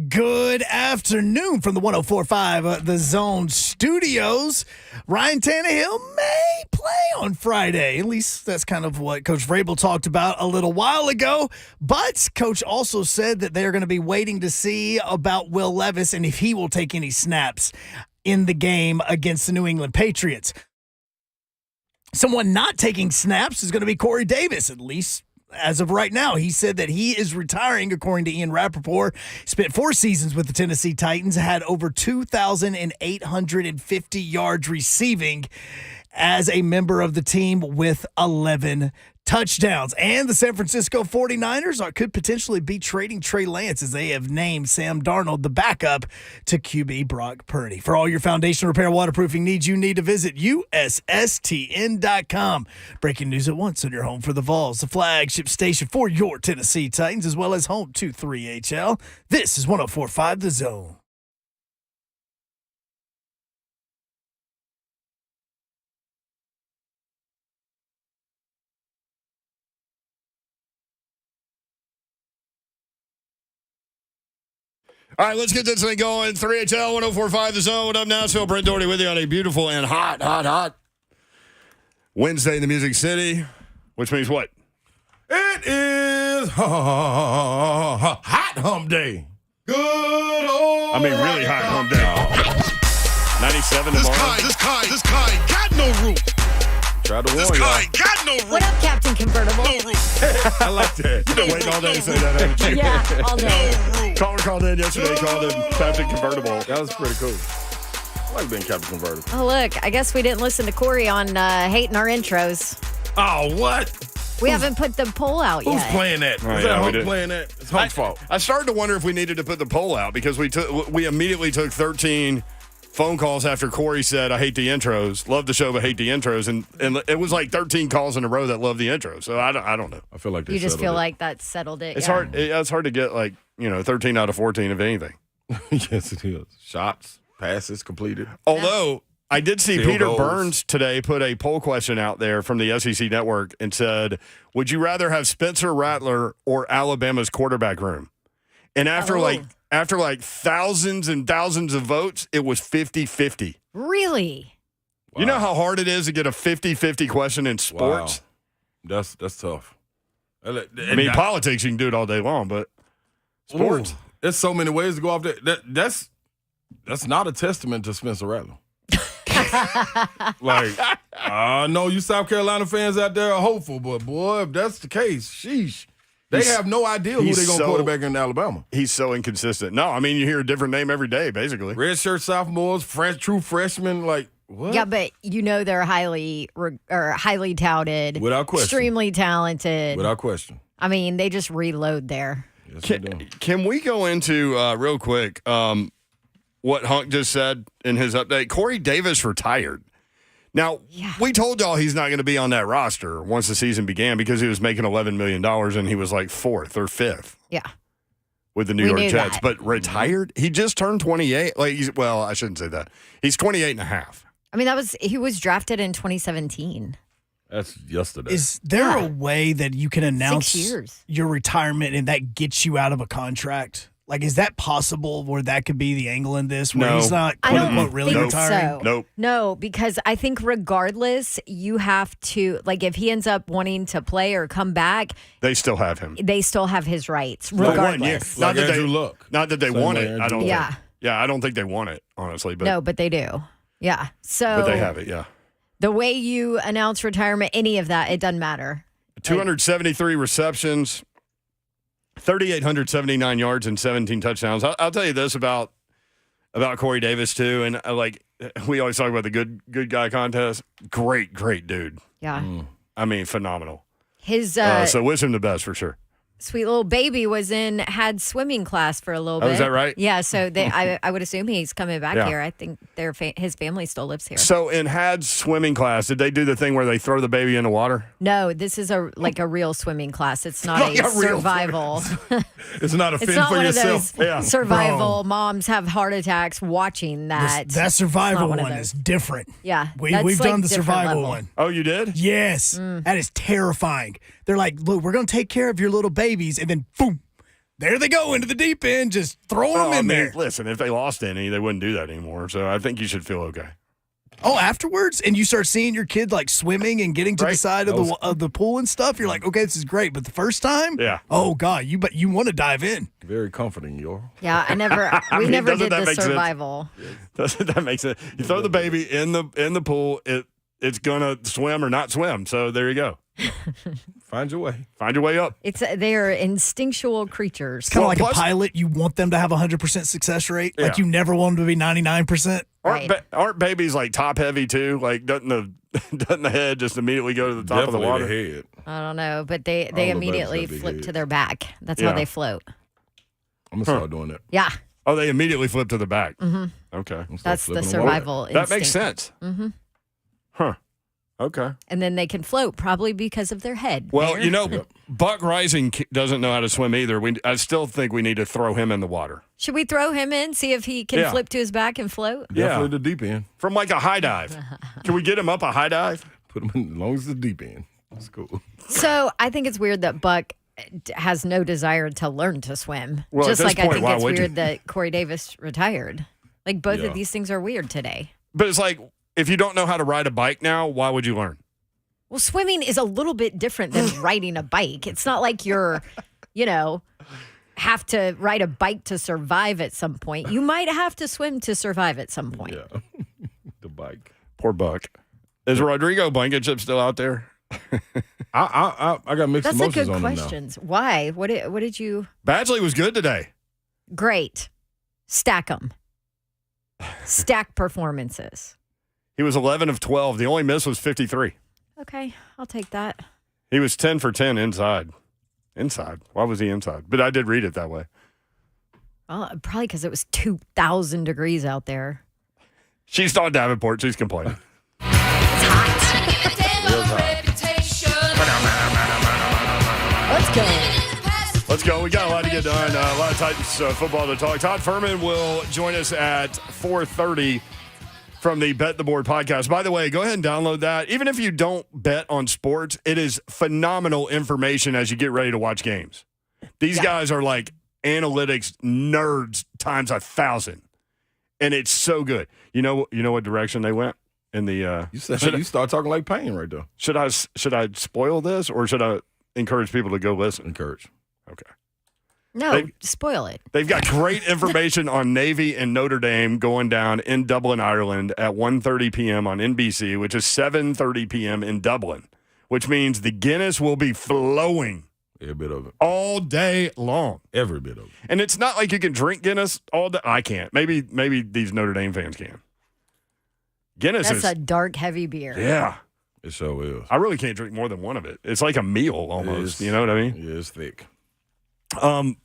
Good afternoon from the 104.5 The Zone Studios. Ryan Tannehill may play on Friday. At least that's kind of what Coach Vrabel talked about a little while ago. But Coach also said that they're going to be waiting to see about Will Levis and if he will take any snaps in the game against the New England Patriots. Someone not taking snaps is going to be Corey Davis, at least as of right now. He said that he is retiring, according to Ian Rappaport. Spent 4 seasons with the Tennessee Titans, had over 2,850 yards receiving as a member of the team with 11 touchdowns. And the San Francisco 49ers could potentially be trading Trey Lance as they have named Sam Darnold the backup to QB Brock Purdy. For all your foundation repair waterproofing needs, you need to visit USSTN.com. Breaking news at once on your home for the Vols, the flagship station for your Tennessee Titans, as well as home to 3HL. This is 104.5 The Zone. All right, let's get this thing going. 3HL 104.5 The Zone. What up, Nashville? Brent Doherty with you on a beautiful and hot Wednesday in the Music City, which means what? It is hot hump day. Good old. I mean, really hot hump day. 97 tomorrow. This kind got no roof. Tried to warn This you. kind got no roof. What up, Captain Convertible? No roof. I like that. You've been waiting all day to say that, haven't you? Yeah, all day. No roof. Caller called in yesterday, called him Captain Convertible. That was pretty cool. I like being Captain Convertible. Oh, look, I guess we didn't listen to Corey on hating our intros. Oh, what? We haven't put the poll out Who's yet. playing that? Oh, Is yeah, that we Hunk did. playing that? It's Hunk's fault. I started to wonder if we needed to put the poll out because we immediately took 13 phone calls after Corey said, I hate the intros, love the show, but hate the intros. And it was like 13 calls in a row that love the intros. So I don't know. I feel like they You just settled feel it. like that settled it. It's yeah. hard. It's hard to get 13 out of 14 of anything. Yes, it is. Shots, passes completed. Although I did see Field Peter goals. Burns today put a poll question out there from the SEC Network and said, would you rather have Spencer Rattler or Alabama's quarterback room? And after thousands and thousands of votes, it was 50-50. Really? You know how hard it is to get a 50-50 question in sports? Wow. That's tough. I mean, politics, you can do it all day long, but sports. There's so many ways to go off that. That's not a testament to Spencer Rattler. I know you South Carolina fans out there are hopeful, but boy, if that's the case, sheesh. They have no idea who they're going to quarterback in Alabama. He's so inconsistent. No, I mean, you hear a different name every day, basically. Redshirt sophomores, true freshmen, like, what? Yeah, but they're highly touted. Without question. Extremely talented. Without question. I mean, they just reload there. Yes, they do. Can we go into, real quick, what Hunk just said in his update? Corey Davis retired. Now, we told y'all he's not going to be on that roster once the season began because he was making $11 million and he was like 4th or 5th. Yeah. With the New York Jets. But retired? He just turned 28. I shouldn't say that. He's 28 and a half. I mean, he was drafted in 2017. That's yesterday. Is there a way that you can announce 6 years. your retirement and that gets you out of a contract? Like, is that possible where that could be the angle in this where No. he's not, I quote don't unquote, really think retiring? so. Nope. No, because I think regardless, you have to, if he ends up wanting to play or come back, They still have him. they still have his rights, For 1 year. regardless. Like Andrew Luck. Not that they Same want way it. Andrew I don't Luck. Yeah. think. Yeah, I don't think they want it, honestly. But, No, but they do. Yeah. So but they have it, yeah. the way you announce retirement, any of that, it doesn't matter. 273 receptions, 3,879 yards, and 17 touchdowns. I'll tell you this about Corey Davis, too. And, we always talk about the good guy contest. Great dude. Yeah. I mean, phenomenal. His So wish him the best for sure. sweet little baby had swimming class for a little bit. Oh, is that right? Yeah. So I would assume he's coming back Yeah. here. I think his family still lives here. So in Had's swimming class, did they do the thing where they throw the baby in the water? No, this is a real swimming class. It's not Like a a real survival. It's not a It's fin not for one yourself. of those survival. Moms have heart attacks watching that. That survival one of one those. is different. Yeah, We've that's done the different survival level. one. Oh, you did? Yes. That is terrifying. They're like, look, we're going to take care of your little babies, and then boom, there they go into the deep end, just throwing them in there. Listen, if they lost any, they wouldn't do that anymore. So I think you should feel okay. Oh, afterwards, and you start seeing your kid like swimming and getting to the side of the pool and stuff. You're like, okay, this is great. But the first time, oh God, you want to dive in. Very comforting, yo. Yeah, we never did the survival. Doesn't that make sense? You throw the baby in the pool, it's gonna swim or not swim. So there you go. Find your way. Find your way up. They are instinctual creatures. Kind of like a pilot. You want them to have 100% success rate. Like you never want them to be 99%. Aren't babies like top heavy too? Like doesn't the head just immediately go to the top of the water? The head. I don't know, but they immediately flip to their back. That's how they float. I'm gonna start doing that. Yeah. Oh, they immediately flip to the back. Mm-hmm. Okay. That's the survival instinct. That makes sense. Mm-hmm. Huh. Okay. And then they can float probably because of their head. Well, Buck Rising doesn't know how to swim either. I still think we need to throw him in the water. Should we throw him in, see if he can flip to his back and float? Definitely the deep end. From like a high dive. Can we get him up a high dive? Put him in as long as the deep end. That's cool. So I think it's weird that Buck has no desire to learn to swim. Well, just like point, I think it's weird that Corey Davis retired. Like both of these things are weird today. But it's like, if you don't know how to ride a bike now, why would you learn? Well, swimming is a little bit different than riding a bike. It's not like you're, have to ride a bike to survive at some point. You might have to swim to survive at some point. Yeah. The bike. Poor Buck. Is Rodrigo Blankenship still out there? I got mixed That's emotions a good on him question. now. Why? What did you? Badgley was good today. Great. Stack them. Stack performances. He was 11 of 12. The only miss was 53. Okay, I'll take that. He was 10 for 10 inside. Inside? Why was he inside? But I did read it that way. Well, probably because it was 2,000 degrees out there. She's on Davenport. She's complaining. Let's go. We got a lot to get done. A lot of Titans football to talk. Todd Fuhrman will join us at 4:30 from the Bet the Board podcast. By the way, go ahead and download that. Even if you don't bet on sports, it is phenomenal information as you get ready to watch games. These guys are like analytics nerds times 1,000, and it's so good. You know what direction they went in the. You start talking like Payne right there. Should I spoil this, or should I encourage people to go listen? Encourage. Okay. No, spoil it. They've got great information on Navy and Notre Dame going down in Dublin, Ireland at 1:30 p.m. on NBC, which is 7:30 p.m. in Dublin, which means the Guinness will be flowing. Every bit of it. All day long. Every bit of it. And it's not like you can drink Guinness all day. I can't. Maybe these Notre Dame fans can. Guinness That's a dark, heavy beer. Yeah. It sure is. I really can't drink more than one of it. It's like a meal almost. You know what I mean? Yeah, it's thick.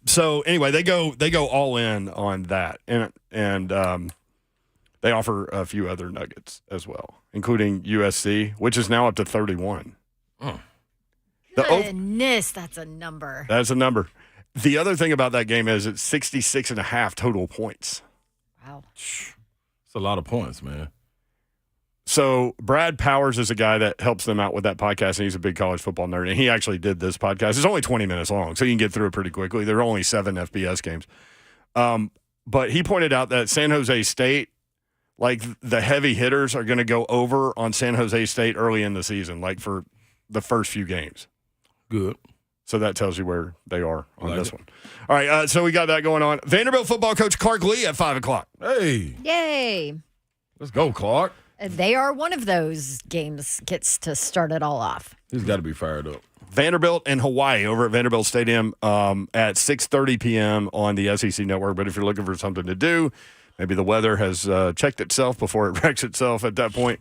So anyway, they go all in on that, and they offer a few other nuggets as well, including USC, which is now up to 31. Goodness, that's a number. That's a number. The other thing about that game is it's 66.5 total points. Wow, it's a lot of points, man. So Brad Powers is a guy that helps them out with that podcast, and he's a big college football nerd, and he actually did this podcast. It's only 20 minutes long, so you can get through it pretty quickly. There are only 7 FBS games. But he pointed out that San Jose State, like the heavy hitters are going to go over on San Jose State early in the season, like for the first few games. Good. So that tells you where they are on this one. All right, so we got that going on. Vanderbilt football coach Clark Lee at 5 o'clock. Hey. Yay. Let's go, Clark. They are one of those games gets to start it all off. He's got to be fired up. Vanderbilt and Hawaii over at Vanderbilt Stadium at 6:30 p.m. on the SEC Network. But if you're looking for something to do, maybe the weather has checked itself before it wrecks itself at that point.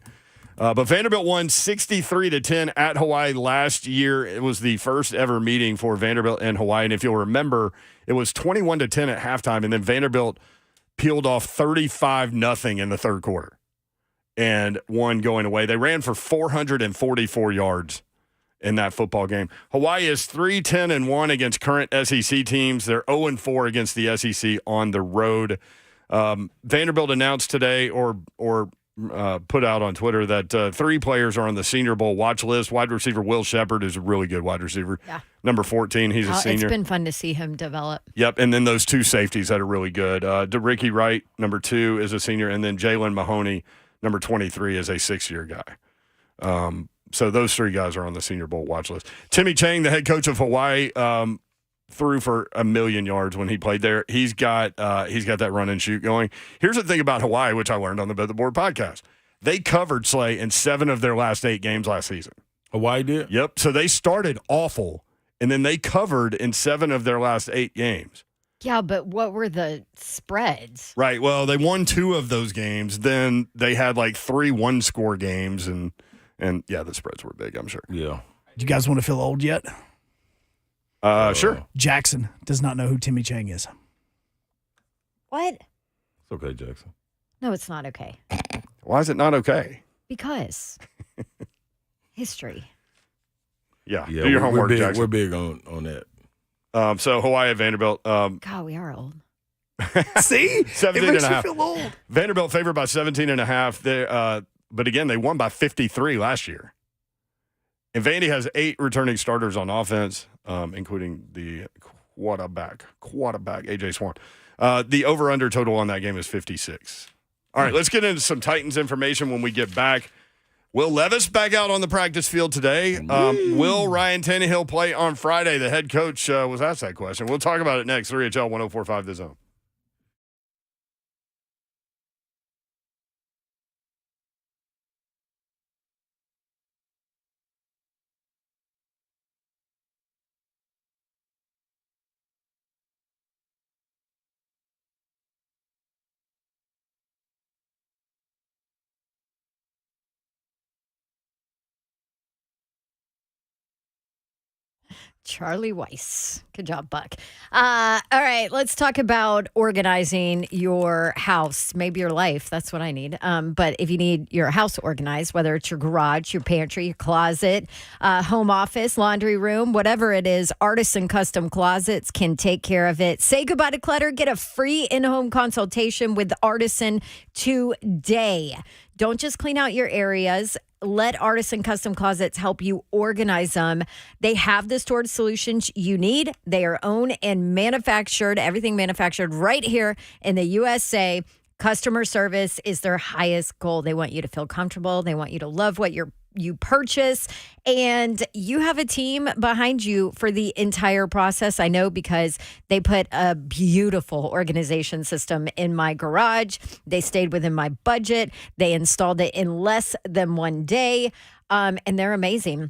But Vanderbilt won 63-10 at Hawaii last year. It was the first ever meeting for Vanderbilt and Hawaii. And if you'll remember, it was 21-10 at halftime, and then Vanderbilt peeled off 35-0 in the third quarter and won going away. They ran for 444 yards in that football game. Hawaii is 3-10-1 against current SEC teams. They're 0-4 against the SEC on the road. Vanderbilt announced today, or put out on Twitter that 3 players are on the Senior Bowl watch list. Wide receiver Will Shepard is a really good wide receiver. Yeah. Number 14, he's a senior. It's been fun to see him develop. Yep, and then those 2 safeties that are really good. DeRicky Wright, number 2, is a senior, and then Jalen Mahoney, number 23, is a 6-year guy. So those 3 guys are on the Senior Bowl watch list. Timmy Chang, the head coach of Hawaii, threw for 1,000,000 yards when he played there. He's got that run and shoot going. Here's the thing about Hawaii, which I learned on the Bet the Board podcast. They covered Slay in 7 of their last 8 games last season. Hawaii did? Yep. So they started awful, and then they covered in 7 of their last 8 games. Yeah, but what were the spreads? Right. Well, they won 2 of those games. Then they had like 3 one-score games, and yeah, the spreads were big, I'm sure. Yeah. Do you guys want to feel old yet? Sure. Jackson does not know who Timmy Chang is. What? It's okay, Jackson. No, it's not okay. Why is it not okay? Because history. Yeah. Yeah, Do your homework, Jackson. We're big on that. So Hawaii at Vanderbilt. God, we are old. See? 17 it makes and a you half. feel old. Vanderbilt favored by 17 and a half. But again, they won by 53 last year. And Vandy has 8 returning starters on offense, including the quarterback, A.J. Swan. The over-under total on that game is 56. All right, let's get into some Titans information when we get back. Will Levis back out on the practice field today? Will Ryan Tannehill play on Friday? The head coach was asked that question. We'll talk about it next. 3HL 104.5 The Zone. Charlie Weiss. Good job, Buck. All right, let's talk about organizing your house, maybe your life. That's what I need. But if you need your house organized, whether it's your garage, your pantry, your closet, home office, laundry room, whatever it is, Artisan Custom Closets can take care of it. Say goodbye to clutter. Get a free in-home consultation with Artisan today. Don't just clean out your areas. Let Artisan Custom Closets help you organize them. They have the storage solutions you need. They are owned and manufactured, everything manufactured right here in the USA. Customer service is their highest goal. They want you to feel comfortable. They want you to love what you purchase, and you have a team behind you for the entire process. I know because they put a beautiful organization system in my garage. They stayed within my budget. They installed it in less than 1 day, and they're amazing.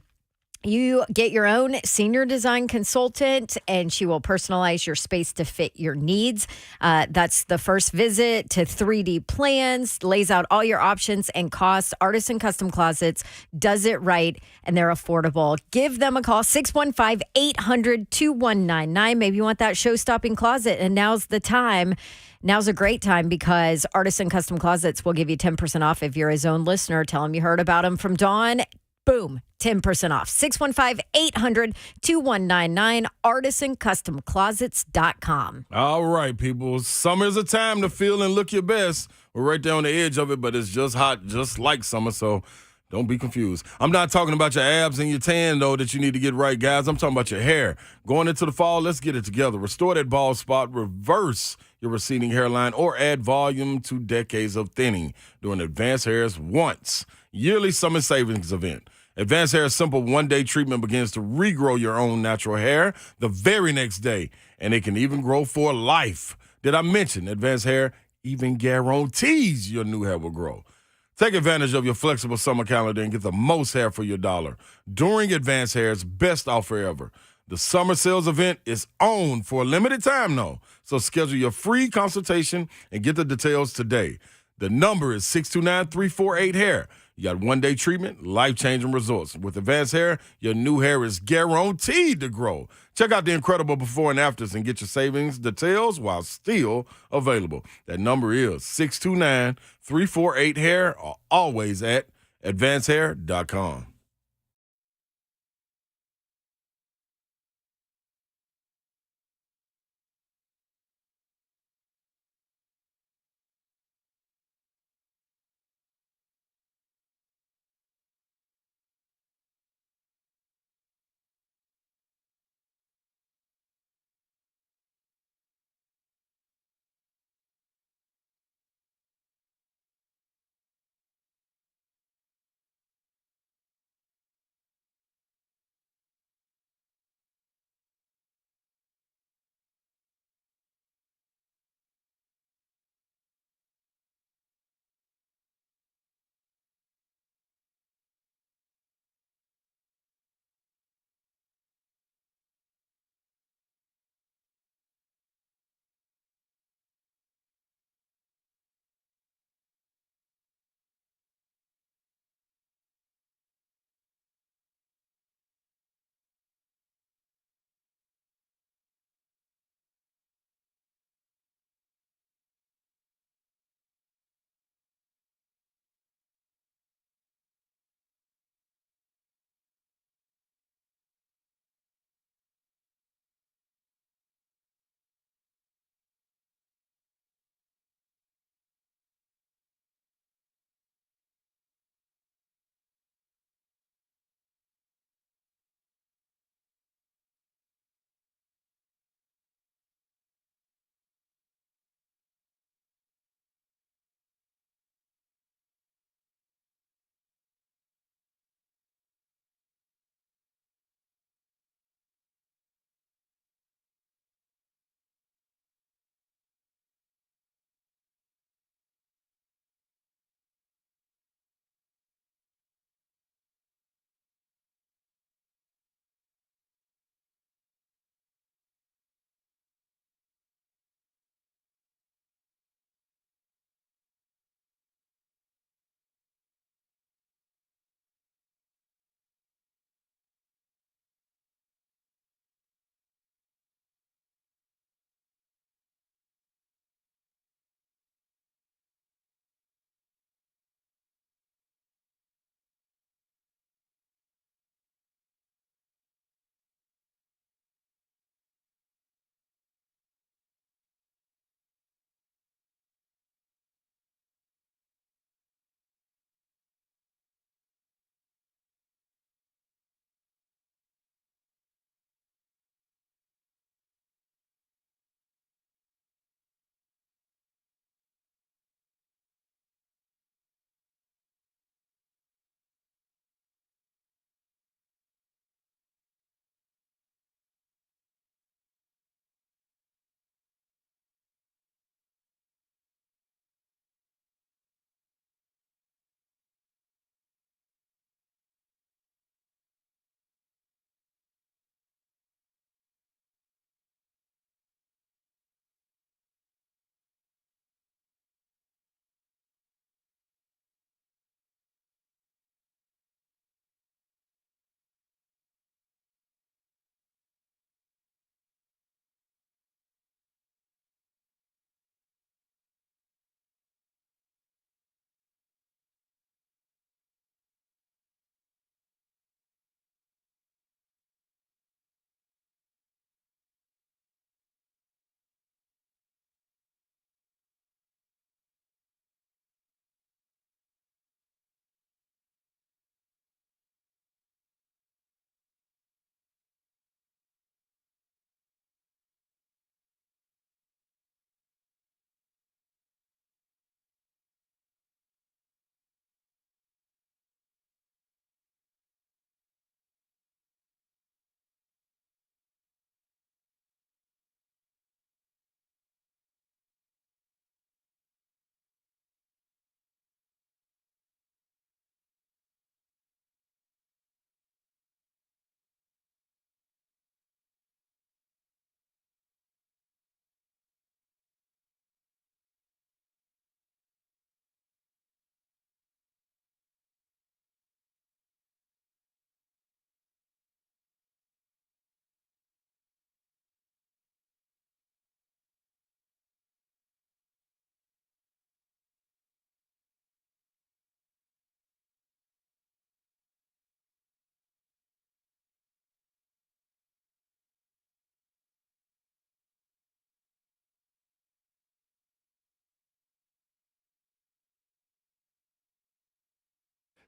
You get your own senior design consultant, and she will personalize your space to fit your needs. That's the first visit to 3D plans, lays out all your options and costs. Artisan Custom Closets does it right, and they're affordable. Give them a call, 615-800-2199. Maybe you want that show-stopping closet, and now's the time. Now's a great time because Artisan Custom Closets will give you 10% off if you're a Zone listener. Tell them you heard about them from Dawn. Boom, 10% off. 615-800-2199, artisancustomclosets.com. All right, people. Summer's a time to feel and look your best. We're right there on the edge of it, but it's just hot, just like summer, so don't be confused. I'm not talking about your abs and your tan, though, that you need to get right, guys. I'm talking about your hair. Going into the fall, let's get it together. Restore that bald spot, reverse your receding hairline, or add volume to decades of thinning during Advanced Hair's once yearly summer savings event. Advanced Hair's simple one-day treatment begins to regrow your own natural hair the very next day, and it can even grow for life. Did I mention Advanced Hair even guarantees your new hair will grow? Take advantage of your flexible summer calendar and get the most hair for your dollar during Advanced Hair's best offer ever. The summer sales event is on for a limited time, though, so schedule your free consultation and get the details today. The number is 629-348-HAIR. You got one-day treatment, life-changing results. With Advanced Hair, your new hair is guaranteed to grow. Check out the incredible before and afters and get your savings details while still available. That number is 629-348-HAIR, or always at advancedhair.com.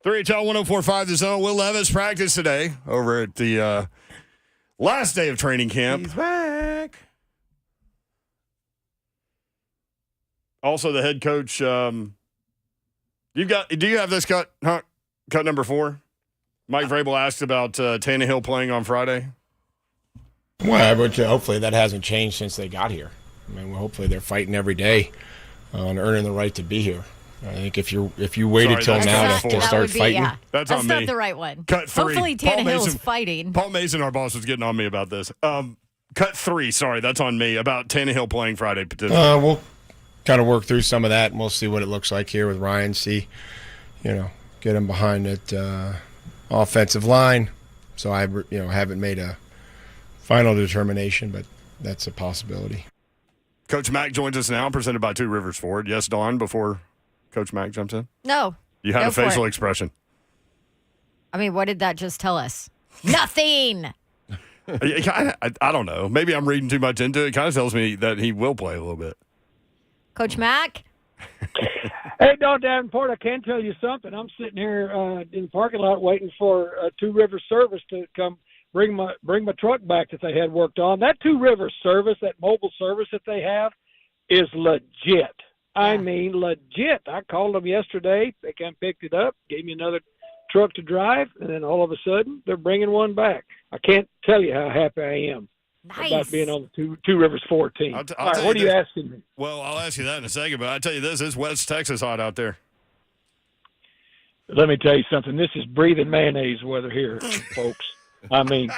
3HL 1045 The Zone. Will Levis practice today over at the last day of training camp. He's back. Also, the head coach. Do you have this cut? Huh? Cut number 4. Mike Vrabel asked about Tannehill playing on Friday. Well, but hopefully that hasn't changed since they got here. I mean, hopefully they're fighting every day on earning the right to be here. I think if you waited till now to start fighting, that's on on not me. the right one. Cut 3. Hopefully Tannehill's fighting. Paul Mason, our boss, was getting on me about this. Cut 3. Sorry, that's on me about Tannehill playing Friday. We'll kind of work through some of that, and we'll see what it looks like here with Ryan. See, get him behind that offensive line. So I, haven't made a final determination, but that's a possibility. Coach Mack joins us now, presented by Two Rivers Ford. Yes, Dawn, before Coach Mack jumps in? No. You had a facial expression. I mean, what did that just tell us? Nothing. I don't know. Maybe I'm reading too much into it. It kind of tells me that he will play a little bit. Coach Mack? Hey, Don Davenport, I can tell you something. I'm sitting here in the parking lot waiting for Two Rivers Service to come bring my truck back that they had worked on. That Two Rivers Service, that mobile service that they have, is legit. I mean, legit. I called them yesterday. They came and picked it up, gave me another truck to drive, and then all of a sudden, they're bringing one back. I can't tell you how happy I am about being on the Two Rivers 4 team. All right, what are you asking me? Well, I'll ask you that in a second, but I'll tell you this. It's West Texas hot out there. Let me tell you something. This is breathing mayonnaise weather here, folks. I mean,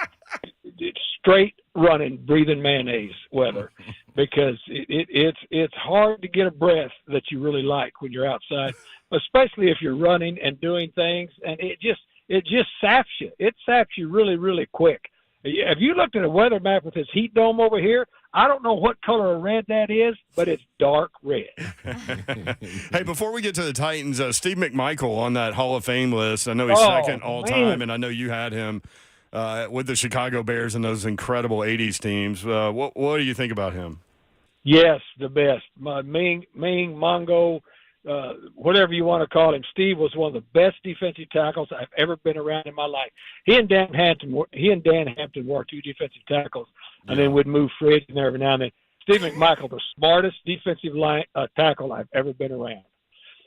it's straight running, breathing mayonnaise weather, because it's hard to get a breath that you really like when you're outside, especially if you're running and doing things, and it just saps you. It saps you really, really quick. Have you looked at a weather map with this heat dome over here? I don't know what color of red that is, but it's dark red. Hey, before we get to the Titans, Steve McMichael on that Hall of Fame list. I know he's second all time, and I know you had him with the Chicago Bears and those incredible 80s teams. What do you think about him? Yes, the best. Ming, Mongo, whatever you want to call him. Steve was one of the best defensive tackles I've ever been around in my life. He and Dan Hampton were 2 defensive tackles, and then would move free agent every now and then. Steve McMichael, the smartest defensive tackle I've ever been around.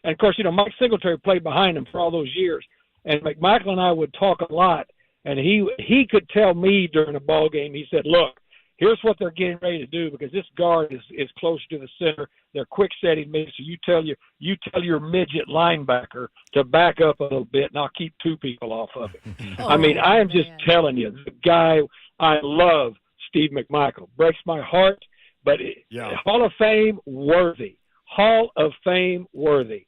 And, of course, Mike Singletary played behind him for all those years. And McMichael and I would talk a lot, and he could tell me during a ball game, he said, look, here's what they're getting ready to do, because this guard is closer to the center. They're quick setting me, so you tell your midget linebacker to back up a little bit, and I'll keep 2 people off of it. I mean, I am just telling you, the guy, I love Steve McMichael. Breaks my heart, but Hall of Fame worthy. Hall of Fame worthy.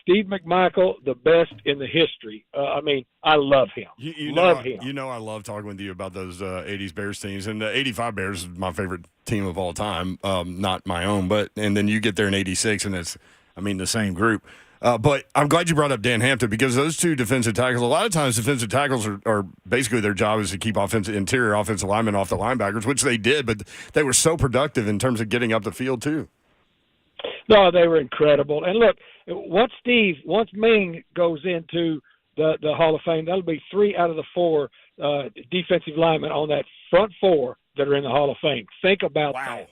Steve McMichael, the best in the history. I mean, I love him. Love him. I love talking with you about those 80s Bears teams. And the 85 Bears is my favorite team of all time. Not my own, and then you get there in 86, and it's, the same group. But I'm glad you brought up Dan Hampton, because those 2 defensive tackles, a lot of times defensive tackles are basically their job is to keep interior offensive linemen off the linebackers, which they did, but they were so productive in terms of getting up the field too. No, they were incredible. And look, once Ming goes into the Hall of Fame, that'll be 3 out of the 4 defensive linemen on that front 4 that are in the Hall of Fame. Think about that.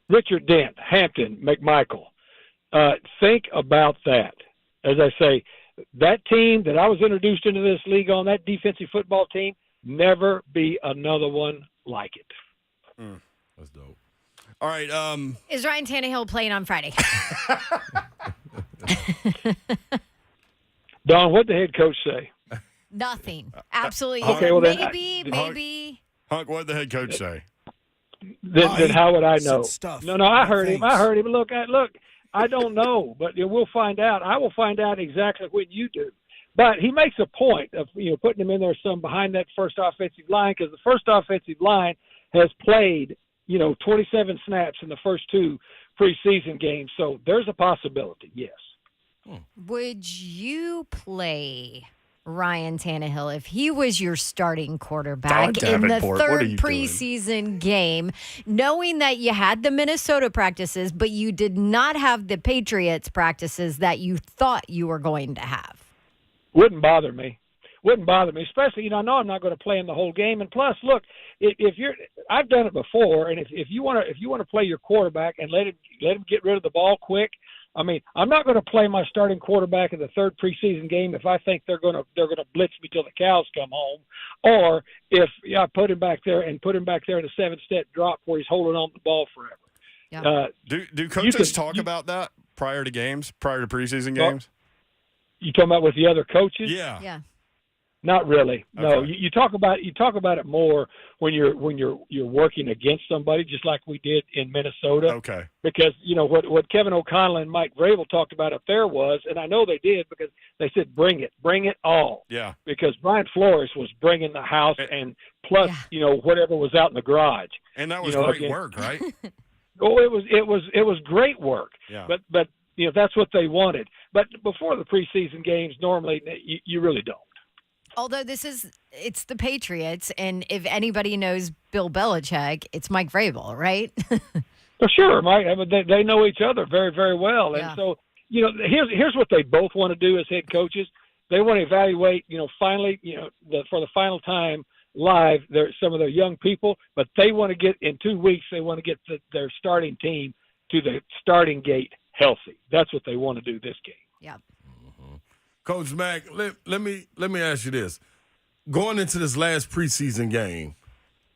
Richard Dent, Hampton, McMichael. Think about that. As I say, that team that I was introduced into this league on, that defensive football team, never be another one like it. That's dope. All right. Is Ryan Tannehill playing on Friday? Don, what'd the head coach say? Nothing. Absolutely. Okay, well then, maybe. Hunk, what'd the head coach say? Then how would I know? Stuff. No, I heard him. Look, I don't know, but we'll find out. I will find out exactly when you do. But he makes a point of putting him in there some behind that first offensive line, because the first offensive line has played 27 snaps in the first 2 preseason games. So there's a possibility, yes. Would you play Ryan Tannehill if he was your starting quarterback in the 3rd preseason game, knowing that you had the Minnesota practices, but you did not have the Patriots practices that you thought you were going to have? Wouldn't bother me. Wouldn't bother me, especially, I know I'm not going to play him the whole game. And plus, look, if you're, I've done it before, and if you want to play your quarterback and let him get rid of the ball quick. I mean, I'm not going to play my starting quarterback in the third preseason game if I think they're going to blitz me till the cows come home, or if I put him back there in a 7-step drop where he's holding on to the ball forever. Yeah. Do coaches talk about that prior to preseason games? You talking about with the other coaches? Yeah. Not really. No, Okay. you talk about it more when you're working against somebody, just like we did in Minnesota. Okay. Because what Kevin O'Connell and Mike Vrabel talked about up there was, and I know they did because they said bring it all. Yeah. Because Brian Flores was bringing the house and plus whatever was out in the garage. And that was great work, right? Oh, it was great work. Yeah. But that's what they wanted. But before the preseason games, normally you really don't. Although it's the Patriots, and if anybody knows Bill Belichick, it's Mike Vrabel, right? For sure, Mike. I mean, they know each other very, very well. And so, here's what they both want to do as head coaches. They want to evaluate, finally, for the final time live, some of their young people, but they want to get, in 2 weeks, they want to get their starting team to the starting gate healthy. That's what they want to do this game. Yeah. Coach Mack, let me ask you this. Going into this last preseason game,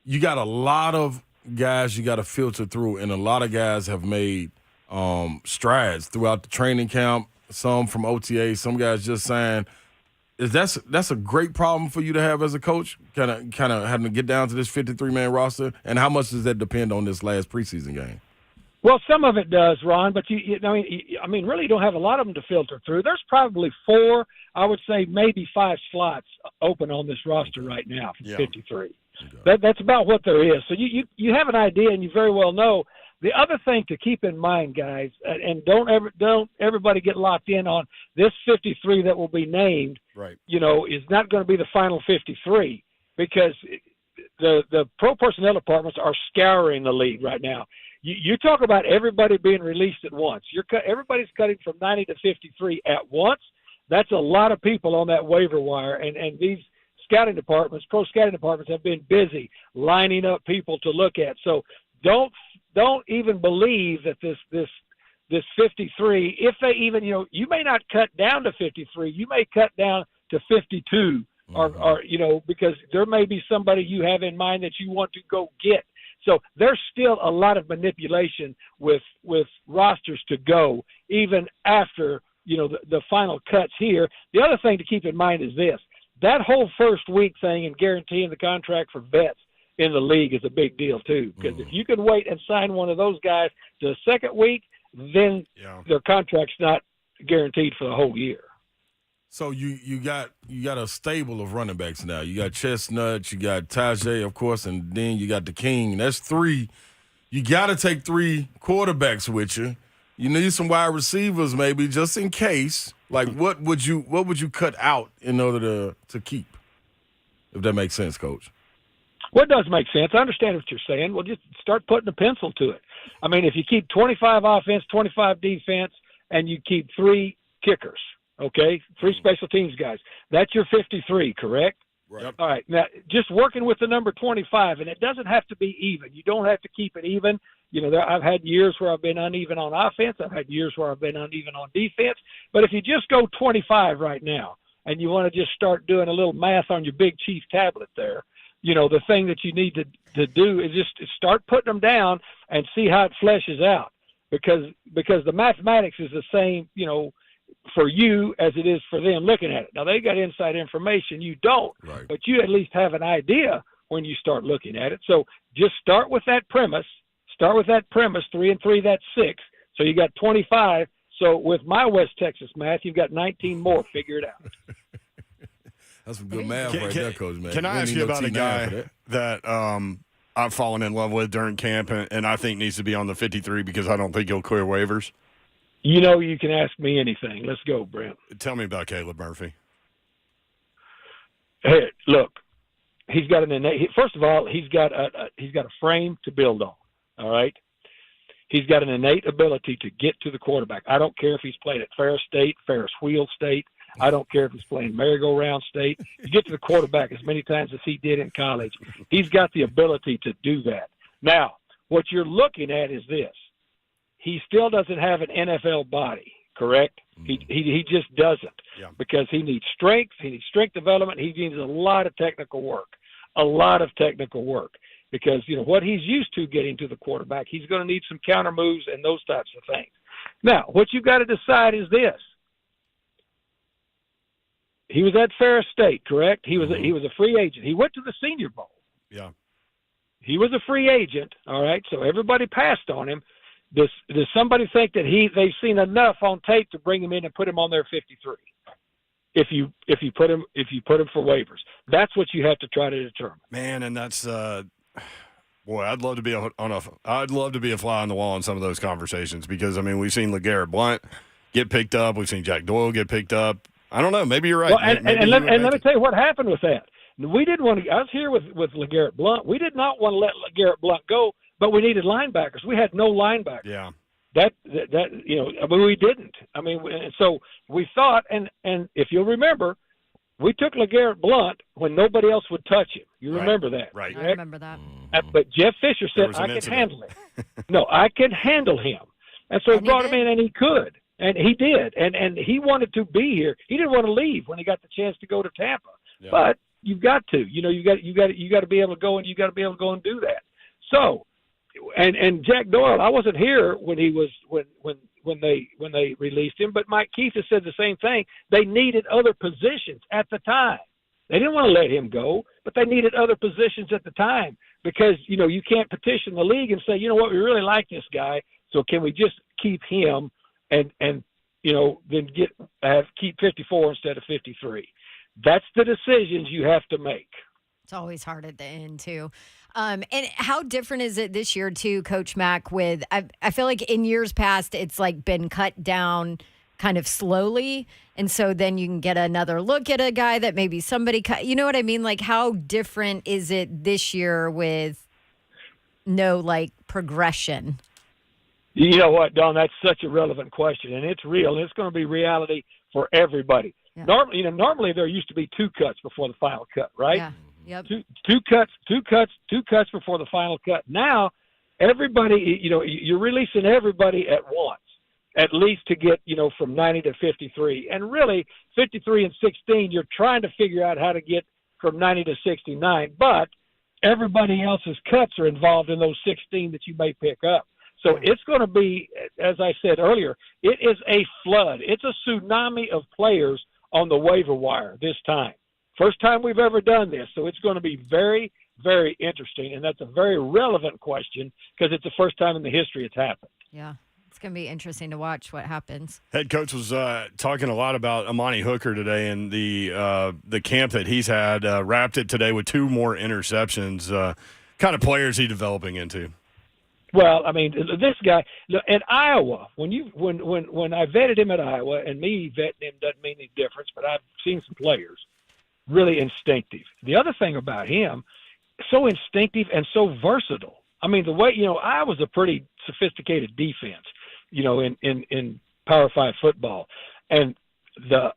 you got a lot of guys you got to filter through, and a lot of guys have made strides throughout the training camp, some from OTA, some guys just signed. That's a great problem for you to have as a coach, kind of having to get down to this 53-man roster, and how much does that depend on this last preseason game? Well, some of it does, Ron, but really you don't have a lot of them to filter through. There's probably 4, I would say maybe 5 slots open on this roster right now for 53. Okay. That's about what there is. So you have an idea, and you very well know. The other thing to keep in mind, guys, and don't everybody get locked in on this 53 that will be named. Right. Is not going to be the final 53 because the pro personnel departments are scouring the league right now. You talk about everybody being released at once. Everybody's cutting from 90 to 53 at once. That's a lot of people on that waiver wire, and these scouting departments, pro scouting departments, have been busy lining up people to look at. So don't even believe that this 53, if they even, you may not cut down to 53, you may cut down to 52, or because there may be somebody you have in mind that you want to go get. So there's still a lot of manipulation with rosters to go, even after, the final cuts here. The other thing to keep in mind is this. That whole first week thing and guaranteeing the contract for vets in the league is a big deal, too. Because if you can wait and sign one of those guys to the second week, then their contract's not guaranteed for the whole year. So you got a stable of running backs now. You got Chestnut, you got Tajay, of course, and then you got the King. That's 3. You got to take 3 quarterbacks with you. You need some wide receivers maybe just in case. Like what would you cut out in order to keep? If that makes sense, Coach. Well, it does make sense. I understand what you're saying. Well, just start putting a pencil to it. I mean, if you keep 25 offense, 25 defense, and you keep 3 kickers, okay, 3 special teams guys, that's your 53, correct? Right. Yep. All right. Now, just working with the number 25, and it doesn't have to be even. You don't have to keep it even. I've had years where I've been uneven on offense. I've had years where I've been uneven on defense. But if you just go 25 right now, and you want to just start doing a little math on your Big Chief tablet there, the thing that you need to do is just start putting them down and see how it fleshes out. Because the mathematics is the same, for you as it is for them looking at it. Now, they got inside information. You don't. Right. But you at least have an idea when you start looking at it. So just start with that premise. 3 and 3, that's 6. So you got 25. So with my West Texas math, you've got 19 more. Figure it out. That's some good math right there, Coach, man. Can I ask you about a guy that I've fallen in love with during camp and I think needs to be on the 53 because I don't think he'll clear waivers? You can ask me anything. Let's go, Brent. Tell me about Caleb Murphy. Hey, look, he's got an innate. First of all, he's got a frame to build on. All right, he's got an innate ability to get to the quarterback. I don't care if he's played at Ferris State, Ferris Wheel State. I don't care if he's playing merry-go-round state. You get to the quarterback as many times as he did in college. He's got the ability to do that. Now, what you're looking at is this. He still doesn't have an NFL body, correct? He just doesn't, because he needs strength. He needs strength development. He needs a lot of technical work, because, what he's used to getting to the quarterback, he's going to need some counter moves and those types of things. Now, what you've got to decide is this. He was at Ferris State, correct? He was a free agent. He went to the Senior Bowl. Yeah. He was a free agent, all right, so everybody passed on him. Does somebody think that they've seen enough on tape to bring him in and put him on their 53? If you put him for waivers, that's what you have to try to determine. Man, and that's boy, I'd love to be a fly on the wall in some of those conversations, because we've seen LeGarrette Blount get picked up, we've seen Jack Doyle get picked up. I don't know, maybe you're right. Well, and let me tell you what happened with that. We didn't want to. I was here with LeGarrette Blount. We did not want to let LeGarrette Blount go, but we needed linebackers. We had no linebackers. Yeah. We didn't. So we thought, and if you'll remember, we took LeGarrette Blount when nobody else would touch him. You remember that, right? I remember that. But Jeff Fisher said, "I can handle him." No, I can handle him, and so he brought him in, and he could, and he did, and he wanted to be here. He didn't want to leave when he got the chance to go to Tampa, but you've got to, you got to be able to go, and you got to be able to go and do that. So. And Jack Doyle, I wasn't here when he was when they released him, but Mike Keith has said the same thing. They needed other positions at the time. They didn't want to let him go, but they needed other positions at the time, because you can't petition the league and say, you know what, we really like this guy, so can we just keep him and then keep 54 instead of 53. That's the decisions you have to make. It's always hard at the end, too. And how different is it this year, too, Coach Mack, with I feel like in years past it's like been cut down kind of slowly, and so then you can get another look at a guy that maybe somebody cut. You know what I mean? Like, how different is it this year with no, progression? You know what, Don? That's such a relevant question, and it's real, and it's going to be reality for everybody. Yeah. Normally there used to be 2 cuts before the final cut, right? Yeah. Yep. Two cuts before the final cut. Now, everybody, you're releasing everybody at once, at least to get, from 90 to 53. And really, 53 and 16, you're trying to figure out how to get from 90 to 69. But everybody else's cuts are involved in those 16 that you may pick up. So it's going to be, as I said earlier, it is a flood. It's a tsunami of players on the waiver wire this time. First time we've ever done this, so it's going to be very, very interesting, and that's a very relevant question because it's the first time in the history it's happened. Yeah, it's going to be interesting to watch what happens. Head coach was talking a lot about Amani Hooker today and the camp that he's had. Wrapped it today with 2 more interceptions. Kind of players he's developing into. Well, this guy at Iowa. When I vetted him at Iowa, and me vetting him doesn't mean any difference, but I've seen some players. Really instinctive. The other thing about him, so instinctive and so versatile. The way, Iowa's a pretty sophisticated defense, in Power 5 football. And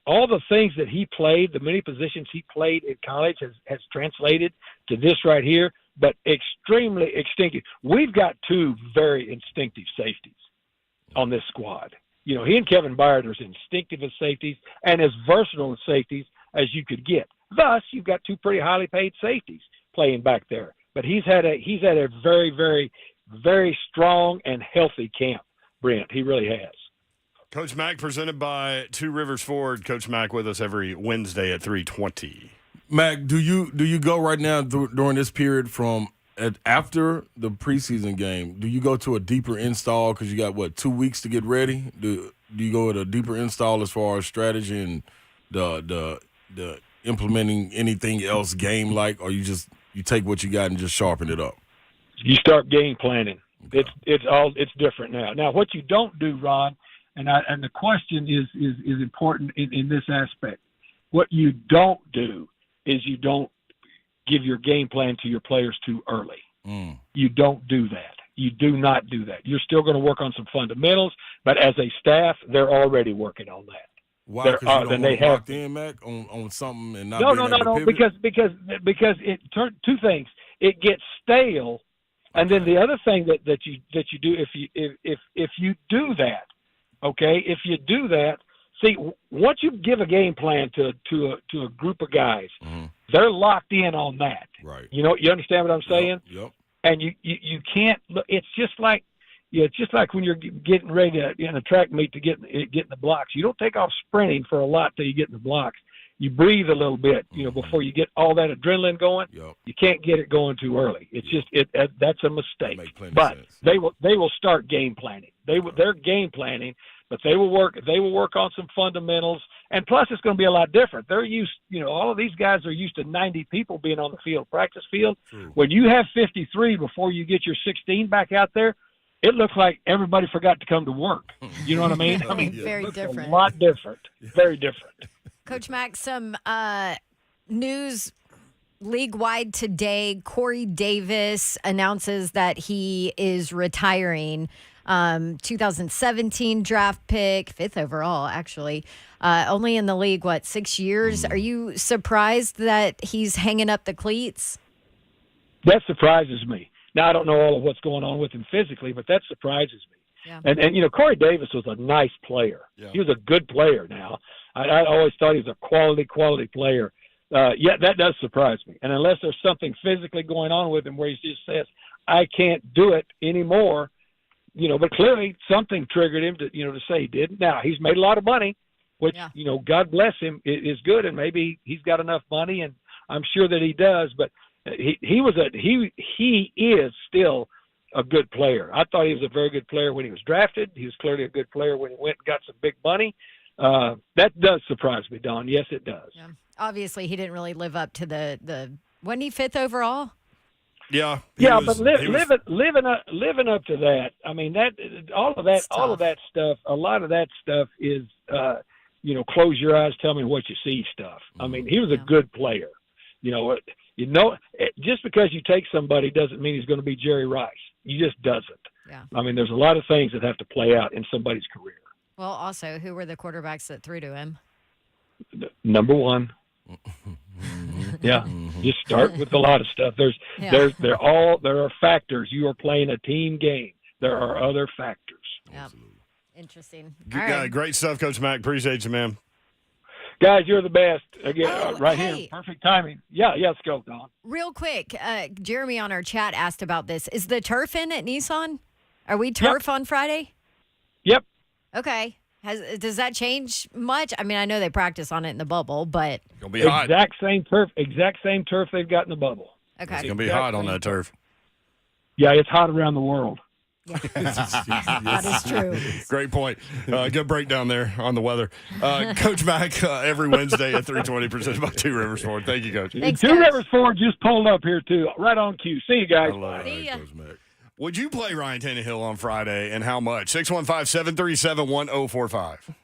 all the things that he played, the many positions he played in college has translated to this right here, but extremely instinctive. We've got 2 very instinctive safeties on this squad. He and Kevin Byard are as instinctive as safeties and as versatile as safeties as you could get. Thus, you've got 2 pretty highly paid safeties playing back there. But he's had a very, very, very strong and healthy camp, Brent. He really has. Coach Mack, presented by Two Rivers Ford. Coach Mack with us every Wednesday at 3:20. Mac, do you go right now during this period after the preseason game? Do you go to a deeper install because you got 2 weeks to get ready? Do you go at a deeper install as far as strategy and the implementing anything else game or you take what you got and just sharpen it up? You start game planning. Okay. It's different now. Now, what you don't do, Ron, and the question is important in this aspect. What you don't do is you don't give your game plan to your players too early. You don't do that. You do not do that. You're still going to work on some fundamentals, but as a staff, they're already working on that. Why? Because you don't than want they to have. locked in, Mac, on something and not No, being no, able no, to no. pivot? Because it turned two things. It gets stale, and then the other thing that you do if you do that, okay, if you do that, see, once you give a game plan to a group of guys, they're locked in on that. Right. You know, you understand what I'm saying? Yep. And you can't. It's just like. Yeah, it's just like when you're getting ready to in a track meet to get in the blocks. You don't take off sprinting for a lot till you get in the blocks. You breathe a little bit, before you get all that adrenaline going. Yep. You can't get it going too early. It's just that's a mistake. Makes plenty But of sense. they will start game planning. They're game planning, but they will work on some fundamentals. And plus, it's going to be a lot different. They're used, all of these guys are used to 90 people being on the field, practice field. True. When you have 53 before you get your 16 back out there. It looks like everybody forgot to come to work. You know what I mean? I mean, Very it's different. A lot different. Very different. Coach Mack, some news league-wide today. Corey Davis announces that he is retiring. 2017 draft pick, 5th overall, actually. Only in the league, 6 years? Are you surprised that he's hanging up the cleats? That surprises me. Now, I don't know all of what's going on with him physically, but that surprises me. Yeah. And Corey Davis was a nice player. Yeah. He was a good player now. I always thought he was a quality player. Yeah, that does surprise me. And unless there's something physically going on with him where he just says, I can't do it anymore, but clearly something triggered him to say he did. Now, he's made a lot of money, which, God bless him, is good. And maybe he's got enough money, and I'm sure that he does, but he is still a good player. I thought he was a very good player when he was drafted. He was clearly a good player when he went and got some big money. That does surprise me, Don. Yes, it does. Yeah. Obviously, he didn't really live up to the wasn't he 5th overall? Yeah. But living up to that. I mean, all of that stuff. A lot of that stuff is, close your eyes, tell me what you see stuff. I mean, he was a good player. Just because you take somebody doesn't mean he's going to be Jerry Rice. He just doesn't. Yeah. I mean, there's a lot of things that have to play out in somebody's career. Well, also, who were the quarterbacks that threw to him? Number one. Yeah. You start with a lot of stuff. There are factors. You are playing a team game. There are other factors. Yeah. Interesting. Great stuff, Coach Mack. Appreciate you, man. Guys, you're the best. Again, Oh, here. hey. Perfect timing. Yeah, let's go, Don. Real quick, Jeremy on our chat asked about this. Is the turf in at Nissan? Are we turf on Friday? Yep. Okay. Does that change much? I mean, I know they practice on it in the bubble, but Gonna be hot. Exact same turf they've got in the bubble. okay. It's gonna be hot on that turf. Yeah, it's hot around the world. That is true. Great point. Good breakdown there on the weather. Coach Mack every Wednesday at 3:20% by Two Rivers Ford. Thank you, Coach. Thanks, Two Coach. Rivers Ford just pulled up here, too. Right on cue. See you guys. I love it. See ya. Coach Mack. Would you play Ryan Tannehill on Friday, and how much? 615-737-1045.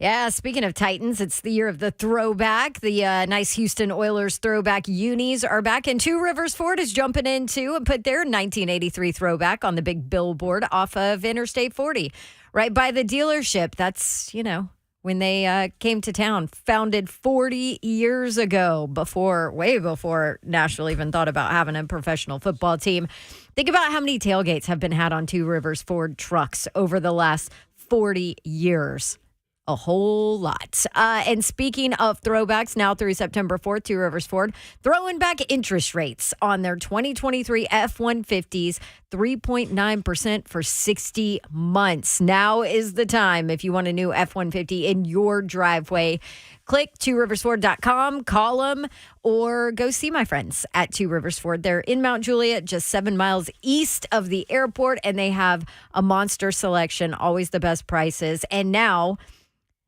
Yeah, speaking of Titans, it's the year of the throwback. The nice Houston Oilers throwback unis are back, and Two Rivers Ford is jumping in, too, and put their 1983 throwback on the big billboard off of Interstate 40, right by the dealership. That's, when they came to town, founded 40 years ago, way before Nashville even thought about having a professional football team. Think about how many tailgates have been had on Two Rivers Ford trucks over the last 40 years. A whole lot. And speaking of throwbacks, now through September 4th, Two Rivers Ford throwing back interest rates on their 2023 F-150s, 3.9% for 60 months. Now is the time if you want a new F-150 in your driveway. Click tworiversford.com, call them, or go see my friends at Two Rivers Ford. They're in Mount Juliet, just 7 miles east of the airport, and they have a monster selection, always the best prices. And now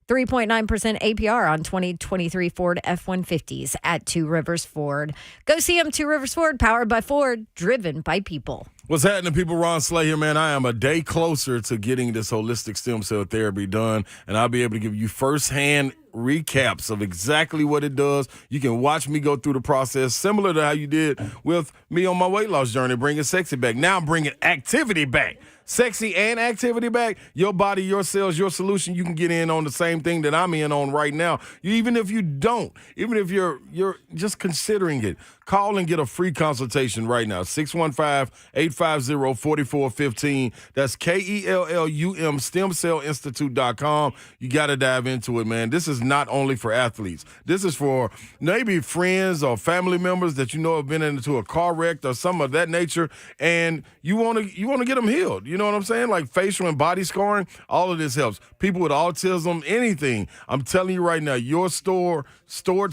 3.9% APR on 2023 Ford F-150s at Two Rivers Ford. Go see them, Two Rivers Ford, powered by Ford, driven by people. What's happening, people? Ron Slay here, man. I am a day closer to getting this holistic stem cell therapy done, and I'll be able to give you firsthand recaps of exactly what it does. You can watch me go through the process, similar to how you did with me on my weight loss journey, bringing sexy back. Now I'm bringing activity back. Sexy and activity back. Your body, your cells, your solution. You can get in on the same thing that I'm in on right now. Even if you don't, even if you're just considering it, call and get a free consultation right now. 615-850-4415. That's KELLUM stemcellinstitute.com. You got to dive into it, man. This is not only for athletes. This is for maybe friends or family members that you know have been into a car wreck or some of that nature, and you want to get them healed. You know what I'm saying? Like facial and body scarring, all of this helps. People with autism, anything. I'm telling you right now, your stored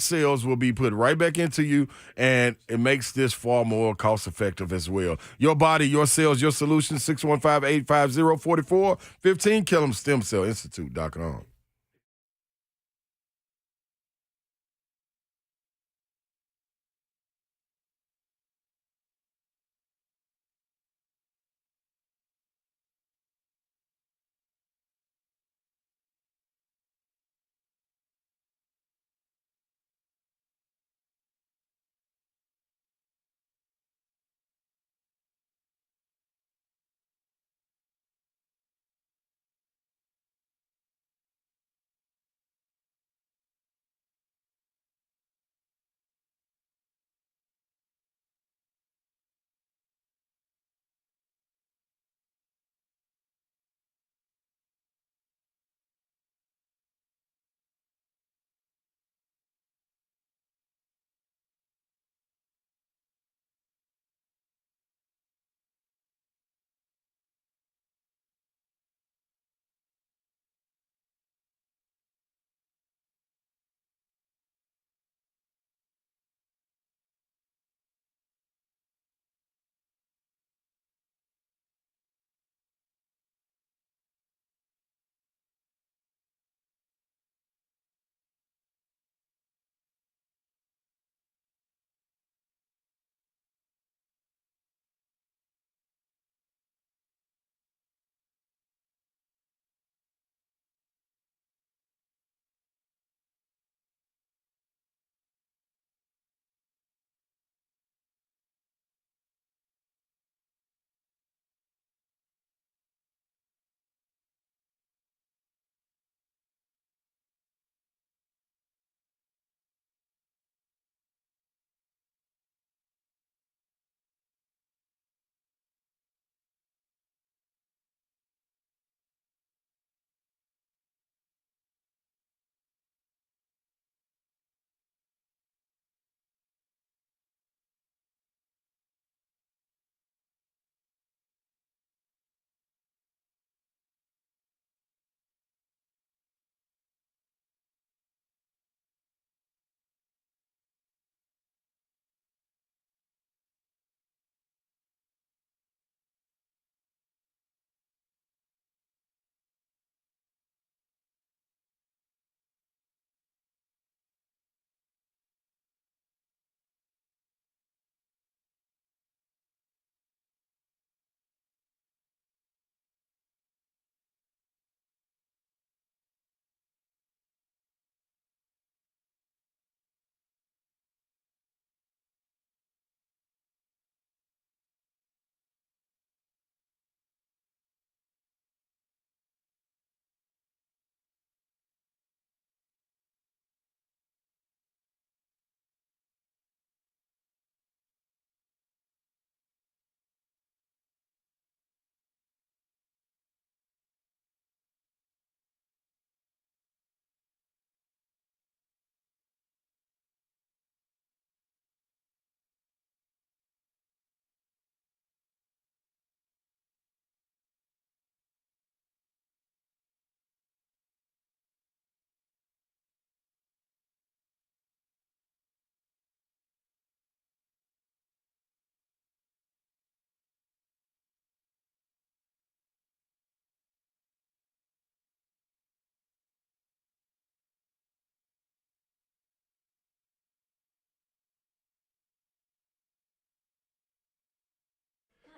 cells will be put right back into you, and it makes this far more cost effective as well. Your body, your cells, your solution, 615-850-4415, KELLUMstemcellinstitute.com.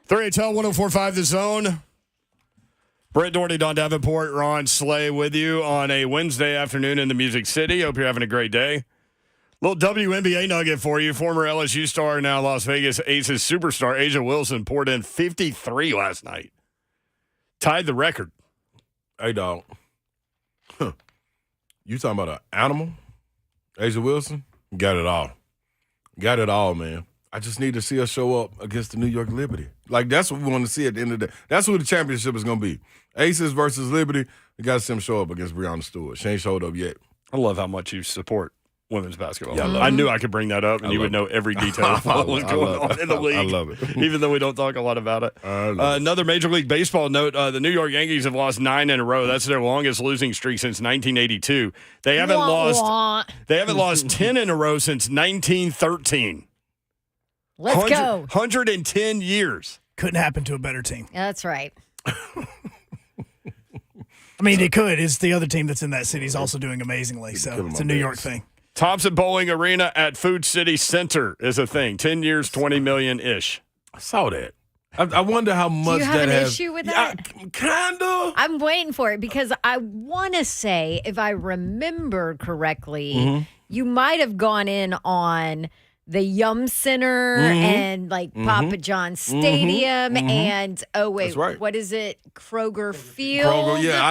3HL 1045 The Zone. Brett Doherty, Don Davenport, Ron Slay with you on a Wednesday afternoon in the Music City. Hope you're having a great day. Little WNBA nugget for you. Former LSU star, now Las Vegas Aces superstar, Asia Wilson, poured in 53 last night. Tied the record. Hey, dog. You talking about an animal? Asia Wilson? Got it all. Got it all, man. I just need to see her show up against the New York Liberty. Like, that's what we want to see at the end of the day. That's who the championship is going to be. Aces versus Liberty. We got to see them show up against Breonna Stewart. She ain't showed up yet. I love how much you support women's basketball. Yeah, I knew I could bring that up, and you would know every detail of what was going on in the league. I love it. Even though we don't talk a lot about it. Another Major League Baseball note, the New York Yankees have lost 9 in a row. That's their longest losing streak since 1982. They haven't lost 10 in a row since 1913. Let's go. 110 years. Couldn't happen to a better team. Yeah, that's right. I mean, it could. It's the other team that's in that city is also doing amazingly. So it's a New York thing. Thompson Bowling Arena at Food City Center is a thing. 10 years, 20 million-ish. I saw that. I wonder how much Do you that have an has. issue with that? Kind of. I'm waiting for it because I want to say, if I remember correctly, you might have gone in on the Yum Center and like Papa John's Stadium and That's right. what is it? Kroger Field. Kroger, yeah,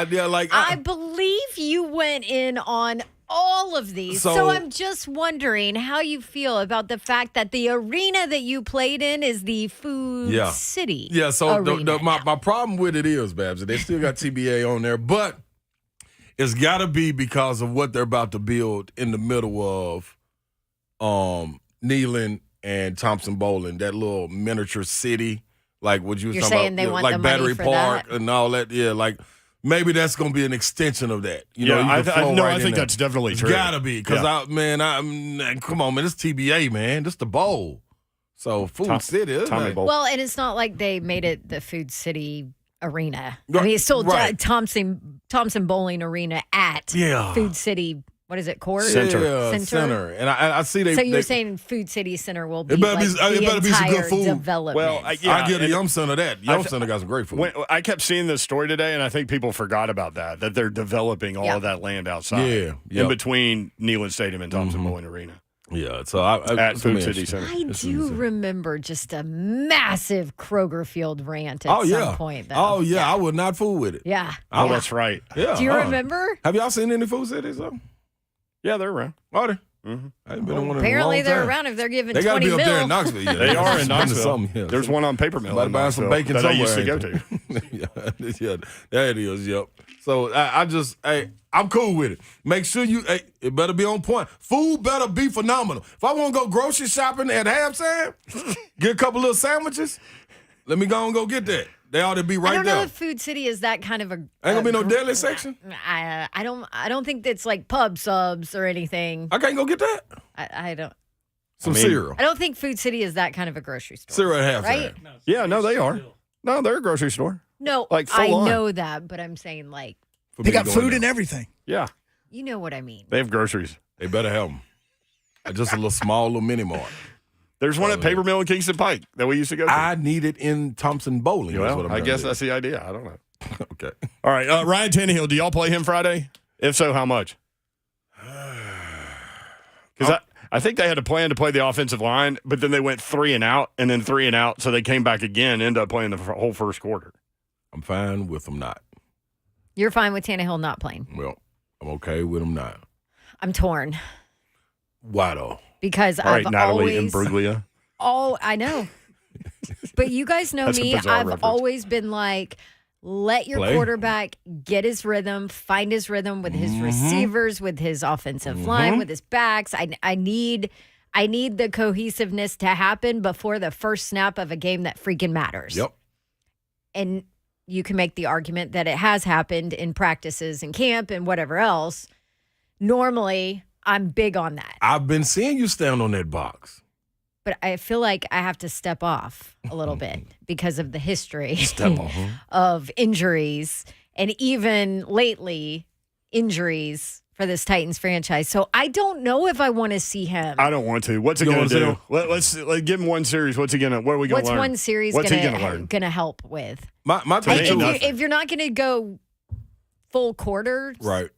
I believe you went in on all of these. So I'm just wondering how you feel about the fact that the arena that you played in is the Food City. Yeah, so arena my problem with it is, Babs, they still got TBA on there, but it's got to be because of what they're about to build in the middle of Neyland and Thompson Bowling, that little miniature city, like what you were talking saying about, they want like the money Battery for Park that? and all that. Yeah, like maybe that's going to be an extension of that. You know, I you can flow right in think there. that's definitely It's true. got to be because come on, man, this TBA, man, this the bowl. So Food City, isn't Tommy it? Bowl. Well, and it's not like they made it the Food City Arena. I Right, mean, it's still right. Thompson Bowling Arena at Food City. What is it? Court Center. Yeah, center. And I see they. So you're they, saying Food City Center will be It better like be- the it better be some good entire food. development. Well, I get a and Yum Center that. Yum Center got some great food. I kept seeing this story today, and I think people forgot about that they're developing all of that land outside. Yeah, In between Neyland Stadium and Thompson Bowling Arena. Yeah, so At Food City Center. I do remember just a massive Kroger Field rant at Oh yeah. some point. Though. Oh yeah, I would not fool with it. Yeah. Oh, that's right. Yeah. Do you remember? Have y'all seen any Food Cities though? Yeah, they're around. Are they? I ain't been in one in a Apparently long they're time. around if they're giving They got to 20 be up mil. there in Knoxville. Yeah. They are in Something, Knoxville. yeah. There's one on Paper Mill Somebody in buy some Knoxville bacon that I used to somewhere. go to. yeah, there it is. Yep. So I'm cool with it. Make sure it better be on point. Food better be phenomenal. If I want to go grocery shopping at halftime, get a couple little sandwiches, let me go and go get that. They ought to be right I don't there. know if Food City is that kind of a. Ain't gonna be no deli section. I don't think it's like pub subs or anything. I can't go get that. I don't. Some cereal. I don't think Food City is that kind of a grocery store. Cereal at halftime. Right? Yeah, no, they are. No, they're a grocery store. No, Like, I full on. know that, but I'm saying like For They me got going food there. and everything. Yeah, you know what I mean. they have groceries. They better have them. Just a little small little mini mart. There's one at Paper Mill in Kingston Pike that we used to go to. I need it in Thompson Bowling. That's what well, I'm I guess gonna that's the idea. I don't know. do. Okay. All right, Ryan Tannehill, do y'all play him Friday? If so, how much? Because I think they had a plan to play the offensive line, but then they went 3 and out, and then 3 and out, so they came back again, ended up playing the whole first quarter. I'm fine with them not. You're fine with Tannehill not playing. Well, I'm okay with them not. I'm torn Why though? because All right, I've Natalie always Imbruglia. I know. But you guys know That's a me. bizarre I've reference. always been like, let your Play. quarterback get his rhythm, find his rhythm with his receivers, with his offensive line, with his backs. I need the cohesiveness to happen before the first snap of a game that freaking matters. Yep. And you can make the argument that it has happened in practices and camp and whatever else. Normally, I'm big on that. I've been seeing you stand on that box. But I feel like I have to step off a little bit because of the history Step on. of injuries. And even lately, injuries for this Titans franchise. So I don't know if I want to see him. I don't want to. What's he going to do? Let's give him one series. What's he going to? What are we going to learn? What's one series What's he going to learn? Going to help with? My if you're not going to go full quarters, right?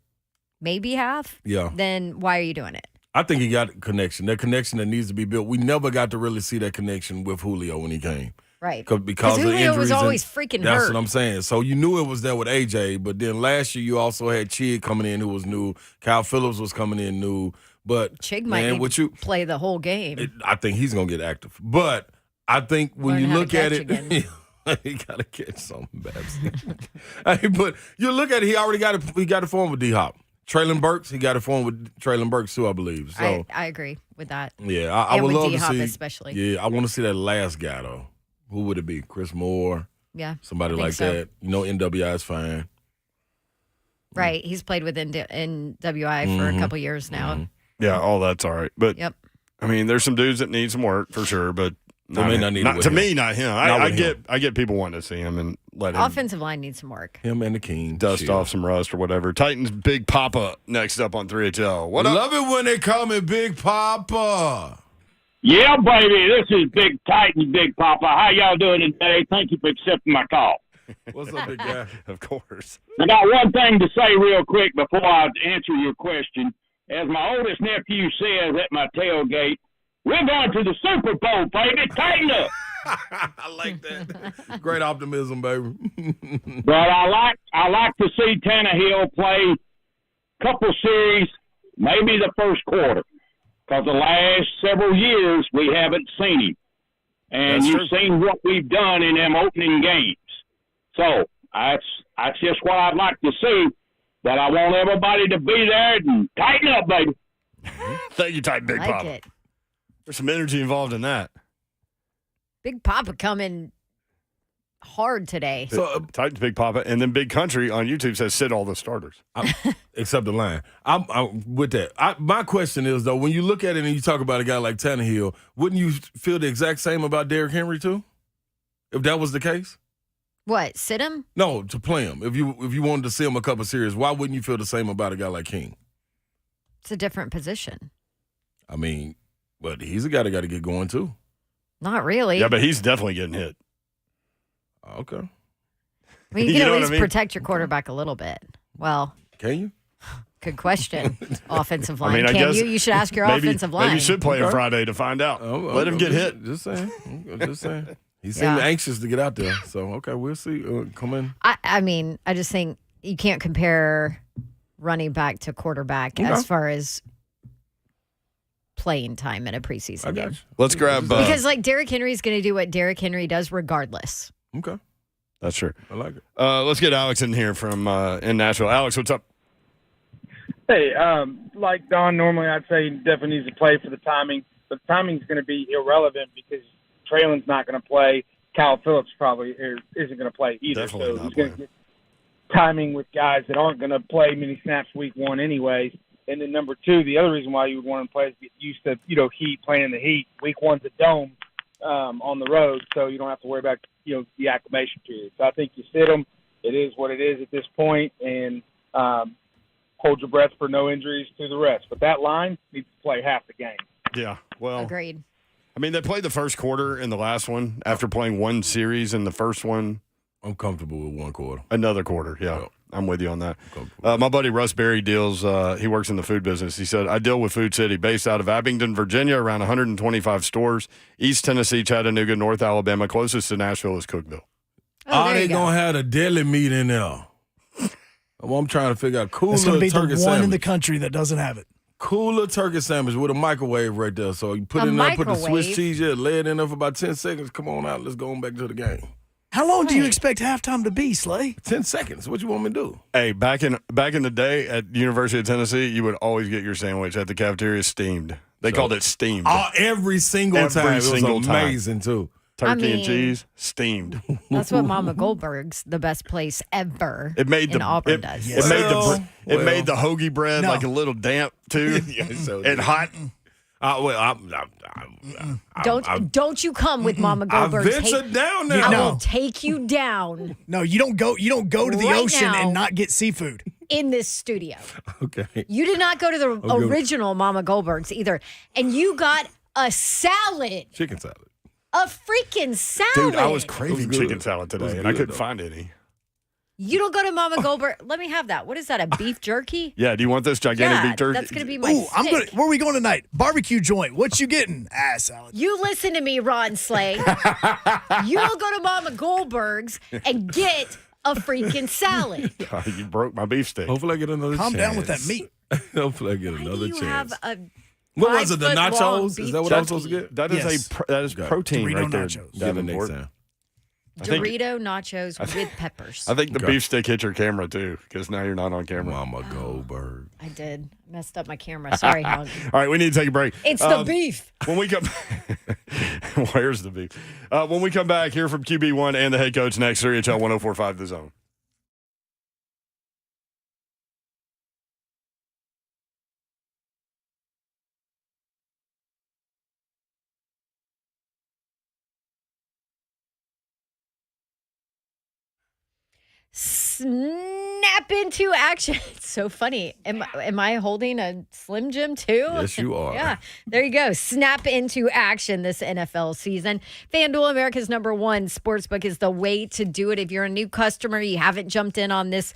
Maybe half. Yeah. Then why are you doing it? I think he got a connection. That connection that needs to be built. We never got to really see that connection with Julio when he came. Right. Because of Julio injuries. was always freaking that's hurt. what I'm saying. So you knew it was there with AJ, but then last year you also had Chig coming in who was new. Kyle Phillips was coming in new. But Chig might need to play the whole game. I think he's going to get active. But I think when you look at it, he got to catch something, Babs. Hey, but you look at it, he already got it for him with D-Hop. Traylon Burks, he got it for him with Traylon Burks too, I believe. So I agree with that. Yeah, I would love D-Hop to see. especially. Yeah, I want to see that last guy though. Who would it be? Chris Moore? Yeah, somebody like that. You know, NWI is fine. Right, he's played with NWI for a couple years now. Mm-hmm. Yeah, all that's all right. But yep. I mean, there's some dudes that need some work for sure, but They may not need it with to him. me, not him. I get people wanting to see him and let him Offensive line needs some work. Him and the King dust off some rust or whatever. Titans Big Papa next up on 3HL. What up? Love it when they call me Big Papa. Yeah, baby. This is Big Titan, Big Papa. How y'all doing today? Thank you for accepting my call. What's up, big guy? Of course. I got one thing to say real quick before I answer your question. As my oldest nephew says at my tailgate, we're going to the Super Bowl, baby. Tighten up. I like that. Great optimism, baby. But I like to see Tannehill play a couple series, maybe the first quarter. Because the last several years, we haven't seen him. And you've seen what we've done in them opening games. So that's just what I'd like to see. But I want everybody to be there and tighten up, baby. Thank you, Titan Big Papa. It. There's some energy involved in that. Big Papa coming hard today. So Titans Big Papa, and then Big Country on YouTube says sit all the starters. Except the line. I'm with that. My question is, though, when you look at it and you talk about a guy like Tannehill, wouldn't you feel the exact same about Derrick Henry, too? If that was the case? What, sit him? No, to play him. If you wanted to see him a couple series, why wouldn't you feel the same about a guy like King? It's a different position. I mean, but he's a guy that got to get going, too. Not really. Yeah, but he's definitely getting hit. Okay. I mean, you can at least protect your quarterback a little bit. Well, can you? Good question. Offensive line. I guess you should ask your offensive line. Maybe you should play him Friday to find out. Let him get hit. Just saying. He seemed anxious to get out there. So, okay, we'll see. Come in. I mean, I just think you can't compare running back to quarterback as far as playing time in a preseason game. Let's grab because like Derrick Henry's going to do what Derrick Henry does regardless. Okay, that's true. I like it. Let's get Alex in here from in Nashville. Alex, what's up? Hey, like Don, normally I'd say he definitely needs to play for the timing, but the timing's going to be irrelevant because Traylon's not going to play. Kyle Phillips probably isn't going to play either. Definitely so he's going to get timing with guys that aren't going to play many snaps week one anyways. And then number two, the other reason why you would want him to play is get used to, heat, playing in the heat. Week one's a dome on the road, so you don't have to worry about, the acclimation period. So I think you sit him. It is what it is at this point, and hold your breath for no injuries to the rest. But that line needs to play half the game. Yeah, well. Agreed. I mean, they played the first quarter in the last one after playing one series in the first one. I'm comfortable with one quarter. Another quarter, yeah. I'm with you on that. My buddy Russ Berry deals, he works in the food business. He said, I deal with Food City, based out of Abingdon, Virginia, around 125 stores, East Tennessee, Chattanooga, North Alabama. Closest to Nashville is Cookeville. Are they going to have a deli meat in there? Well, I'm trying to figure out cooler It's going to be turkey the one sandwich. in the country that doesn't have it. Cooler turkey sandwich with a microwave right there. So you put it in there, put the Swiss cheese in, lay it in there for about 10 seconds. Come on out. Let's go on back to the game. How long do you expect halftime to be, Slay? 10 seconds. What you want me to do? Hey, back in the day at University of Tennessee, you would always get your sandwich at the cafeteria steamed. They called it steamed. Every single time. It was amazing, too. Turkey and cheese, steamed. That's what Mama Goldberg's, the best place ever in Auburn does. It made the hoagie bread like a little damp, too, and hot. Don't you come with Mama I Goldberg's ventured down there. I No. will take you down No, you don't go to the Right ocean now. and not get seafood. in this studio. Okay. You did not go to the Okay. original Mama Goldberg's either. And you got a salad. Chicken salad. A freaking salad. Dude, I was It craving was chicken good. salad It was today, and I good, couldn't though. find any. You don't go to Mama Goldberg. Let me have that. What is that? A beef jerky? Yeah, do you want this gigantic Yeah, beef jerky? that's gonna be my Ooh, I'm stick. good. Where are we going tonight? Barbecue joint. What you getting? Salad. You listen to me, Ron Slay. You don't go to Mama Goldberg's and get a freaking salad. You broke my beef stick. Hopefully I get another Calm chance. down with that meat. Hopefully I get Why another do you chance. have a What was it? The 5-foot-long nachos? Is beef that what I was jerky? supposed to get? That is Yes. that is Got it. protein Dorito right there. nachos. Get it next Davenport. time. think- Dorito nachos with peppers. I think the Okay. beef stick hit your camera too, because now you're not on camera. Mama Goldberg. I did. Messed up my camera. Sorry, Hog. All right, we need to take a break. It's the beef. When we come, where's the beef? When we come back, hear from QB1 and the head coach next. 3HL 1045 The Zone. Snap into action. It's so funny. Am I holding a Slim Jim too? Yes, you are. Yeah, there you go. Snap into action this NFL season. FanDuel, America's #1 sportsbook, is the way to do it. If you're a new customer, you haven't jumped in on this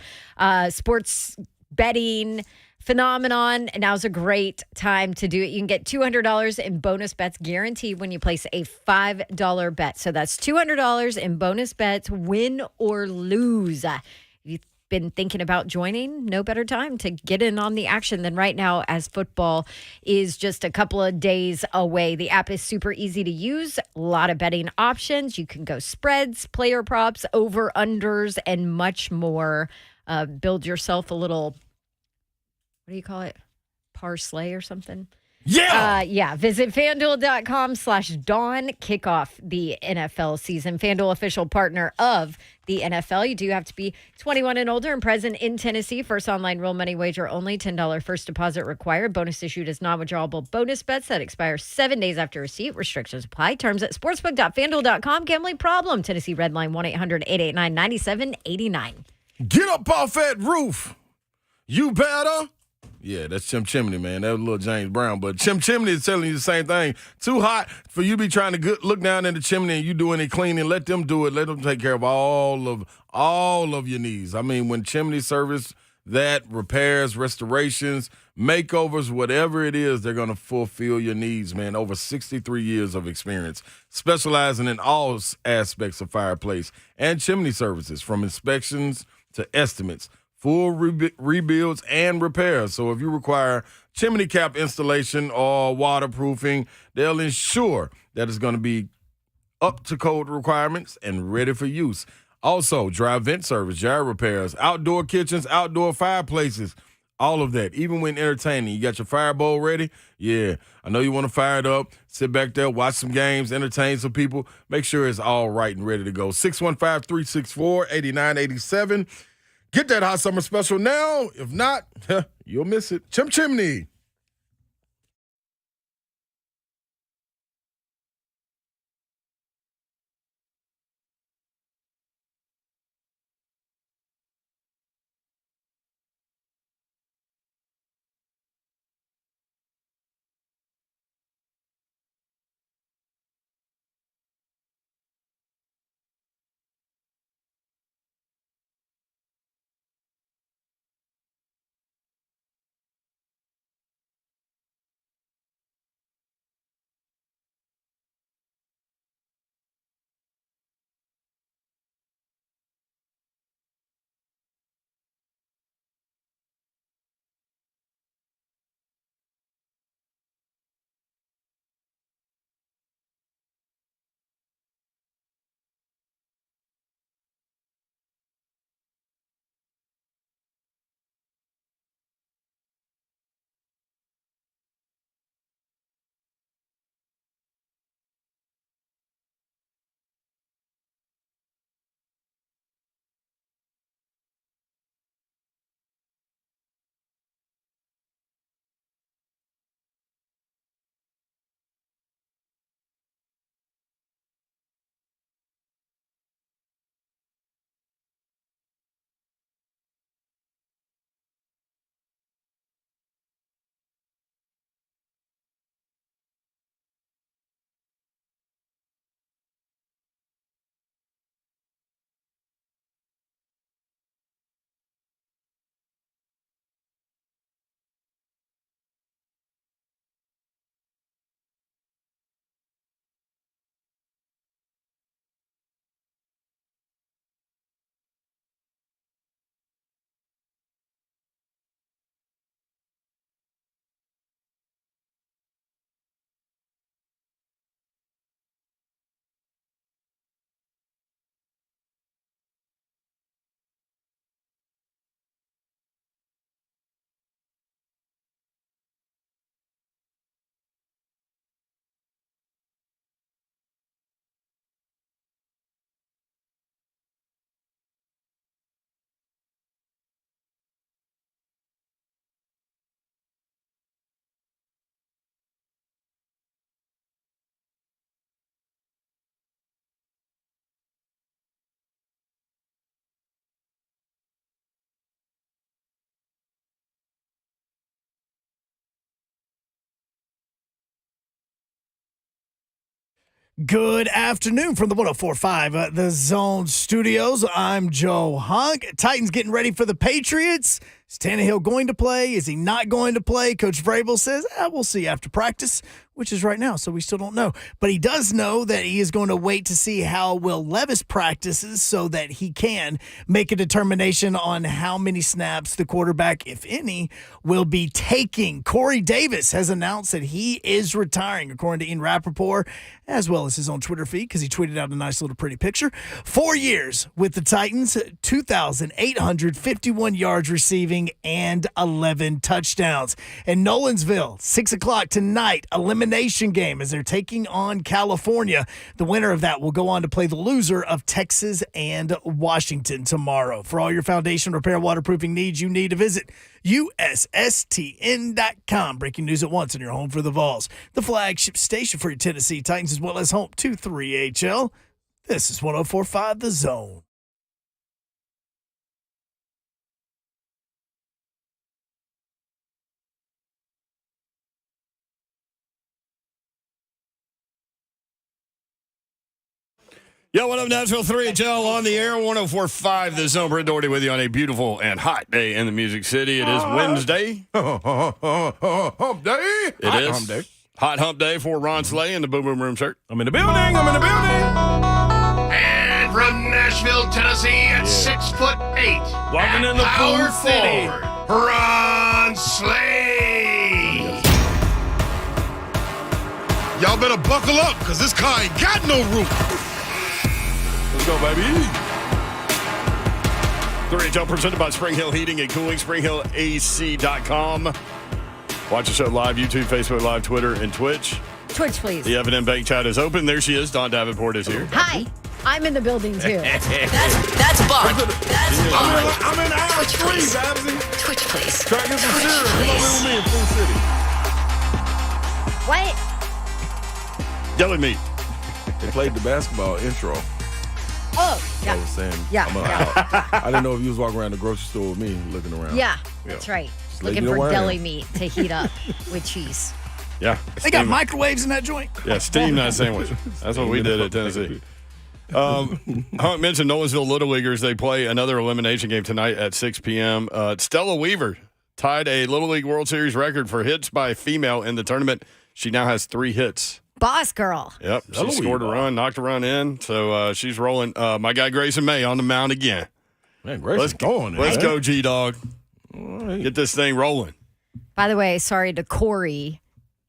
sports betting phenomenon, now's a great time to do it. You can get $200 in bonus bets guaranteed when you place a $5 bet. So that's $200 in bonus bets, win or lose. If you've been thinking about joining, no better time to get in on the action than right now, as football is just a couple of days away. The app is super easy to use, a lot of betting options. You can go spreads, player props, over unders, and much more. Build yourself a little, what do you call it? Parsley or something? Yeah. Visit FanDuel.com/Dawn. Kick off the NFL season. FanDuel, official partner of the NFL. You do have to be 21 and older and present in Tennessee. First online real money wager only. $10 first deposit required. Bonus issued as non-withdrawable bonus bets that expire 7 days after receipt. Restrictions apply. Terms at sportsbook.fanduel.com. Gambling problem. Tennessee Red Line 1-800-889-9789. Get up off that roof. You better. Yeah, that's Chim Chimney, man. That was little James Brown. But Chim Chimney is telling you the same thing. Too hot for you to be trying to look down in the chimney and you doing it cleaning. Let them do it. Let them take care of all of your needs. I mean, when Chimney service that, repairs, restorations, makeovers, whatever it is, they're going to fulfill your needs, man. Over 63 years of experience, specializing in all aspects of fireplace and chimney services, from inspections to estimates, full rebuilds and repairs. So if you require chimney cap installation or waterproofing, they'll ensure that it's going to be up to code requirements and ready for use. Also, dry vent service, jar repairs, outdoor kitchens, outdoor fireplaces, all of that. Even when entertaining, you got your fire bowl ready? Yeah, I know you want to fire it up, sit back there, watch some games, entertain some people. Make sure it's all right and ready to go. 615-364-8987. Get that hot summer special now. If not, you'll miss it. Chim Chimney. Good afternoon from the 104.5 The Zone Studios. I'm Joe Hunk. Titans getting ready for the Patriots. Is Tannehill going to play? Is he not going to play? Coach Vrabel says, we'll see after practice, which is right now, so we still don't know. But he does know that he is going to wait to see how Will Levis practices so that he can make a determination on how many snaps the quarterback, if any, will be taking. Corey Davis has announced that he is retiring, according to Ian Rappaport, as well as his own Twitter feed, because he tweeted out a nice little pretty picture. 4 years with the Titans, 2,851 yards receiving, and 11 touchdowns. In Nolensville, 6 o'clock tonight, elimination game as they're taking on California. The winner of that will go on to play the loser of Texas and Washington tomorrow. For all your foundation repair waterproofing needs, you need to visit USSTN.com. Breaking news at once on your home for the Vols, the flagship station for your Tennessee Titans, as well as home to 3HL. This is 104.5 The Zone. Yo, what up, Nashville? 3HL on the air, 104.5 The Zone. Brent Doherty with you on a beautiful and hot day in the Music City. It is Wednesday. Hump day. It is Hump day. Hot hump day for Ron Slay in the Boom Boom Room shirt. I'm in the building. And from Nashville, Tennessee, at 6'8", Walking in the power food city. forward, Ron Slay. Y'all better buckle up, because this car ain't got no roof. Let's go, baby. 3HL presented by Spring Hill Heating and Cooling, springhillac.com. Watch the show live, YouTube, Facebook Live, Twitter, and Twitch. Twitch, please. The Evan Bank chat is open. There she is. Dawn Davenport is here. Hi. I'm in the building, too. That's Bug. That's Bug. I'm in aisle 3, Babsy. Twitch, please. Try to get some cereal. Come on with me in Food City. What? Deli meat. They played the basketball intro. Oh, I yeah. was saying, Yeah, I didn't know if you was walking around the grocery store with me looking around. Yeah, that's right. let Looking you know for where I am. deli meat to heat up with cheese. Yeah. They got microwaves in that joint. Yeah, steam that sandwich. That's what we did at Tennessee. Hunt mentioned Nolensville Little Leaguers. They play another elimination game tonight at 6 p.m. Stella Weaver tied a Little League World Series record for hits by a female in the tournament. She now has 3 hits. Boss girl. Yep, she Stella scored a Weaver. run, knocked a run in, so she's rolling. My guy Grayson May on the mound again. Man, Grayson's going. Let's go, G-Dog. All right. Get this thing rolling. By the way, sorry to Corey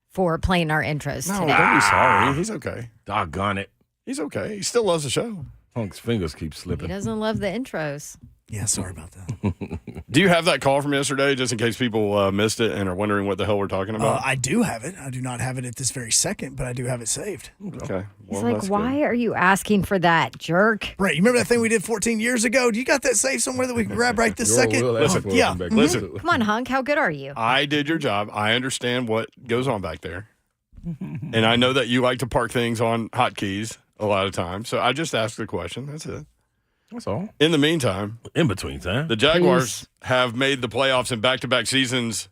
for playing our intros No, today. don't be sorry. He's okay. Doggone it. He's okay. He still loves the show. Hunk's fingers keep He slipping. doesn't love the intros. Yeah, sorry about that. Do you have that call from yesterday, just in case people missed it and are wondering what the hell we're talking about? I do have it. I do not have it at this very second, but I do have it saved. Okay. He's Well, like, that's why are you asking for that, jerk? Right. You remember that thing we did 14 years ago? Do you got that saved somewhere that we can grab right this Your second? will ask for it yeah. from back Listen. there. Come on, Hunk. How good are you? good. I did your job. I understand what goes on back there. And I know that you like to park things on hotkeys a lot of times. So I just asked the question. That's it. That's all. In the meantime, In between time. the Jaguars have made the playoffs in back-to-back seasons.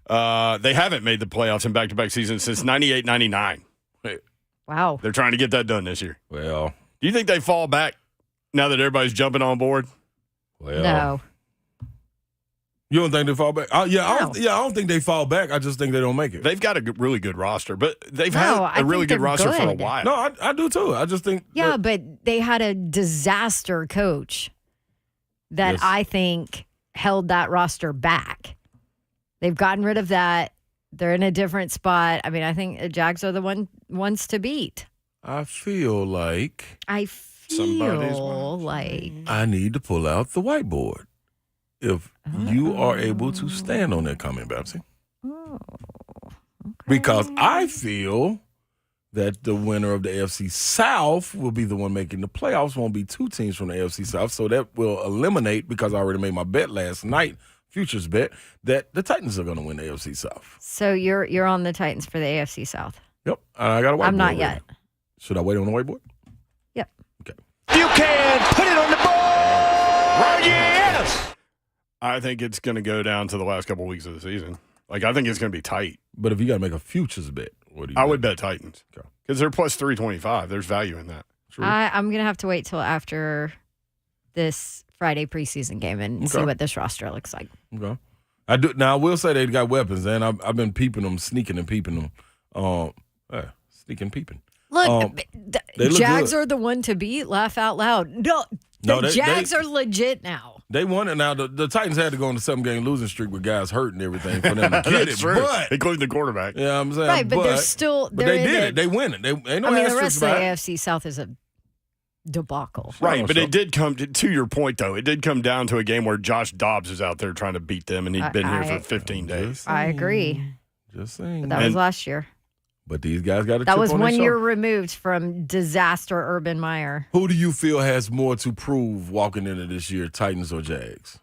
They haven't made the playoffs in back-to-back seasons since 98-99. Wow. They're trying to get that done this year. Well, Do you think they fall back now that everybody's jumping on board? No. You don't think they fall back? I No. don't think they fall back. I just think they don't make it. They've got a really good roster, but they've No, had I a really think good they're roster for a good. while. No, I do too. I just think. Yeah, that- but they had a disaster coach that Yes. I think held that roster back. They've gotten rid of that. They're in a different spot. I mean, I think the Jags are the ones to beat. I feel like I Somebody's feel watching. like I need to pull out the whiteboard. If you are able to stand on that comment, Babsy. Because I feel that the winner of the AFC South will be the one making the playoffs. Won't be 2 teams from the AFC South. So that will eliminate, because I already made my bet last night, futures bet, that the Titans are going to win the AFC South. so. You're on the Titans for the AFC South. Yep. I got a whiteboard. I'm not ready. yet. Should I wait on the whiteboard? Yep. Okay. You can put it on the board. Yes. I think it's going to go down to the last couple weeks of the season. Like, I think it's going to be tight. But if you got to make a futures bet, What do you I think? would bet Titans because they're plus 325. There's value in that. I'm going to have to wait till after this Friday preseason game and see what this roster looks like. Okay. I do. Now, I will say they got weapons, and I've been peeping them, sneaking and peeping them. Sneaking, peeping. Look, they look Jags good. are the one to beat. Laugh out loud. No, the Jags are legit now. They won it. Now, the Titans had to go on a 7-game losing streak with guys hurt and everything for them to get it. True. But, including the quarterback. yeah, I'm saying. Right, but they're still. But they did it. They win it. They ain't no the asterisks rest of the about it. AFC South is a debacle. Right, Oh, but so- it did come to your point, though. It did come down to a game where Josh Dobbs is out there trying to beat them, and he'd been here for 15 days. I agree. Just saying. But that was last year. But these guys got a That chip was on their 1 year shoulder. removed from disaster Urban Meyer. Who do you feel has more to prove walking into this year, Titans or Jags?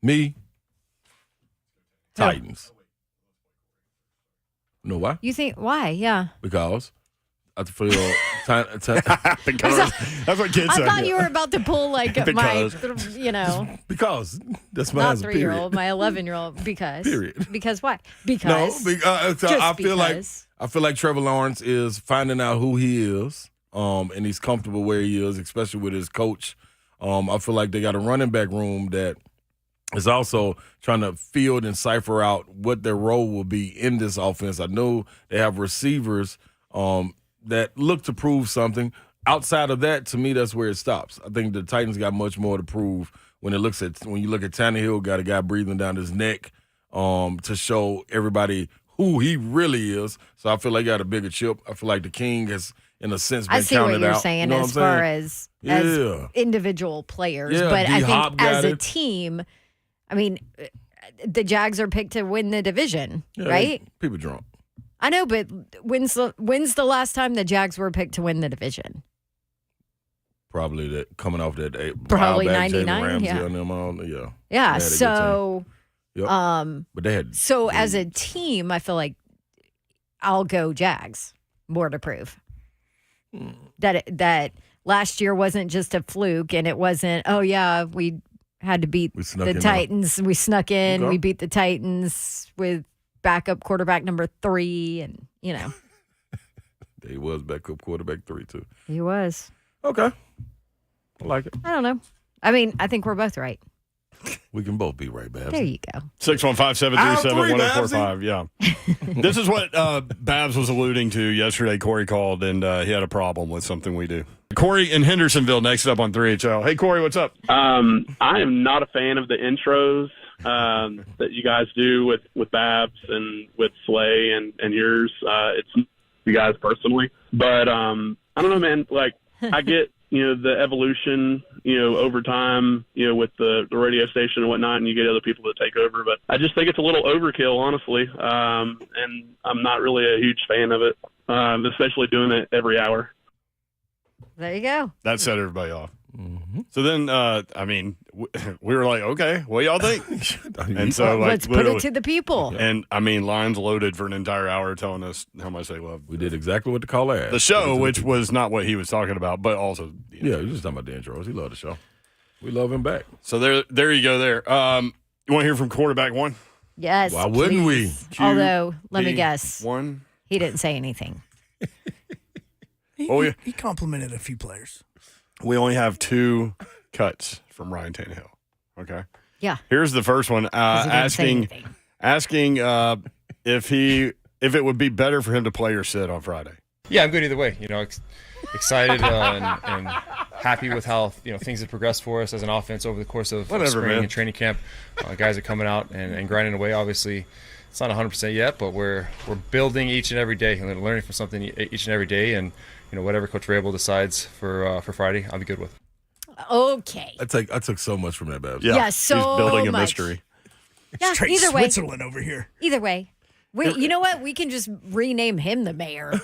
Me? Titans. Know why? You think why? Yeah. Because I feel Because that's what kids I say. thought you were about to pull like my, because that's my not answer, 3-year-old, my 11-year-old. Because. Period. Because why? No, Because. because Just I feel because. like Trevor Lawrence is finding out who he is, and he's comfortable where he is, especially with his coach. I feel like they got a running back room that is also trying to field and cipher out what their role will be in this offense. I know they have receivers that look to prove something. Outside of that, to me, that's where it stops. I think the Titans got much more to prove when you look at Tannehill, got a guy breathing down his neck to show everybody who he really is. So I feel like he got a bigger chip. I feel like the King has, in a sense, been I see counted what you're out. saying You know as what I'm far saying? as individual players. Yeah, but I D-Hop think as got a it. team, I mean, the Jags are picked to win the division, Yeah, right? People drunk. I know, but when's the last time the Jags were picked to win the division? Probably that coming off that Probably wild back, 99, Jalen Ramsey yeah. and them all. Yeah. Yeah, They had a good so team. Yep. But they had so as a team, I feel like I'll go Jags. More to prove. That last year wasn't just a fluke, and it wasn't, oh yeah, we had to beat snuck the in Titans. We snuck in. Okay. We beat the Titans with backup quarterback number 3, and He was backup quarterback 3 too. he was. Okay. I like it. I don't know. I mean, I think we're both right. We can both be right, Babs. There you go. 615-737-1045. Yeah. This is what Babs was alluding to yesterday. Corey called, and he had a problem with something we do. Corey in Hendersonville, next up on 3HL. Hey, Corey, what's up? I am not a fan of the intros that you guys do with Babs and with Slay and yours. It's you guys personally. But I don't know, man. Like, I get, the evolution, over time, with the radio station and whatnot, and you get other people that take over. But I just think it's a little overkill, honestly. And I'm not really a huge fan of it, especially doing it every hour. There you go. That set everybody off. Mm-hmm. So then, we were like, okay, what y'all think? And so, let's put it to the people. And lines loaded for an entire hour telling us how much they love. We did exactly what the caller asked. The show, which was not what he was talking about, but also, Yeah, he was talking about the intros. He loved the show. We love him back. So there you go. There. You want to hear from quarterback one? Yes. Why wouldn't please. we? Although, let me guess. One. He didn't say anything. He complimented a few players. We only have 2 cuts from Ryan Tannehill. Okay. Yeah. Here's the first one. Asking if it would be better for him to play or sit on Friday. Yeah, I'm good either way. Excited and happy with how things have progressed for us as an offense over the course of spring man. and training camp. Guys are coming out and grinding away. Obviously, it's not 100% yet, but we're building each and every day and learning from something each and every day. And whatever Coach Vrabel decides for Friday, I'll be good with. Okay. I took so much from that, Babs. Yeah, so he's building a much. mystery. Yeah, Straight either way. Switzerland over here. Either way. Wait, you know what? We can just rename him the mayor.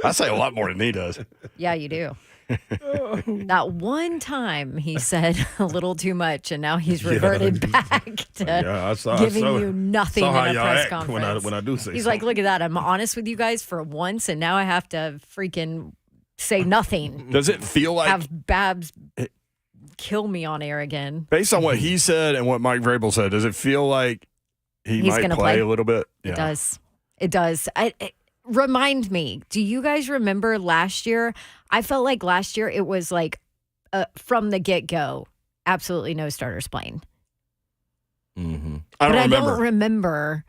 I say a lot more than he does. Yeah, you do. That one time he said a little too much, and now he's reverted back to giving you nothing in a press conference. When I do say he's something. like, look at that. I'm honest with you guys for once, and now I have to freaking say nothing. Does it feel like Have Babs kill me on air again? based on what he said and what Mike Vrabel said, does it feel like he's He's might gonna play play. a little bit? It does. It does. Remind me, do you guys remember last year? I felt like last year it was like from the get-go, absolutely no starters playing. Mm-hmm. I don't remember.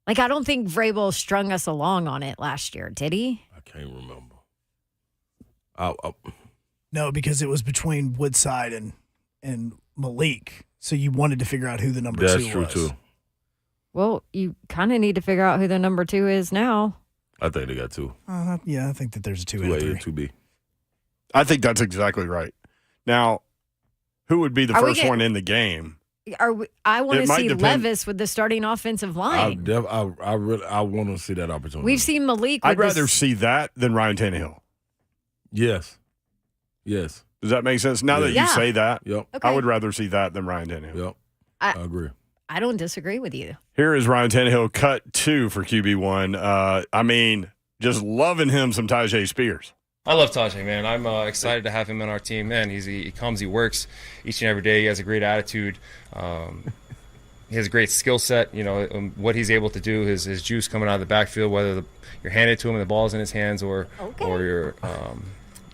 Like, I don't think Vrabel strung us along on it last year, did he? I can't remember. No, because it was between Woodside and Malik. So you wanted to figure out who the number 2 was. That's true, too. Well, you kind of need to figure out who the number 2 is now. I think they got 2. Yeah, I think that there's a 2A and 2A and 2B. I think that's exactly right. Now, who would be the first one in the game? I want to see depend. Levis with the starting offensive line. I want to see that opportunity. We've seen Malik. I'd rather see that than Ryan Tannehill. Yes. Does that make sense? Now that you say that, Yep. I would rather see that than Ryan Tannehill. Yep. I agree. I don't disagree with you. Here is Ryan Tannehill, cut 2 for QB1. I mean, just loving him some Tajay Spears. I love Tajay, man. I'm excited to have him on our team. Man, he comes, he works each and every day. He has a great attitude. He has a great skill set. You know, what he's able to do, his juice coming out of the backfield, whether you're handing it to him and the ball's in his hands or you're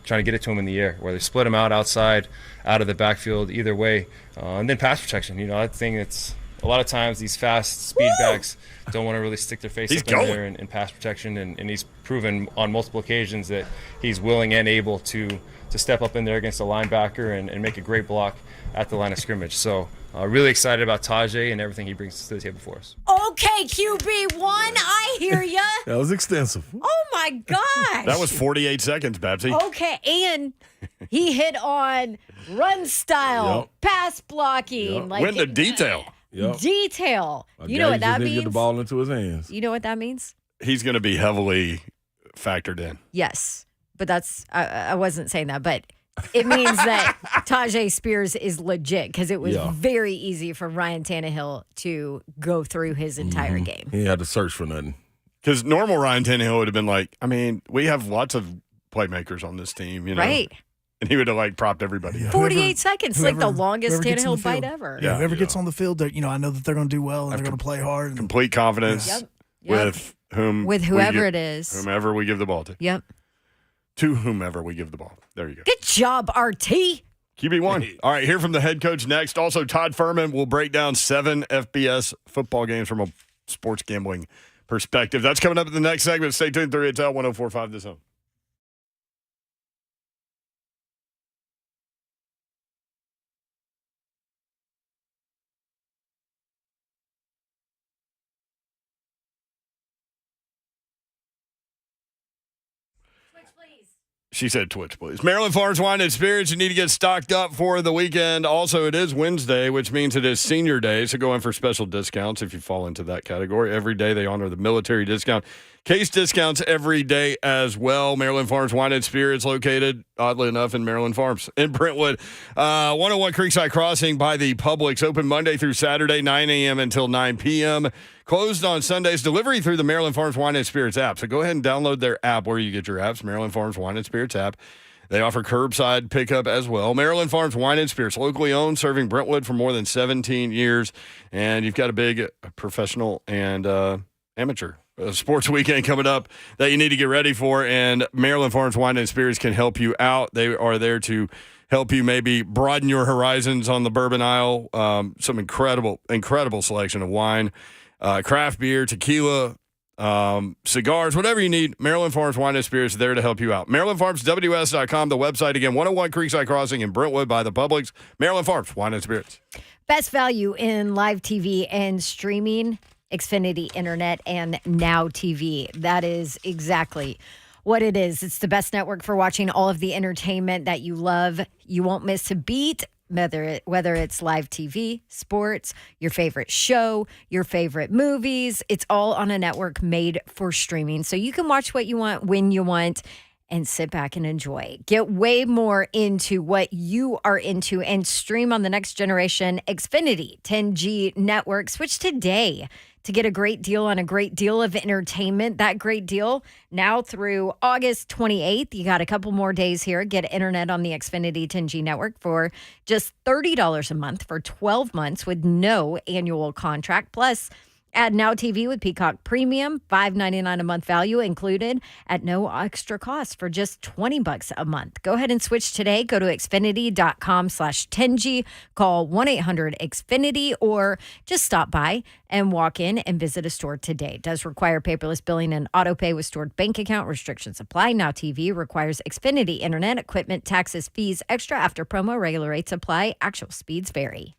trying to get it to him in the air, whether split him outside, out of the backfield, either way. And then pass protection. You know, I think it's a lot of times these fast speed backs don't want to really stick their face up in there in pass protection, and he's proven on multiple occasions that he's willing and able to step up in there against a linebacker and make a great block at the line of scrimmage. So really excited about Tajay and everything he brings to the table for us. Okay, QB1, I hear ya. That was extensive. Oh, my gosh. That was 48 seconds, Babsy. Okay, and he hit on run style, pass blocking. Like Win the detail. Detail. You know what that means? Get the ball into his hands. You know what that means? He's going to be heavily factored in. Yes, but that's I wasn't saying that, but it means that Tajay Spears is legit because it was very easy for Ryan Tannehill to go through his entire game. He had to search for nothing. Because normal Ryan Tannehill would have been like, I mean, we have lots of playmakers on this team, you know. Right. And he would have like propped everybody up. 48 seconds, like the longest Tannehill bite ever. Yeah, whoever gets on the field, I know that they're going to do well and they're going to play hard. And complete confidence with whoever it is. Whomever we give the ball to. Yep. To whomever we give the ball. There you go. Good job, RT. QB1. All right, hear from the head coach next. Also, Todd Fuhrman will break down 7 FBS football games from a sports gambling perspective. That's coming up in the next segment. Stay tuned. 3 8 1045 The Zone. She said Twitch, please. Maryland Farms Wine and Spirits, you need to get stocked up for the weekend. Also, it is Wednesday, which means it is Senior Day, so go in for special discounts if you fall into that category. Every day they honor the military discount. Case discounts every day as well. Maryland Farms Wine and Spirits, located, oddly enough, in Maryland Farms in Brentwood. 101 Creekside Crossing by the Publix. Open Monday through Saturday, 9 a.m. until 9 p.m. Closed on Sundays. Delivery through the Maryland Farms Wine and Spirits app. So go ahead and download their app where you get your apps, Maryland Farms Wine and Spirits app. They offer curbside pickup as well. Maryland Farms Wine and Spirits, locally owned, serving Brentwood for more than 17 years. And you've got a big professional and amateur sports weekend coming up that you need to get ready for, and Maryland Farms Wine and Spirits can help you out. They are there to help you maybe broaden your horizons on the bourbon aisle. Some incredible selection of wine, craft beer, tequila, cigars, whatever you need. Maryland Farms Wine and Spirits there to help you out. MarylandFarmsWS.com, the website again, 101 Creekside Crossing in Brentwood by the Publix. Maryland Farms Wine and Spirits. Best value in live TV and streaming. Xfinity Internet and Now TV. That is exactly what it is. It's the best network for watching all of the entertainment that you love. You won't miss a beat, whether it's live TV, sports, your favorite show, your favorite movies. It's all on a network made for streaming. So you can watch what you want, when you want, and sit back and enjoy. Get way more into what you are into and stream on the next generation Xfinity 10G network. Switch today to get a great deal on a great deal of entertainment. That great deal now through August 28th. You got a couple more days here. Get internet on the Xfinity 10G network for just $30 a month for 12 months with no annual contract. Plus, Add Now TV with Peacock Premium, $5.99 a month value included at no extra cost for just $20 a month. Go ahead and switch today. Go to Xfinity.com/10G, call 1-800-XFINITY, or just stop by and walk in and visit a store today. It does require paperless billing and auto pay with stored bank account. Restrictions apply. Now TV requires Xfinity internet, equipment, taxes, fees, extra after promo. Regular rates apply. Actual speeds vary.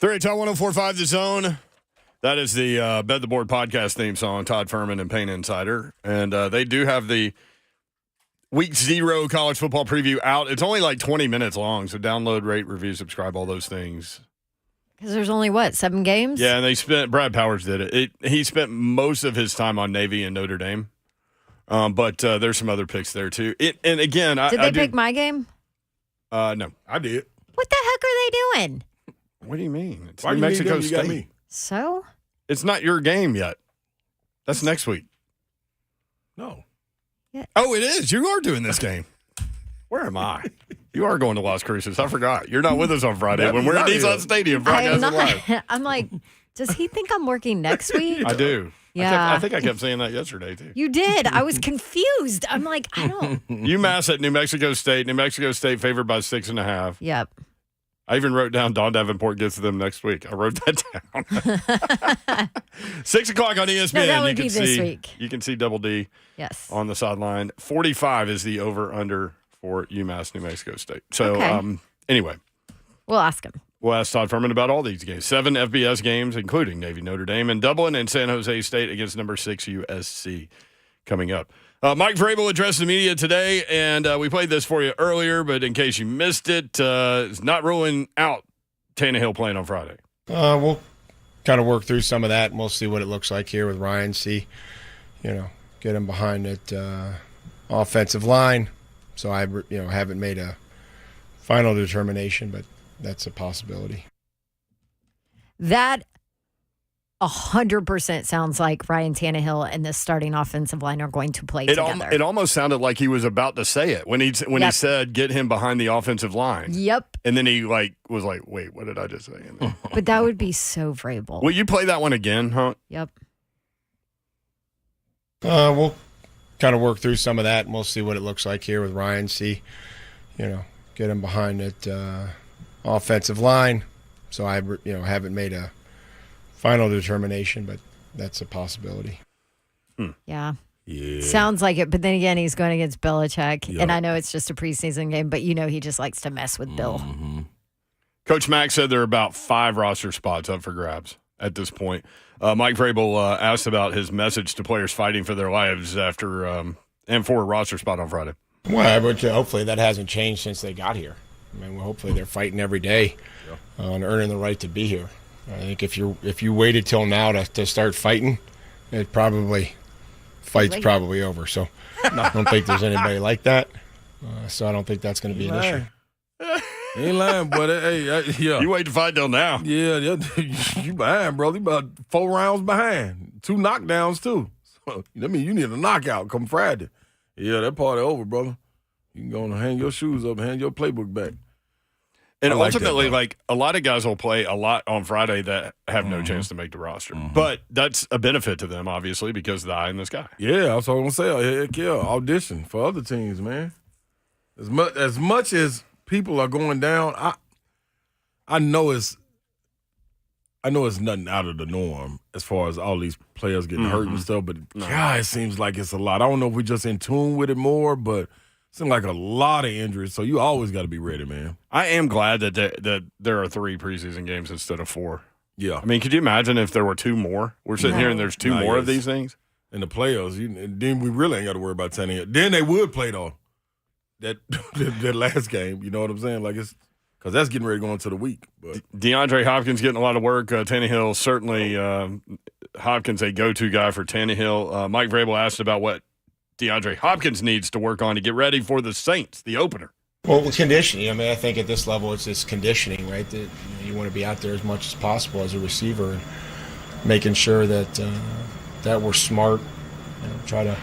Todd 104.5 The Zone. That is the Bet the Board podcast theme song, Todd Fuhrman and Pain Insider. And they do have the Week 0 college football preview out. It's only like 20 minutes long, so download, rate, review, subscribe, all those things. Because there's only, 7 games? Yeah, and Brad Powers did it. He spent most of his time on Navy and Notre Dame. But there's some other picks there, too. And again, Did they pick my game? No. I did. What the heck are they doing? What do you mean? It's Why New do you Mexico mean you got State. me? So? It's not your game yet. That's next week. No. Yeah. Oh, it is. You are doing this game. Where am I? You are going to Las Cruces. I forgot. You're not with us on Friday when we're at Nissan Stadium broadcasting live. I'm like, does he think I'm working next week? I do. Yeah. I think I kept saying that yesterday, too. You did. I was confused. I'm like, I don't. UMass at New Mexico State. New Mexico State favored by 6.5. Yep. I even wrote down Don Davenport gets to them next week. I wrote that down. 6 o'clock on ESPN. No, that would be this week. You can see Double D Yes. on the sideline. 45 is the over-under for UMass New Mexico State. So, Okay. Anyway. We'll ask him. We'll ask Todd Fuhrman about all these games. 7 FBS games, including Navy, Notre Dame, and Dublin and San Jose State against number 6 USC coming up. Mike Vrabel addressed the media today, and we played this for you earlier, but in case you missed it, it's not ruling out Tannehill playing on Friday. We'll kind of work through some of that, and we'll see what it looks like here with Ryan. See, get him behind that offensive line. So I, haven't made a final determination, but that's a possibility. That 100% sounds like Ryan Tannehill and the starting offensive line are going to play together. It almost sounded like he was about to say it when he said get him behind the offensive line. Yep. And then he was like, wait, what did I just say? But that would be so Vrabel. Will you play that one again, huh? Yep. We'll kind of work through some of that, and we'll see what it looks like here with Ryan. See, get him behind that offensive line. So I, haven't made a final determination, but that's a possibility. Yeah. Sounds like it. But then again, he's going against Belichick. Yep. And I know it's just a preseason game, but he just likes to mess with Bill. Mm-hmm. Coach Mack said there are about 5 roster spots up for grabs at this point. Mike Vrabel asked about his message to players fighting for their lives after and for a roster spot on Friday. Well, but hopefully that hasn't changed since they got here. I mean, hopefully they're fighting every day and earning the right to be here. I think if you waited till now to start fighting, fight's probably over. So I don't think there's anybody like that. So I don't think that's going to be an issue. Ain't lying, but yeah. You wait to fight till now. Yeah, you behind, brother. You about 4 rounds behind. 2 knockdowns, too. So, you need a knockout come Friday. Yeah, that party over, brother. You can go and hang your shoes up and hand your playbook back. And ultimately, a lot of guys will play a lot on Friday that have no chance to make the roster. Mm-hmm. But that's a benefit to them, obviously, because of the eye in the sky. Yeah, that's what I'm going to say. Heck yeah, audition for other teams, man. As much as people are going down, I know it's nothing out of the norm as far as all these players getting hurt and stuff, but God, it seems like it's a lot. I don't know if we're just in tune with it more, but it seems like a lot of injuries, so you always got to be ready, man. I am glad that there are 3 preseason games instead of 4. Yeah. I mean, could you imagine if there were 2 more? We're sitting here and there's 2 more of these things. In the playoffs, then we really ain't got to worry about Tannehill. Then they would play, though, that last game. You know what I'm saying? Like it's because that's getting ready to go into the week. But DeAndre Hopkins getting a lot of work. Tannehill, certainly Hopkins a go-to guy for Tannehill. Mike Vrabel asked about what DeAndre Hopkins needs to work on to get ready for the Saints, the opener. Well, conditioning. I mean, I think at this level it's just conditioning, right? That you want to be out there as much as possible as a receiver and making sure that that we're smart. Try to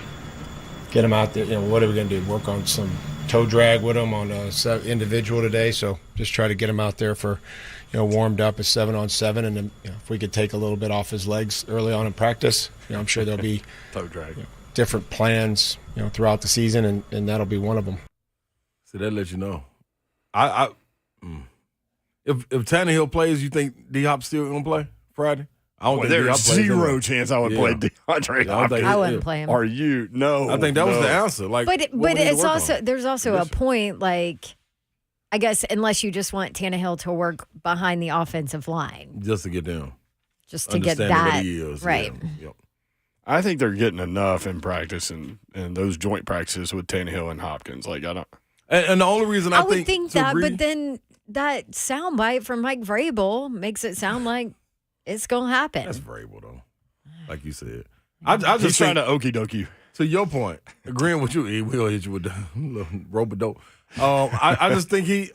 get them out there. What are we going to do? Work on some toe drag with them on a individual today. So just try to get him out there for, warmed up as 7-on-7, and then if we could take a little bit off his legs early on in practice, I'm sure there'll be toe drag. Different plans, throughout the season, and that'll be one of them. So that lets you know. If Tannehill plays, you think D-Hop still gonna play Friday? I don't think there's D-Hop plays 0 chance I would play DeAndre Hopkins. I wouldn't play him. Are you? No. I think that was the answer. But it's also there's also a point like I guess unless you just want Tannehill to work behind the offensive line. Just to get down. Just to get that. What he is. Right. Yeah. Yep. I think they're getting enough in practice and those joint practices with Tannehill and Hopkins. Like, I don't. And the only reason I would think that, but then that soundbite from Mike Vrabel makes it sound like it's going to happen. That's Vrabel, though. Like you said. He's trying to okie doke you. To your point, agreeing with you, he will hit you with the rope-a-dope. I just think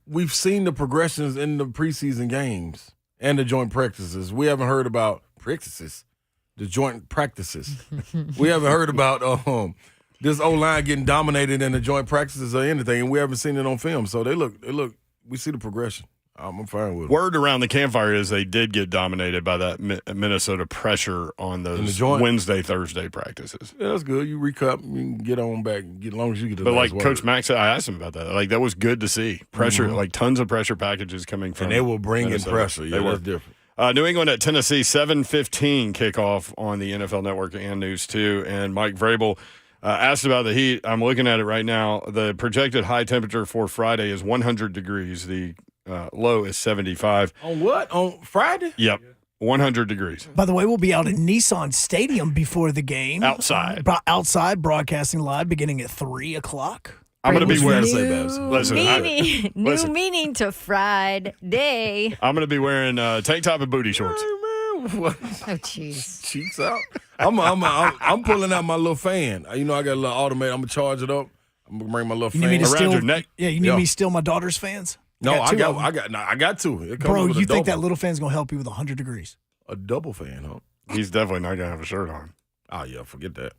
we've seen the progressions in the preseason games and the joint practices. We haven't heard about the joint practices. We haven't heard about this O-line getting dominated in the joint practices or anything, and we haven't seen it on film. So we see the progression. I'm fine with it. Word around the campfire is they did get dominated by that Minnesota pressure on those Wednesday, Thursday practices. Yeah, that's good. You recup, you can get on back, as long as you get the But last like Coach word. Max said, I asked him about that. Like, that was good to see. Pressure, like tons of pressure packages coming from And they will bring Minnesota. in pressure. Yeah, that's different. New England at Tennessee, 7:15 kickoff on the NFL Network and News 2. And Mike Vrabel asked about the heat. I'm looking at it right now. The projected high temperature for Friday is 100 degrees. The low is 75. On what? On Friday? Yep. 100 degrees. By the way, we'll be out at Nissan Stadium before the game. Outside. Outside, broadcasting live beginning at 3 o'clock. I'm going to be wearing New meaning to Friday. I'm going to be wearing tank top and booty shorts. What? Oh, jeez. Cheeks out. I'm pulling out my little fan. You know, I got a little automated. I'm going to charge it up. I'm going to bring my little fan around your neck. Yeah, you need me to steal my daughter's fans? No, I got two. It comes Bro, with you a think double. that little fan's going to help you with 100 degrees? A double fan, huh? He's definitely not going to have a shirt on. Oh, yeah, forget that.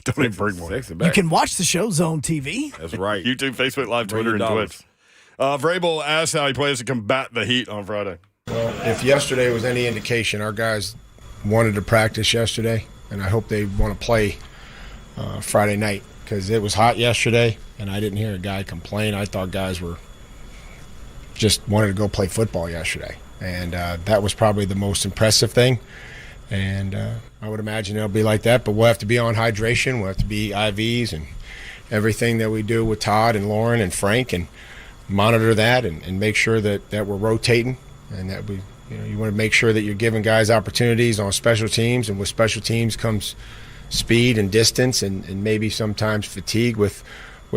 Don't even bring one. Sexy You back. can watch the show, Zone TV. That's right. YouTube, Facebook Live, Twitter, and Twitch. Vrabel asked how he plans to combat the heat on Friday. Well, if yesterday was any indication, our guys wanted to practice yesterday, and I hope they want to play Friday night because it was hot yesterday, and I didn't hear a guy complain. I thought guys were just wanted to go play football yesterday, and that was probably the most impressive thing. And I would imagine it'll be like that, but we'll have to be on hydration. We'll have to be IVs and everything that we do with Todd and Lauren and Frank and monitor that and make sure that we're rotating and that you want to make sure that you're giving guys opportunities on special teams, and with special teams comes speed and distance and maybe sometimes fatigue with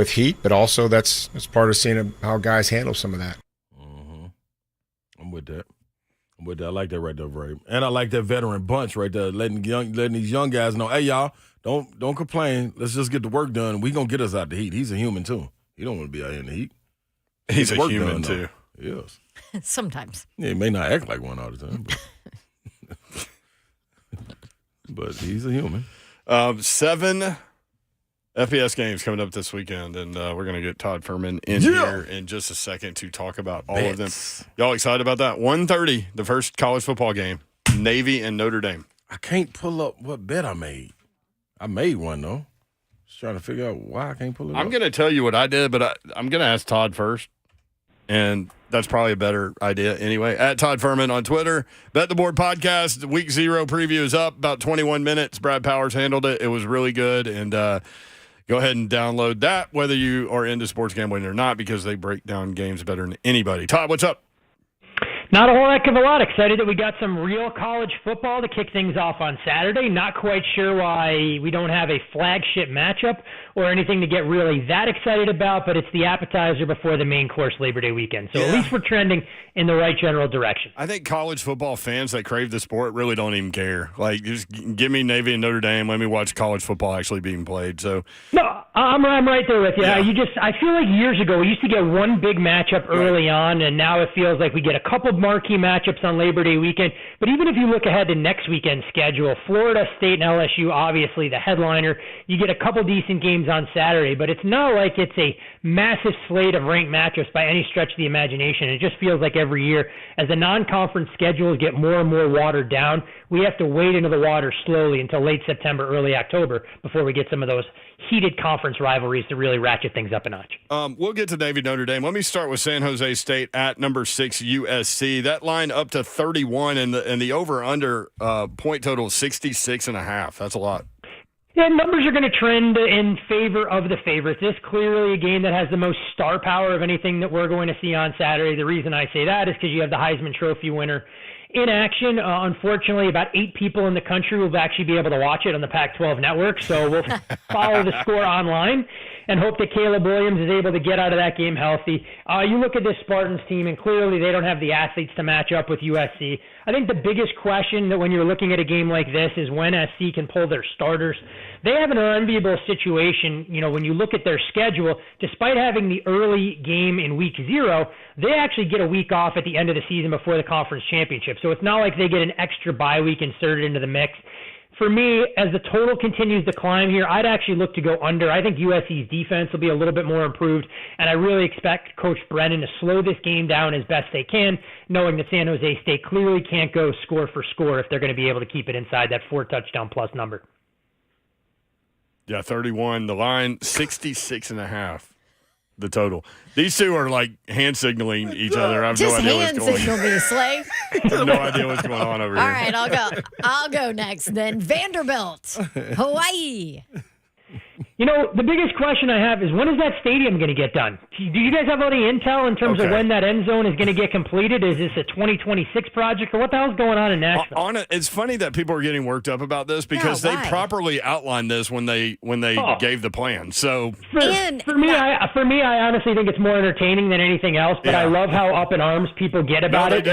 heat, but also that's part of seeing how guys handle some of that. Mm-hmm. I'm with that. I like that right there, Ray. And I like that veteran bunch right there, letting these young guys know, hey, y'all, don't complain. Let's just get the work done. We going to get us out the heat. He's a human, too. He don't want to be out here in the heat. He's a human, too. Yes. Sometimes. Yeah, he may not act like one all the time, but he's a human. 7 FBS games coming up this weekend, and we're going to get Todd Fuhrman in here in just a second to talk about all of them. Y'all excited about that? 1:30, the first college football game, Navy and Notre Dame. I can't pull up what bet I made. I made one, though. Just trying to figure out why I can't pull it up. I'm going to tell you what I did, but I'm going to ask Todd first, and that's probably a better idea anyway. At Todd Fuhrman on Twitter. Bet the Board podcast, week 0 preview is up, about 21 minutes. Brad Powers handled it. It was really good, and go ahead and download that, whether you are into sports gambling or not, because they break down games better than anybody. Todd, what's up? Not a whole heck of a lot. Excited that we got some real college football to kick things off on Saturday. Not quite sure why we don't have a flagship matchup or anything to get really that excited about, but it's the appetizer before the main course Labor Day weekend. So at least we're trending in the right general direction. I think college football fans that crave the sport really don't even care. Like, just give me Navy and Notre Dame. Let me watch college football actually being played. So no, I'm right there with you. Yeah. I feel like years ago we used to get one big matchup early on, and now it feels like we get a couple marquee matchups on Labor Day weekend. But even if you look ahead to next weekend's schedule, Florida State and LSU, obviously the headliner. You get a couple decent games on Saturday, but it's not like it's a massive slate of ranked matchups by any stretch of the imagination. It just feels like every year, as the non-conference schedules get more and more watered down, we have to wade into the water slowly until late September, early October before we get some of those heated conference rivalries to really ratchet things up a notch. We'll get to Navy Notre Dame. Let me start with San Jose State at number 6 USC. That line up to 31, and the over-under point total is 66.5. That's a lot. Yeah, numbers are going to trend in favor of the favorites. This clearly a game that has the most star power of anything that we're going to see on Saturday. The reason I say that is because you have the Heisman Trophy winner in action. Unfortunately, about 8 people in the country will actually be able to watch it on the Pac-12 network, so we'll follow the score online and hope that Caleb Williams is able to get out of that game healthy. You look at this Spartans team, and clearly they don't have the athletes to match up with USC. I think the biggest question that when you're looking at a game like this is when SC can pull their starters. They have an unenviable situation, when you look at their schedule. Despite having the early game in week 0, they actually get a week off at the end of the season before the conference championship. So it's not like they get an extra bye week inserted into the mix. For me, as the total continues to climb here, I'd actually look to go under. I think USC's defense will be a little bit more improved, and I really expect Coach Brennan to slow this game down as best they can, knowing that San Jose State clearly can't go score for score if they're going to be able to keep it inside that 4-touchdown-plus number. Yeah, 31. The line, 66.5. The total. These two are like hand signaling each other. I have no idea what's going on. Just hand signal me, Slay. I have no idea what's going on over here. All right, I'll go next then. Vanderbilt, Hawaii. The biggest question I have is when is that stadium going to get done? Do you guys have any intel in terms of when that end zone is going to get completed? Is this a 2026 project, or what the hell's going on in Nashville? It's funny that people are getting worked up about this because they properly outlined this when they gave the plan. So for me, I honestly think it's more entertaining than anything else. But I love how up in arms people get about it,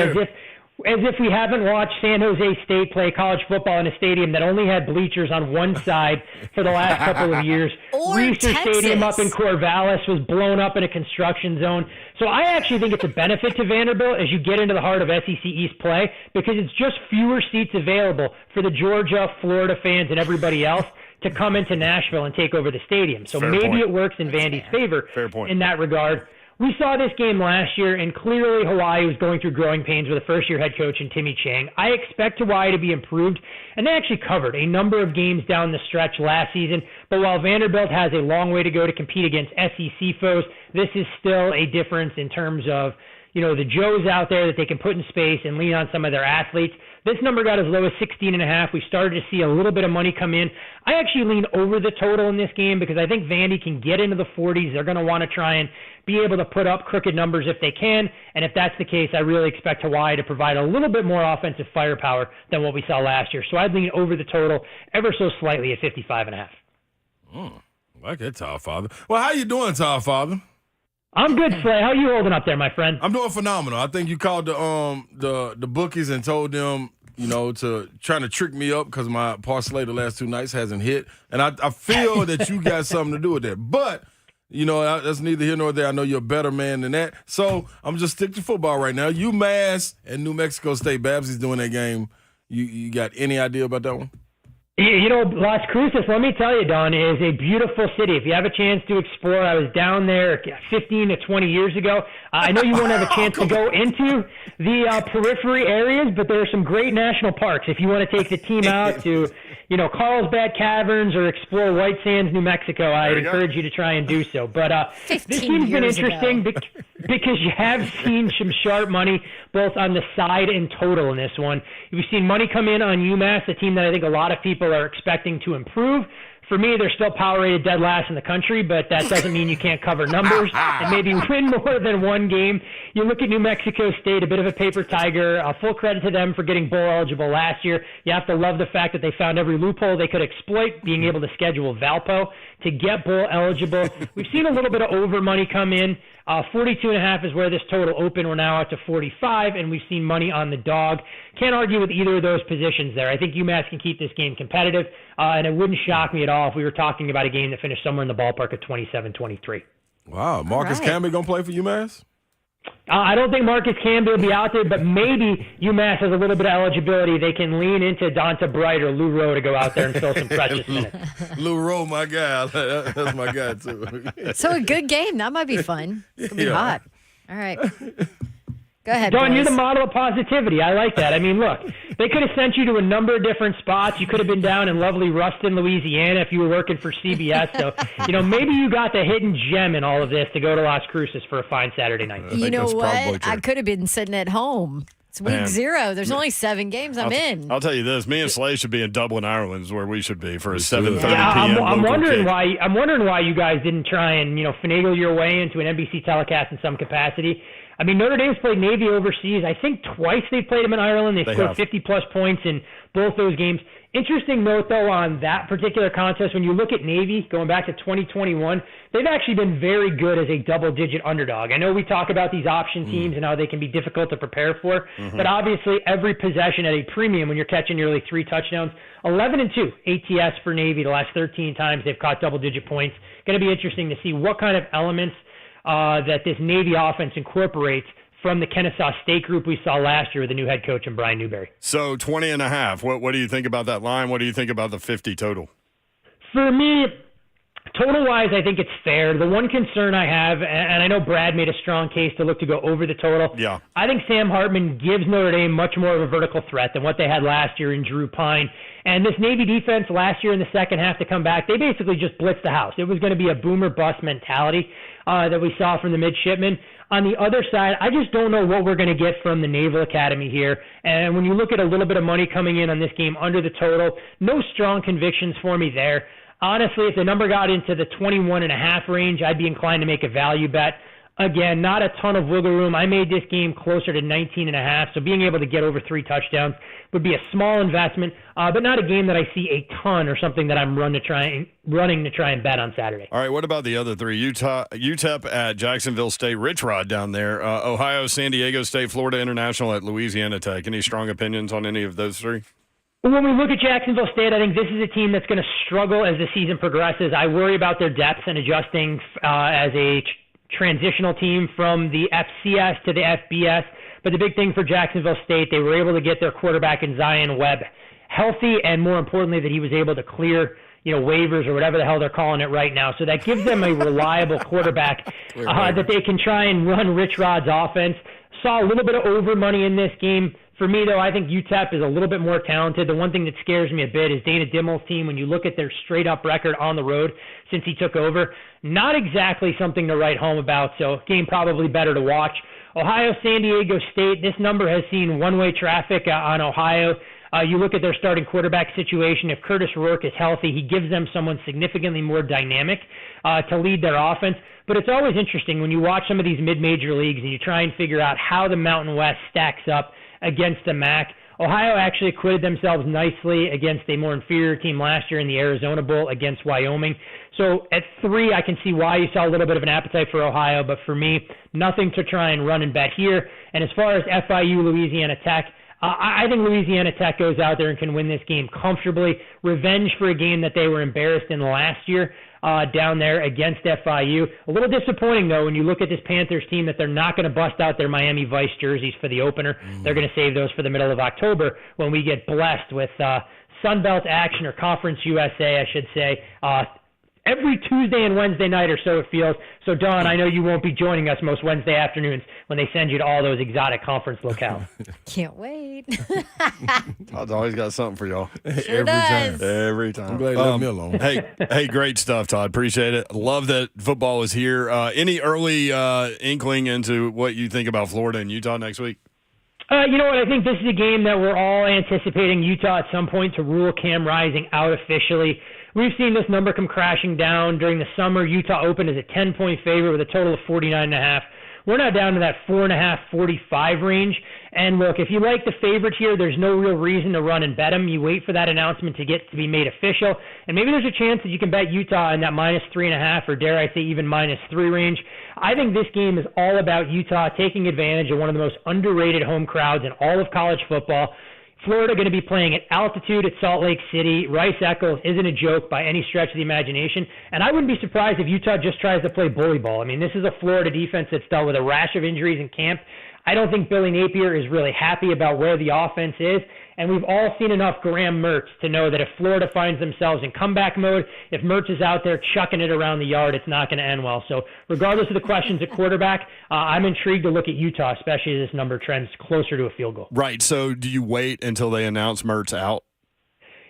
as if we haven't watched San Jose State play college football in a stadium that only had bleachers on one side for the last couple of years. Reeser Stadium up in Corvallis was blown up in a construction zone. So I actually think it's a benefit to Vanderbilt as you get into the heart of SEC East play because it's just fewer seats available for the Georgia, Florida fans and everybody else to come into Nashville and take over the stadium. So maybe it works in Vandy's favor in that regard. We saw this game last year, and clearly Hawaii was going through growing pains with a first-year head coach in Timmy Chang. I expect Hawaii to be improved, and they actually covered a number of games down the stretch last season. But while Vanderbilt has a long way to go to compete against SEC foes, this is still a difference in terms of, the Joes out there that they can put in space and lean on some of their athletes. This number got as low as 16.5. We started to see a little bit of money come in. I actually lean over the total in this game because I think Vandy can get into the 40s. They're going to want to try and be able to put up crooked numbers if they can. And if that's the case, I really expect Hawaii to provide a little bit more offensive firepower than what we saw last year. So I'd lean over the total ever so slightly at 55.5. Like that, Todd Father. Well, how you doing, Todd Father? I'm good, Slay. How you holding up there, my friend? I'm doing phenomenal. I think you called the bookies and told them, to trying to trick me up because my parlay the last 2 nights hasn't hit. And I feel that you got something to do with that. But, that's neither here nor there. I know you're a better man than that. So I'm just stick to football right now. UMass and New Mexico State. Babs is doing that game. You got any idea about that one? Las Cruces, let me tell you, Don, is a beautiful city. If you have a chance to explore, I was down there 15 to 20 years ago. I know you won't have a chance to go into the periphery areas, but there are some great national parks. If you want to take the team out to, Carlsbad Caverns or explore White Sands, New Mexico, I'd encourage you to try and do so. But this team's been interesting because you have seen some sharp money both on the side and total in this one. You've seen money come in on UMass, a team that I think a lot of people are expecting to improve. For me, they're still power rated dead last in the country, but that doesn't mean you can't cover numbers and maybe win more than one game. You look at New Mexico State, a bit of a paper tiger. Full credit to them for getting bowl eligible last year. You have to love the fact that they found every loophole they could exploit, being able to schedule Valpo to get bowl eligible. We've seen a little bit of over money come in. 42.5 is where this total opened. We're now out to 45, and we've seen money on the dog. Can't argue with either of those positions there. I think UMass can keep this game competitive, and it wouldn't shock me at all if we were talking about a game that finished somewhere in the ballpark of 27-23. Wow. Marcus Camby going to play for UMass? I don't think Marcus Camby will be out there, but maybe UMass has a little bit of eligibility. They can lean into Donta Bright or Lou Rowe to go out there and fill some precious minutes. Lou Rowe, my guy. That's my guy, too. So a good game. That might be fun. It's going to be hot. All right. Go ahead, Don, boys. you're the model of positivity. I like that. I mean, look, they could have sent you to a number of different spots. You could have been down in lovely Ruston, Louisiana if you were working for CBS. So, maybe you got the hidden gem in all of this to go to Las Cruces for a fine Saturday night. You know what? I could have been sitting at home It's week 0. There's only 7 games. I'm in. I'll tell you this: me and Slay should be in Dublin, Ireland, is where we should be for a 7:30 p.m. I'm wondering kick. why. I'm wondering why you guys didn't try and finagle your way into an NBC telecast in some capacity. I mean, Notre Dame's played Navy overseas. I think twice they've played them in Ireland. They scored 50-plus points in both those games. Interesting note, though, on that particular contest, when you look at Navy, going back to 2021, they've actually been very good as a double-digit underdog. I know we talk about these option teams and how they can be difficult to prepare for, but obviously every possession at a premium when you're catching nearly 3 touchdowns. 11-2 ATS for Navy the last 13 times they've caught double-digit points. Going to be interesting to see what kind of elements that this Navy offense incorporates from the Kennesaw State group we saw last year with the new head coach and Brian Newberry. So 20.5. What do you think about that line? What do you think about the 50 total? For me, total-wise, I think it's fair. The one concern I have, and I know Brad made a strong case to look to go over the total. Yeah. I think Sam Hartman gives Notre Dame much more of a vertical threat than what they had last year in Drew Pine. And this Navy defense last year in the second half to come back, they basically just blitzed the house. It was going to be a boomer-bust mentality that we saw from the midshipmen. On the other side, I just don't know what we're going to get from the Naval Academy here. And when you look at a little bit of money coming in on this game under the total, no strong convictions for me there. Honestly, if the number got into the 21.5 range, I'd be inclined to make a value bet. Again, not a ton of wiggle room. I made this game closer to 19.5, so being able to get over 3 touchdowns would be a small investment, but not a game that I see a ton or something that I'm running to try and bet on Saturday. All right, what about the other 3? UTEP at Jacksonville State, Rich Rod down there, Ohio, San Diego State, Florida International at Louisiana Tech. Any strong opinions on any of those 3? When we look at Jacksonville State, I think this is a team that's going to struggle as the season progresses. I worry about their depth and adjusting as a transitional team from the FCS to the FBS. But the big thing for Jacksonville State, they were able to get their quarterback in Zion Webb healthy, and more importantly, that he was able to clear waivers or whatever the hell they're calling it right now. So that gives them a reliable quarterback that they can try and run Rich Rod's offense. Saw a little bit of over money in this game. For me, though, I think UTEP is a little bit more talented. The one thing that scares me a bit is Dana Dimmel's team. When you look at their straight-up record on the road since he took over, not exactly something to write home about, so game probably better to watch. Ohio, San Diego State, this number has seen one-way traffic on Ohio. You look at their starting quarterback situation. If Curtis Rourke is healthy, he gives them someone significantly more dynamic to lead their offense. But it's always interesting when you watch some of these mid-major leagues and you try and figure out how the Mountain West stacks up against the MAC. Ohio actually acquitted themselves nicely against a more inferior team last year in the Arizona Bowl against Wyoming. So at 3, I can see why you saw a little bit of an appetite for Ohio, but for me, nothing to try and run and bet here. And as far as FIU, Louisiana Tech, I think Louisiana Tech goes out there and can win this game comfortably. Revenge for a game that they were embarrassed in last year down there against FIU. A little disappointing, though, when you look at this Panthers team that they're not going to bust out their Miami Vice jerseys for the opener. They're going to save those for the middle of October when we get blessed with Sunbelt action, or Conference USA, I should say, every Tuesday and Wednesday night, or so it feels. So, Don, I know you won't be joining us most Wednesday afternoons when they send you to all those exotic conference locales. Can't wait. Todd's always got something for y'all. Sure does. Every time. I'm glad you left me alone. Hey, great stuff, Todd. Appreciate it. Love that football is here. Any early inkling into what you think about Florida and Utah next week? You know what? I think this is a game that we're all anticipating Utah at some point to rule Cam Rising out officially. We've seen this number come crashing down during the summer. Utah opened as a 10-point favorite with a total of 49.5. We're now down to that 4.5, 45 range. And look, if you like the favorite here, there's no real reason to run and bet them. You wait for that announcement to be made official. And maybe there's a chance that you can bet Utah in that -3.5, or dare I say even -3 range. I think this game is all about Utah taking advantage of one of the most underrated home crowds in all of college football. Florida going to be playing at altitude at Salt Lake City. Rice-Eccles isn't a joke by any stretch of the imagination. And I wouldn't be surprised if Utah just tries to play bully ball. I mean, this is a Florida defense that's dealt with a rash of injuries in camp. I don't think Billy Napier is really happy about where the offense is. And we've all seen enough Graham Mertz to know that if Florida finds themselves in comeback mode, if Mertz is out there chucking it around the yard, it's not going to end well. So regardless of the questions at quarterback, I'm intrigued to look at Utah, especially as this number trends closer to a field goal. Right. So do you wait until they announce Mertz out?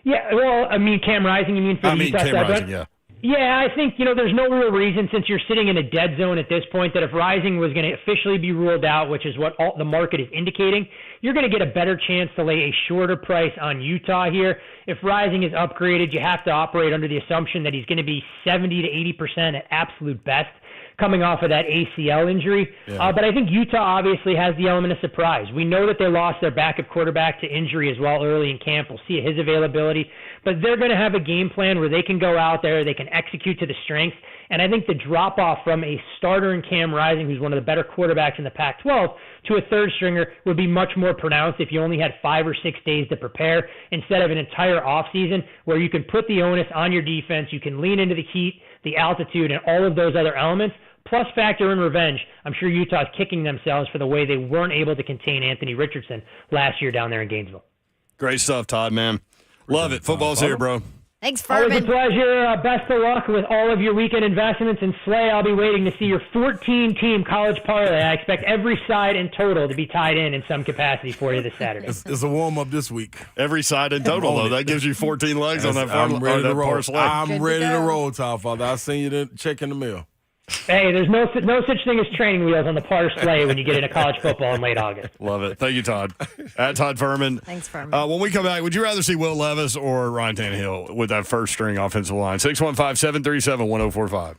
Yeah. Well, I mean, Cam Rising, you mean for the Utah Cam side? Rising, yeah. Yeah, I think, there's no real reason, since you're sitting in a dead zone at this point, that if Rising was going to officially be ruled out, which is what the market is indicating, you're going to get a better chance to lay a shorter price on Utah here. If Rising is upgraded, you have to operate under the assumption that he's going to be 70 to 80% at absolute best, coming off of that ACL injury. Yeah. But I think Utah obviously has the element of surprise. We know that they lost their backup quarterback to injury as well early in camp. We'll see his availability. But they're going to have a game plan where they can go out there, they can execute to the strengths. And I think the drop-off from a starter in Cam Rising, who's one of the better quarterbacks in the Pac-12, to a third stringer would be much more pronounced if you only had 5 or 6 days to prepare instead of an entire offseason where you can put the onus on your defense, you can lean into the heat, the altitude, and all of those other elements. Plus factor in revenge. I'm sure Utah's kicking themselves for the way they weren't able to contain Anthony Richardson last year down there in Gainesville. Great stuff, Todd, man. Love it. Football's here, bro. Thanks, Always a Fuhrman. pleasure. Best of luck with all of your weekend investments. And Slay, I'll be waiting to see your 14-team college parlay. I expect every side in total to be tied in some capacity for you this Saturday. It's a warm-up this week. Every side in total, though. That gives you 14 legs on that I'm ready to roll. parlay. I'm ready to roll, Top Father. I'll send you the check in the mail. Hey, there's no such thing as training wheels on the par sleigh when you get into college football in late August. Love it. Thank you, Todd. At Todd Fuhrman. Thanks, Fuhrman. When we come back, would you rather see Will Levis or Ryan Tannehill with that first string offensive line? 615-737-1045.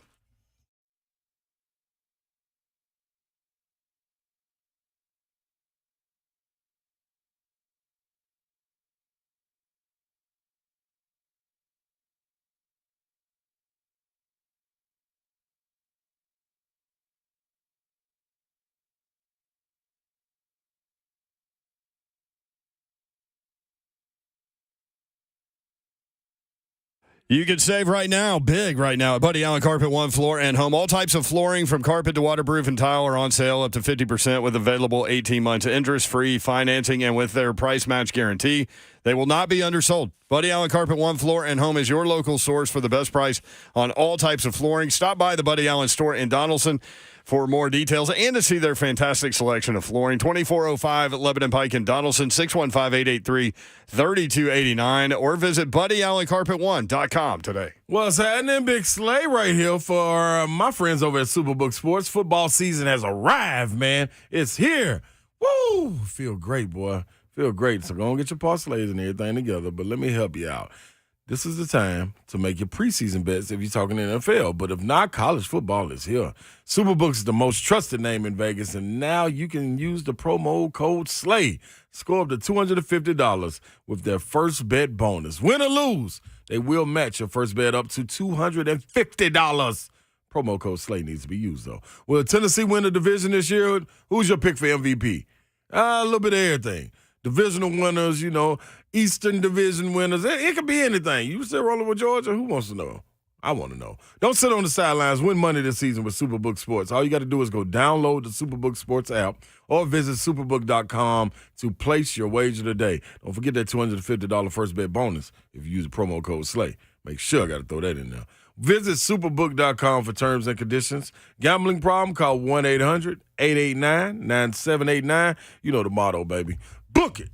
You can save right now, big right now, at Buddy Allen Carpet One Floor and Home. All types of flooring from carpet to waterproof and tile are on sale up to 50% with available 18 months interest-free financing, and with their price match guarantee, they will not be undersold. Buddy Allen Carpet One Floor and Home is your local source for the best price on all types of flooring. Stop by the Buddy Allen store in Donaldson for more details and to see their fantastic selection of flooring. 2405 Lebanon Pike in Donaldson, 615-883-3289, or visit BuddyAllenCarpet1.com today. What's happening? Big Slay right here for my friends over at Superbook Sports. Football season has arrived, man. It's here. Woo! Feel great, boy. Feel great. So go and get your parlays and everything together, but let me help you out. This is the time to make your preseason bets if you're talking NFL. But if not, college football is here. Superbook is the most trusted name in Vegas, and now you can use the promo code SLAY. Score up to $250 with their first bet bonus. Win or lose, they will match your first bet up to $250. Promo code SLAY needs to be used, though. Will Tennessee win the division this year? Who's your pick for MVP? A little bit of everything. Divisional winners, Eastern Division winners. It could be anything. You still rolling with Georgia? Who wants to know? I want to know. Don't sit on the sidelines. Win money this season with Superbook Sports. All you got to do is go download the Superbook Sports app or visit superbook.com to place your wager today. Don't forget that $250 first bet bonus if you use the promo code SLAY. Make sure I got to throw that in there. Visit superbook.com for terms and conditions. Gambling problem? Call 1-800-889-9789. You know the motto, baby. Book it.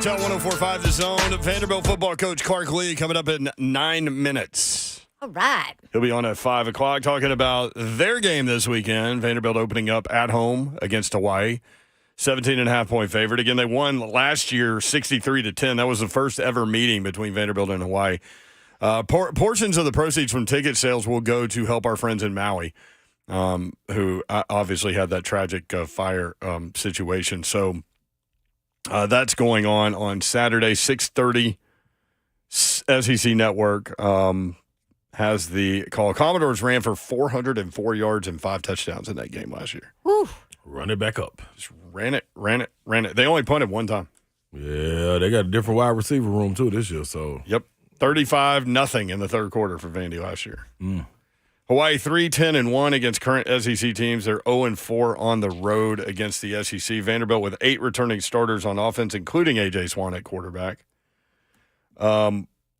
NHL 104.5 The Zone. Vanderbilt football coach Clark Lee coming up in 9 minutes. All right. He'll be on at 5 o'clock talking about their game this weekend. Vanderbilt opening up at home against Hawaii. 17.5-point favorite. Again, they won last year 63-10. That was the first ever meeting between Vanderbilt and Hawaii. Portions of the proceeds from ticket sales will go to help our friends in Maui, who obviously had that tragic fire situation. So that's going on Saturday, 6:30. SEC Network has the call. Commodores ran for 404 yards and 5 touchdowns in that game last year. Woo. Run it back up. Just ran it. They only punted one time. Yeah, they got a different wide receiver room too this year. So Yep. 35-0 in the third quarter for Vandy last year. Hawaii 3-10-1 against current SEC teams. They're 0-4 on the road against the SEC. Vanderbilt with 8 returning starters on offense, including A.J. Swan at quarterback.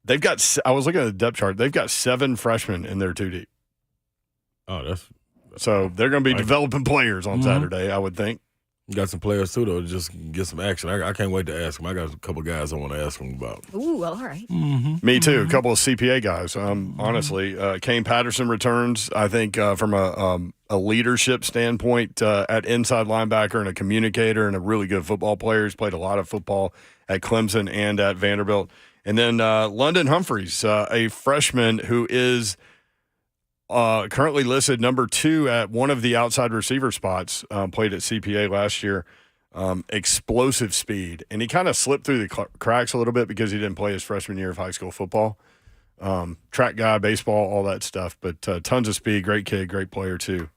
They've got. I was looking at the depth chart. They've got 7 freshmen in their 2 deep. Oh, that's so they're going to be developing players on Saturday, I would think. Got some players too, though, to just get some action. I can't wait to ask them. I got a couple guys I want to ask them about. Ooh, all right. Me too. A couple of CPA guys. Honestly, Kane Patterson returns. I think from a leadership standpoint at inside linebacker and a communicator and a really good football player. He's played a lot of football at Clemson and at Vanderbilt. And then London Humphreys, a freshman who is currently listed number 2 at one of the outside receiver spots, played at CPA last year. Explosive speed. And he kind of slipped through the cracks a little bit because he didn't play his freshman year of high school football. Track guy, baseball, all that stuff. But tons of speed, great kid, great player too.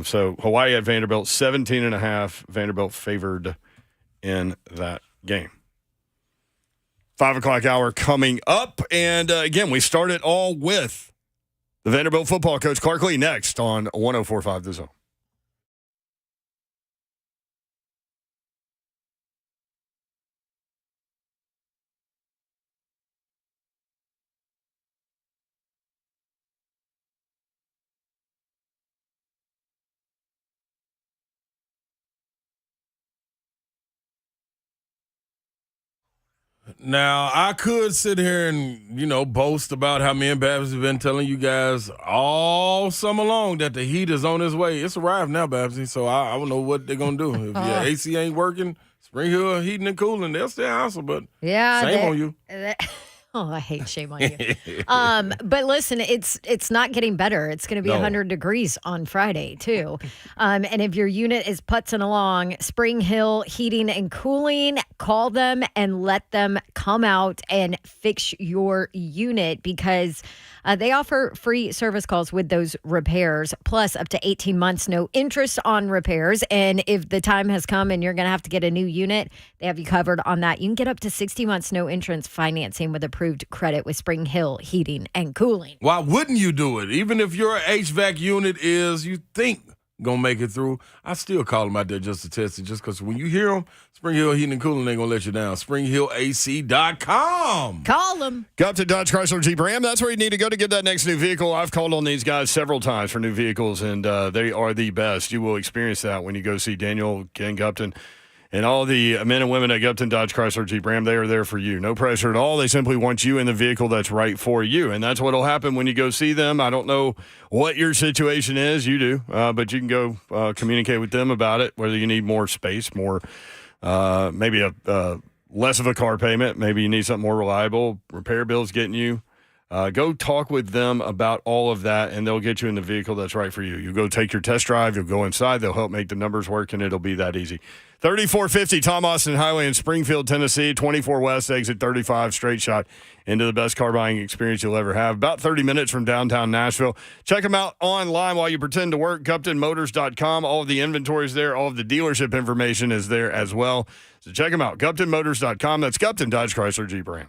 So Hawaii at Vanderbilt, 17.5. Vanderbilt favored in that game. 5 o'clock hour coming up. And again, we start it all with the Vanderbilt football coach, Clark Lee, next on 104.5 The Zone. Now, I could sit here and, boast about how me and Babs have been telling you guys all summer long that the heat is on its way. It's arrived now, Babsy, so I don't know what they're going to do. If your AC ain't working, Spring Hill Heating and Cooling, they'll still answer, but shame on you. Oh, I hate shame on you. But listen, it's not getting better. It's going to be 100 degrees on Friday, too. And if your unit is putzing along, Spring Hill Heating and Cooling, call them and let them come out and fix your unit because they offer free service calls with those repairs, plus up to 18 months, no interest on repairs. And if the time has come and you're going to have to get a new unit, they have you covered on that. You can get up to 60 months, no interest financing with approved credit with Spring Hill Heating and Cooling. Why wouldn't you do it? Even if your HVAC unit is, you think, going to make it through, I still call them out there just to test it, just because when you hear them, Spring Hill Heating and Cooling ain't going to let you down. SpringHillAC.com. Call them. Go up to Dodge Chrysler Jeep Ram. That's where you need to go to get that next new vehicle. I've called on these guys several times for new vehicles, and they are the best. You will experience that when you go see Daniel, Ken Gupton, and all the men and women at Gupton Dodge Chrysler Jeep Ram. They are there for you. No pressure at all. They simply want you in the vehicle that's right for you, and that's what will happen when you go see them. I don't know what your situation is. You do, but you can go communicate with them about it, whether you need more space, more maybe a less of a car payment. Maybe you need something more reliable. Repair bills getting you. Go talk with them about all of that, and they'll get you in the vehicle that's right for you. You go take your test drive. You'll go inside. They'll help make the numbers work, and it'll be that easy. 3450 Tom Austin Highway in Springfield, Tennessee. 24 West, exit 35, straight shot into the best car buying experience you'll ever have. About 30 minutes from downtown Nashville. Check them out online while you pretend to work. GuptonMotors.com. All of the inventory is there. All of the dealership information is there as well. So check them out. GuptonMotors.com. That's Gupton Dodge Chrysler Jeep Ram.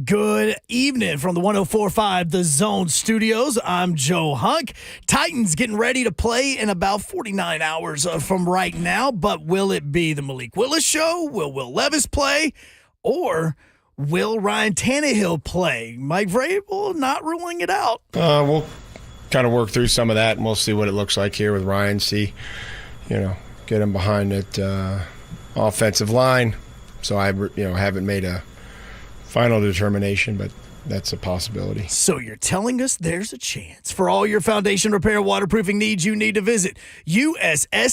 Good evening from the 104.5 The Zone Studios. I'm Joe Hunk. Titans getting ready to play in about 49 hours from right now, but will it be the Malik Willis show? Will Will Levis play? Or will Ryan Tannehill play? Mike Vrabel not ruling it out. We'll kind of work through some of that, and we'll see what it looks like here with Ryan. See, get him behind that offensive line. So I, haven't made a final determination, but that's a possibility. So you're telling us there's a chance. For all your foundation repair waterproofing needs, you need to visit USSTN.com.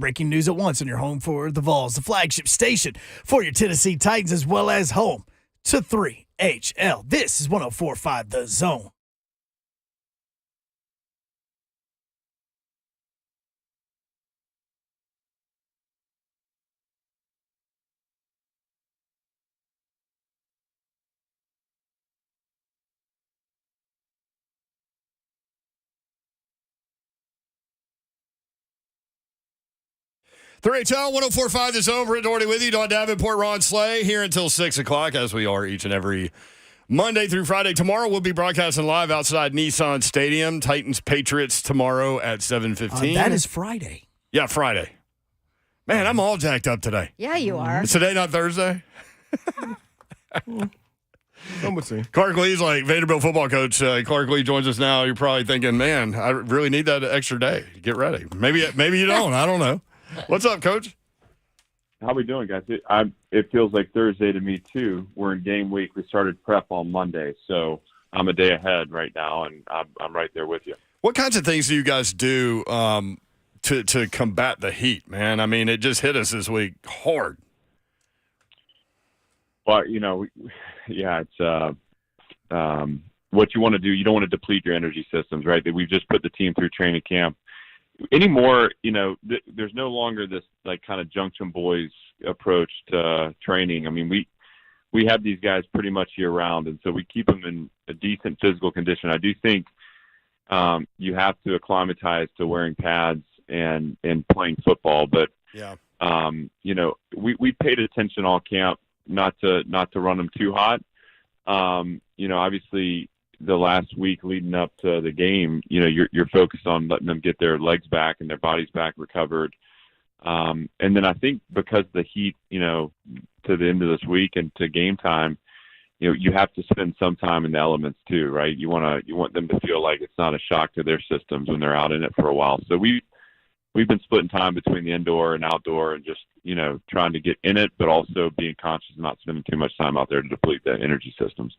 Breaking news at once on your home for the Vols, the flagship station for your Tennessee Titans, as well as home to 3HL. This is 104.5 The Zone. HL 104.5 The Zone. Britt Doherty with you. Todd Davenport, Ron Slay here until 6 o'clock, as we are each and every Monday through Friday. Tomorrow we'll be broadcasting live outside Nissan Stadium. Titans Patriots tomorrow at 7:15. That is Friday. Yeah, Friday. Man, I'm all jacked up today. Yeah, you are. Is today not Thursday? Clark Lee's like Vanderbilt football coach. Clark Lee joins us now. You're probably thinking, man, I really need that extra day. Get ready. Maybe you don't. I don't know. What's up, Coach? How we doing, guys? It feels like Thursday to me, too. We're in game week. We started prep on Monday, so I'm a day ahead right now, and I'm right there with you. What kinds of things do you guys do to combat the heat, man? I mean, it just hit us this week hard. Well, it's what you want to do. You don't want to deplete your energy systems, right? We've just put the team through training camp. Anymore, there's no longer this like kind of junction boys approach to training. I mean, we have these guys pretty much year round, and so we keep them in a decent physical condition. I do think you have to acclimatize to wearing pads and playing football, but yeah, we paid attention all camp not to run them too hot. Obviously, the last week leading up to the game, you're focused on letting them get their legs back and their bodies back recovered. And then I think because the heat, to the end of this week and to game time, you have to spend some time in the elements too, right? You want them to feel like it's not a shock to their systems when they're out in it for a while. So we've been splitting time between the indoor and outdoor and just, trying to get in it, but also being conscious of not spending too much time out there to deplete the energy systems.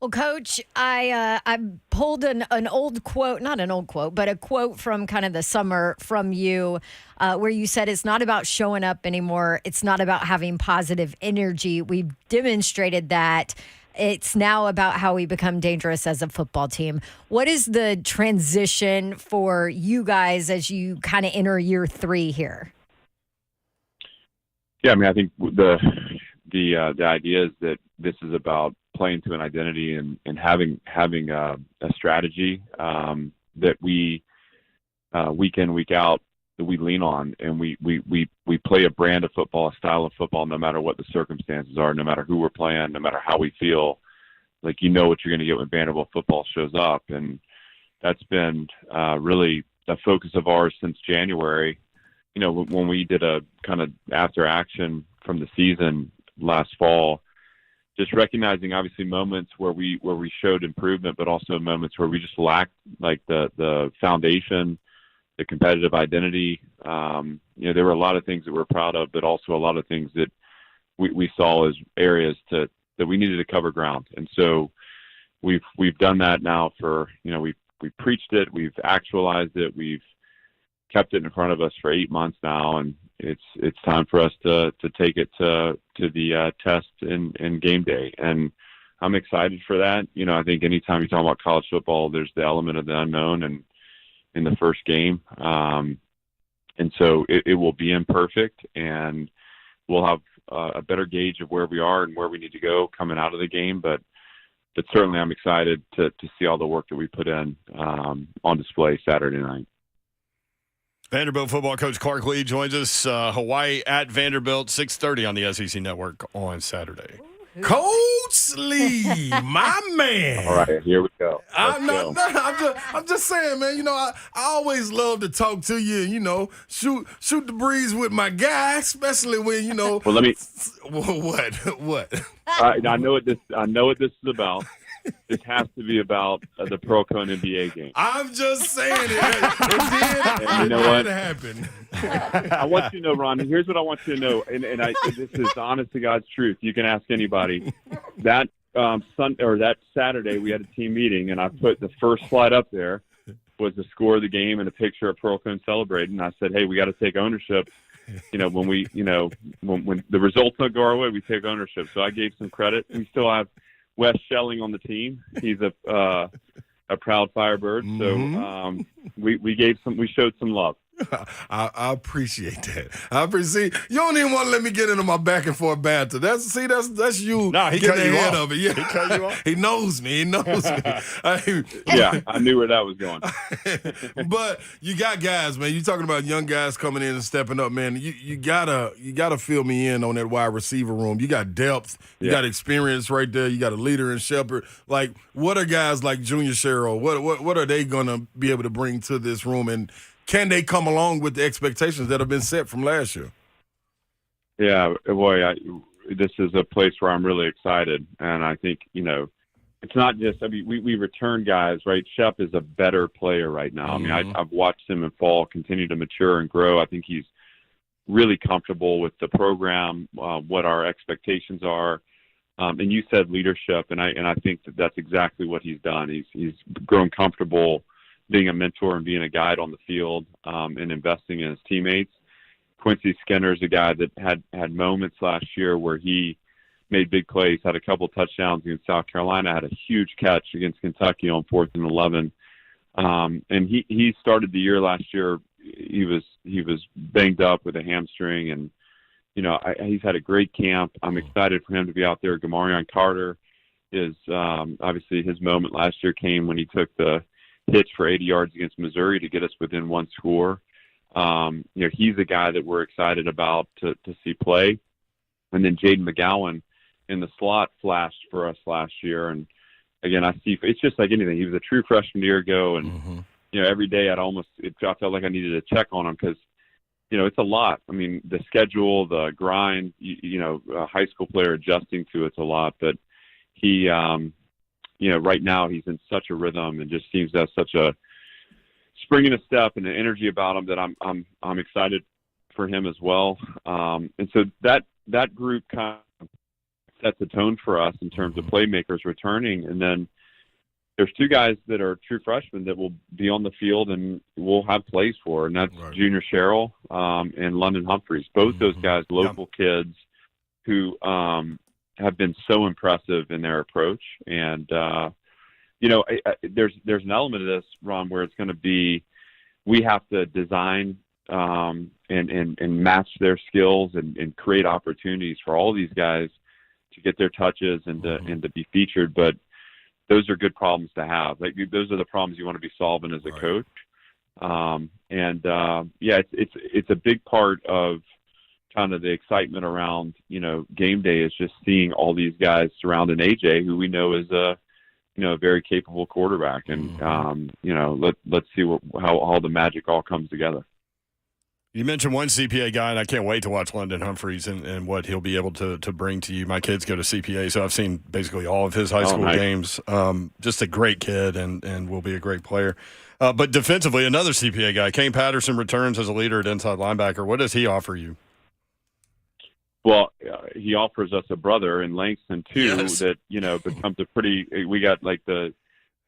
Well, Coach, I pulled an old quote, not an old quote, but a quote from kind of the summer from you where you said it's not about showing up anymore. It's not about having positive energy. We've demonstrated that. It's now about how we become dangerous as a football team. What is the transition for you guys as you kind of enter year 3 here? Yeah, I mean, I think the idea is that this is about playing to an identity and having a strategy that we week in, week out, that we lean on, and we play a brand of football, a style of football, no matter what the circumstances are, no matter who we're playing, no matter how we feel. Like, what you're going to get when Vanderbilt football shows up, and that's been really a focus of ours since January. When we did a kind of after action from the season last fall, just recognizing obviously moments where we showed improvement, but also moments where we just lacked like the foundation, the competitive identity. There were a lot of things that we're proud of, but also a lot of things that we saw as areas that we needed to cover ground. And so we've done that now for, we preached it, we've actualized it, we've kept it in front of us for 8 months now, and it's time for us to take it to the test in game day. And I'm excited for that. I think anytime you talk about college football, there's the element of the unknown and in the first game. And so it will be imperfect, and we'll have a better gauge of where we are and where we need to go coming out of the game. But certainly I'm excited to see all the work that we put in on display Saturday night. Vanderbilt football coach Clark Lee joins us. Hawaii at Vanderbilt, 6:30 on the SEC Network on Saturday. Coach Coach Lee, my man. All right, here we go. I'm just saying, man. You know, I always love to talk to you. You know, shoot the breeze with my guy, especially when you know. Well, let me. What? I know what this is about. This has to be about the Pro Con NBA game. I'm just saying it did happen. I want you to know, Ron. Here's what I want you to know, and this is honest to God's truth. You can ask anybody. That that Saturday we had a team meeting, and I put the first slide up there was the score of the game and a picture of Pro Con celebrating. And I said, hey, we got to take ownership. You know, when when the results don't go our way, we take ownership. So I gave some credit. We still have Wes Schelling on the team. He's a proud Firebird. So we showed some love. I appreciate that. I appreciate you don't even want to let me get into my back and forth banter. That's you. No, he getting cut you ahead off. of it. Yeah. He cut you off. He knows me. Yeah, I knew where that was going. But you got guys, man. You talking about young guys coming in and stepping up, man. You gotta fill me in on that wide receiver room. You got depth. You got experience right there. You got a leader in Shepard. Like, what are guys like Junior Sherrill? What are they gonna be able to bring to this room, and can they come along with the expectations that have been set from last year? Yeah, boy, this is a place where I'm really excited, and I think it's not just. I mean, we return guys, right? Shep is a better player right now. Mm-hmm. I mean, I've watched him in fall continue to mature and grow. I think he's really comfortable with the program, what our expectations are, and you said leadership, and I think that's exactly what he's done. He's grown comfortable being a mentor and being a guide on the field, and investing in his teammates. Quincy Skinner's a guy that had moments last year where he made big plays, had a couple touchdowns against South Carolina, had a huge catch against Kentucky on 4th and 11. And he started the year last year. He was banged up with a hamstring, and he's had a great camp. I'm excited for him to be out there. Gamarion Carter is obviously his moment last year came when he took the hitch for 80 yards against Missouri to get us within one score. He's a guy that we're excited about to see play. And then Jaden McGowan in the slot flashed for us last year. And again, I see it's just like anything. He was a true freshman a year ago, and every day I felt like I needed to check on him because it's a lot. I mean, the schedule, the grind, a high school player adjusting to it's a lot. But he right now he's in such a rhythm and just seems to have such a spring in a step and an energy about him that I'm excited for him as well. And so that group kind of sets the tone for us in terms of playmakers returning. And then there's two guys that are true freshmen that will be on the field and we'll have plays for, and that's Junior Sherrill and London Humphreys. Both those guys, local kids who have been so impressive in their approach. And, there's an element of this, Ron, where it's going to be we have to design and match their skills and create opportunities for all these guys to get their touches and to be featured. But those are good problems to have. Like, those are the problems you want to be solving as a coach. It's a big part of kind of the excitement around, game day is just seeing all these guys surrounding AJ, who we know is a very capable quarterback. And, let's see how all the magic all comes together. You mentioned one CPA guy, and I can't wait to watch London Humphreys and what he'll be able to bring to you. My kids go to CPA, so I've seen basically all of his high school games. Just a great kid and will be a great player. But defensively, another CPA guy, Kane Patterson, returns as a leader at inside linebacker. What does he offer you? Well, he offers us a brother in Langston, too, that, becomes a pretty – we got like that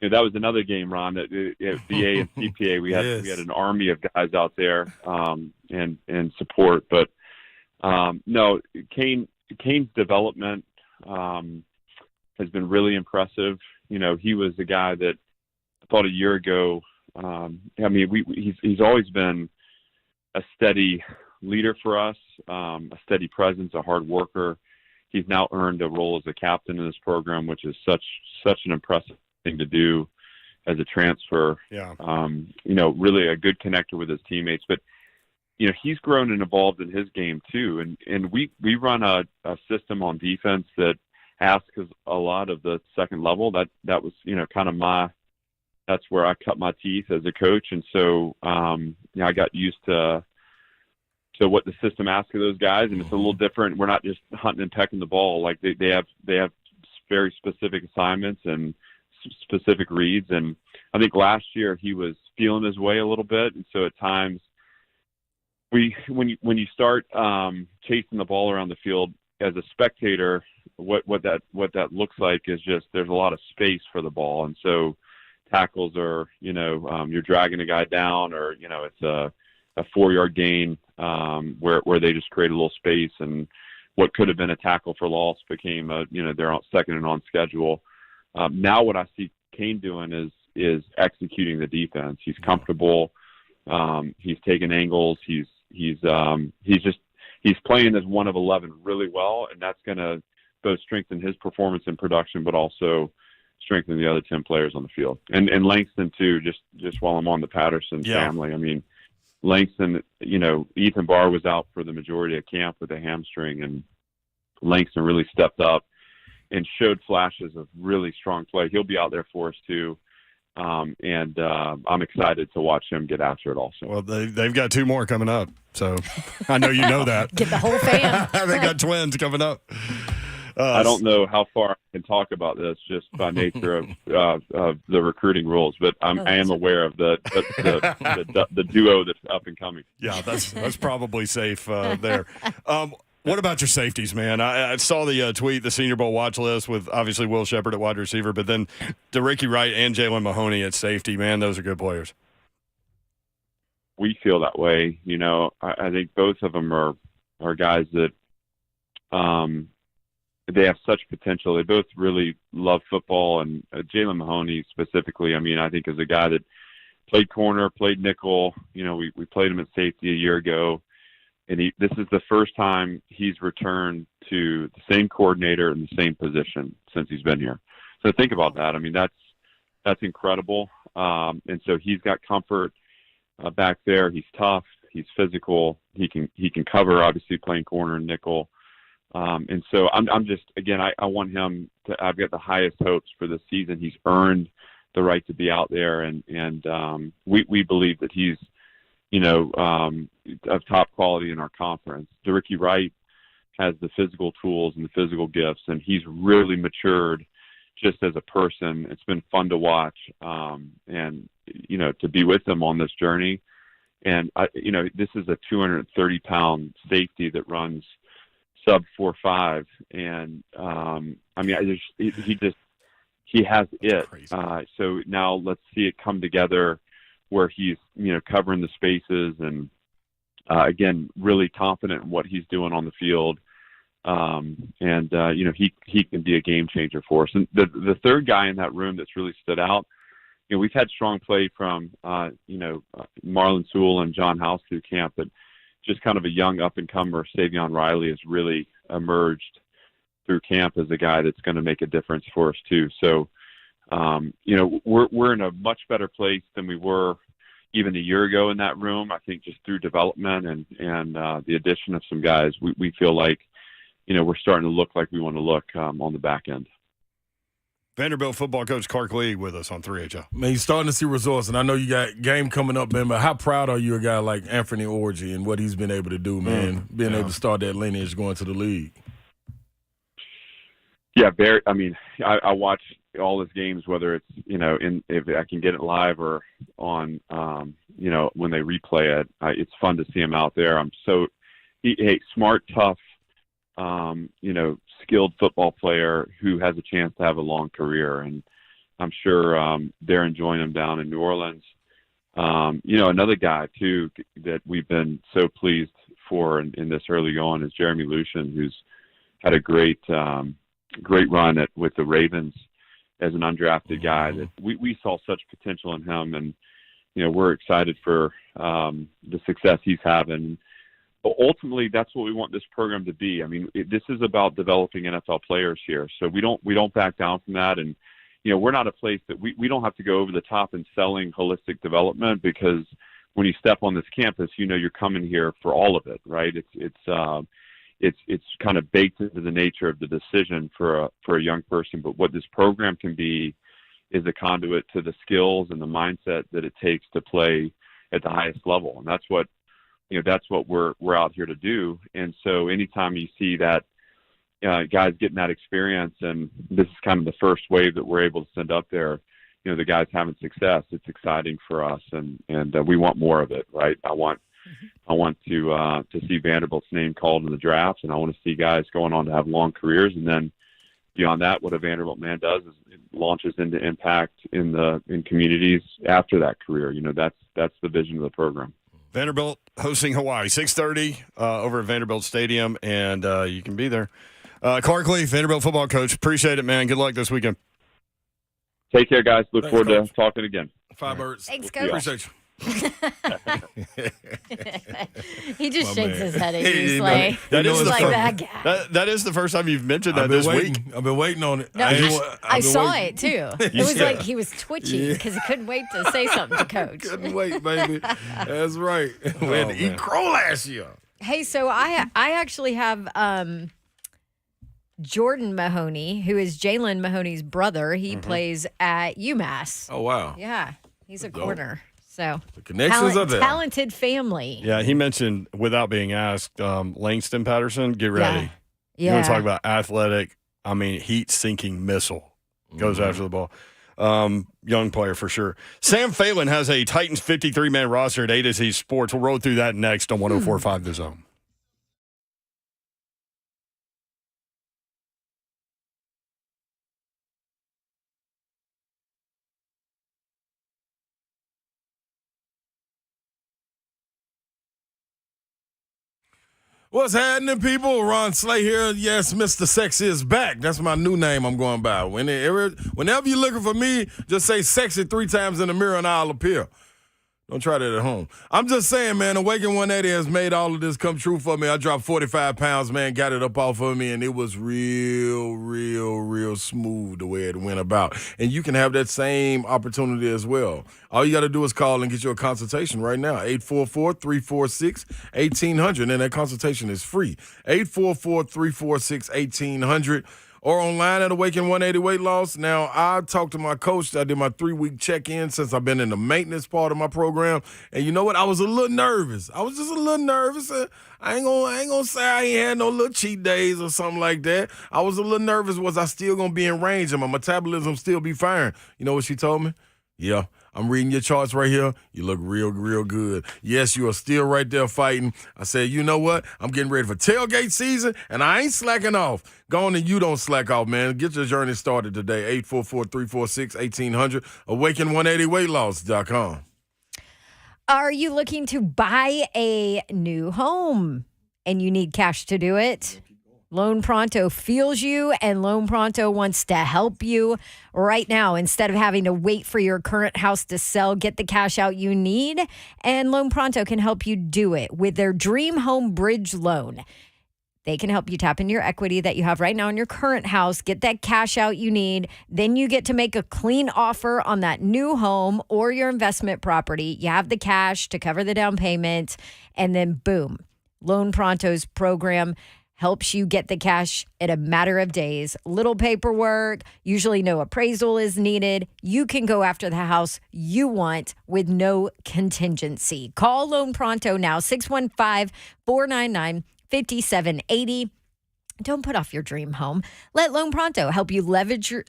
was another game, Ron, at VA and CPA. We had an army of guys out there and support. But, no, Kane's development has been really impressive. He was the guy that I thought a year ago he's always been a steady leader for us, a steady presence, a hard worker. He's now earned a role as a captain in this program, which is such an impressive thing to do as a transfer. Really a good connector with his teammates. But he's grown and evolved in his game too. And we run a system on defense that ask a lot of the second level. That was, kind of that's where I cut my teeth as a coach. And so, I got used to what the system asks of those guys, and it's a little different. We're not just hunting and pecking the ball. Like they have very specific assignments and specific reads. And I think last year he was feeling his way a little bit. And so at times when you start chasing the ball around the field as a spectator, what that looks like is just there's a lot of space for the ball. And so tackles are, you're dragging a guy down, or, it's a 4-yard gain where they just create a little space, and what could have been a tackle for loss became they're on second and on schedule. Now what I see Kane doing is executing the defense. He's comfortable. He's taking angles. He's playing as one of 11 really well, and that's going to both strengthen his performance and production, but also strengthen the other 10 players on the field. And Langston too. Just while I'm on the Patterson family, I mean, Langston, Ethan Barr was out for the majority of camp with a hamstring, and Langston really stepped up and showed flashes of really strong play. He'll be out there for us too. And I'm excited to watch him get after it also. Well, they've got 2 more coming up, so I know you know that. Get the whole fam. They got twins coming up. I don't know how far I can talk about this just by nature of the recruiting rules, but I am aware of the duo that's up and coming. Yeah, that's probably safe there. What about your safeties, man? I saw the tweet, the Senior Bowl watch list with obviously Will Shepherd at wide receiver, but then DeRicky Wright and Jalen Mahoney at safety. Man, those are good players. We feel that way. I think both of them are guys that they have such potential. They both really love football, and Jalen Mahoney specifically, I think is a guy that played corner, played nickel. We played him at safety a year ago. And this is the first time he's returned to the same coordinator in the same position since he's been here. So think about that. That's incredible. And so he's got comfort back there. He's tough. He's physical. He can cover, obviously, playing corner and nickel. And so I'm just, again, I want him to. I've got the highest hopes for this season. He's earned the right to be out there, and we believe that he's of top quality in our conference. DeRicky Wright has the physical tools and the physical gifts, and he's really matured just as a person. It's been fun to watch, and to be with him on this journey. And this is a 230-pound safety that runs sub 4.5, and he has it. So now let's see it come together, where he's covering the spaces and again really confident in what he's doing on the field, and he can be a game changer for us. And the third guy in that room that's really stood out, we've had strong play from Marlon Sewell and John House through camp, but just kind of a young up and comer, Savion Riley, has really emerged through camp as a guy that's going to make a difference for us too. So we're in a much better place than we were even a year ago in that room. I think just through development and the addition of some guys, we feel like, we're starting to look like we want to look on the back end. Vanderbilt football coach Clark Lee with us on 3HL. Man, you're starting to see results, and I know you got game coming up, man, but how proud are you of a guy like Anthony Orji and what he's been able to do, man, being able to start that lineage going to the league? Yeah, Barry. I watch all his games, whether it's if I can get it live or on when they replay it. It's fun to see him out there. Smart, tough, skilled football player who has a chance to have a long career, and I'm sure they're enjoying him down in New Orleans. Another guy too that we've been so pleased for in this early on is Jeremy Lucien, who's had a great run with the Ravens as an undrafted guy. That we saw such potential in him, and we're excited for the success he's having. But ultimately, that's what we want this program to be. This is about developing NFL players here, so we don't back down from that. And we're not a place that we don't have to go over the top in selling holistic development, because when you step on this campus, you're coming here for all of it, right? it's kind of baked into the nature of the decision for a young person. But what this program can be is a conduit to the skills and the mindset that it takes to play at the highest level, and that's what we're out here to do. And so anytime you see that guys getting that experience, and this is kind of the first wave that we're able to send up there, the guys having success, it's exciting for us, and we want more of it, right? I want to see Vanderbilt's name called in the draft, and I want to see guys going on to have long careers, and then beyond that, what a Vanderbilt man does is it launches into impact in communities after that career. That's the vision of the program. Vanderbilt hosting Hawaii, 6:30 over at Vanderbilt Stadium, and you can be there. Clarkley, Vanderbilt football coach, appreciate it, man. Good luck this weekend. Take care, guys. Look Thanks, forward Coach. to talking again. Five birds. Thanks, Coach. Appreciate you. He just My shakes man. his head at Hey, you, you know, Slay. That is He's the like fir- that guy. that is the first time you've mentioned that I've been this waiting. week. I've been waiting on it. I saw it too. It was Yeah. like he was twitching because he couldn't wait to say something to Coach. Couldn't wait, baby. That's right. We had to eat crow last year. Hey, so I actually have Jordan Mahoney, who is Jalen Mahoney's brother. He plays at UMass. Oh, wow. Yeah, he's a Dope. corner. So The connections are there. talented family. Yeah, he mentioned, without being asked, Langston Patterson, get ready. You want to talk about athletic, heat-sinking missile. Goes after the ball. Young player for sure. Sam Phelan has a Titans 53-man roster at A-to-Z Sports. We'll roll through that next on 104.5 The Zone. What's happening, people? Ron Slay here. Yes, Mr. Sexy is back. That's my new name I'm going by. Whenever you're looking for me, just say sexy 3 times in the mirror and I'll appear. Don't try that at home. I'm just saying, man, Awaken 180 has made all of this come true for me. I dropped 45 pounds, man, got it up off of me, and it was real smooth the way it went about. And you can have that same opportunity as well. All you got to do is call and get your consultation right now, 844-346-1800, and that consultation is free, 844-346-1800. Or online at Awaken 180 Weight Loss. Now, I talked to my coach. I did my 3-week check-in since I've been in the maintenance part of my program. And you know what? I was a little nervous. I was just a little nervous. I ain't gonna say I ain't had no little cheat days or something like that. I was a little nervous. Was I still gonna be in range and my metabolism still be firing? You know what she told me? Yeah. I'm reading your charts right here. You look real good. Yes, you are still right there fighting. I said, you know what? I'm getting ready for tailgate season, and I ain't slacking off. Go on and you don't slack off, man. Get your journey started today. 844-346-1800. Awaken180weightloss.com. Are you looking to buy a new home and you need cash to do it? Loan Pronto feels you, and Loan Pronto wants to help you right now. Instead of having to wait for your current house to sell, get the cash out you need, and Loan Pronto can help you do it with their Dream Home Bridge Loan. They can help you tap into your equity that you have right now in your current house, get that cash out you need. Then you get to make a clean offer on that new home or your investment property. You have the cash to cover the down payment, and then boom, Loan Pronto's program helps you get the cash in a matter of days. Little paperwork, usually no appraisal is needed. You can go after the house you want with no contingency. Call Loan Pronto now, 615-499-5780. Don't put off your dream home. Let Loan Pronto help you leverage your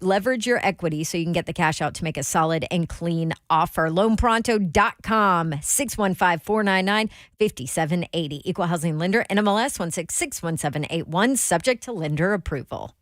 equity so you can get the cash out to make a solid and clean offer. LoanPronto.com, 615-499-5780. Equal housing lender, NMLS 1661781, subject to lender approval.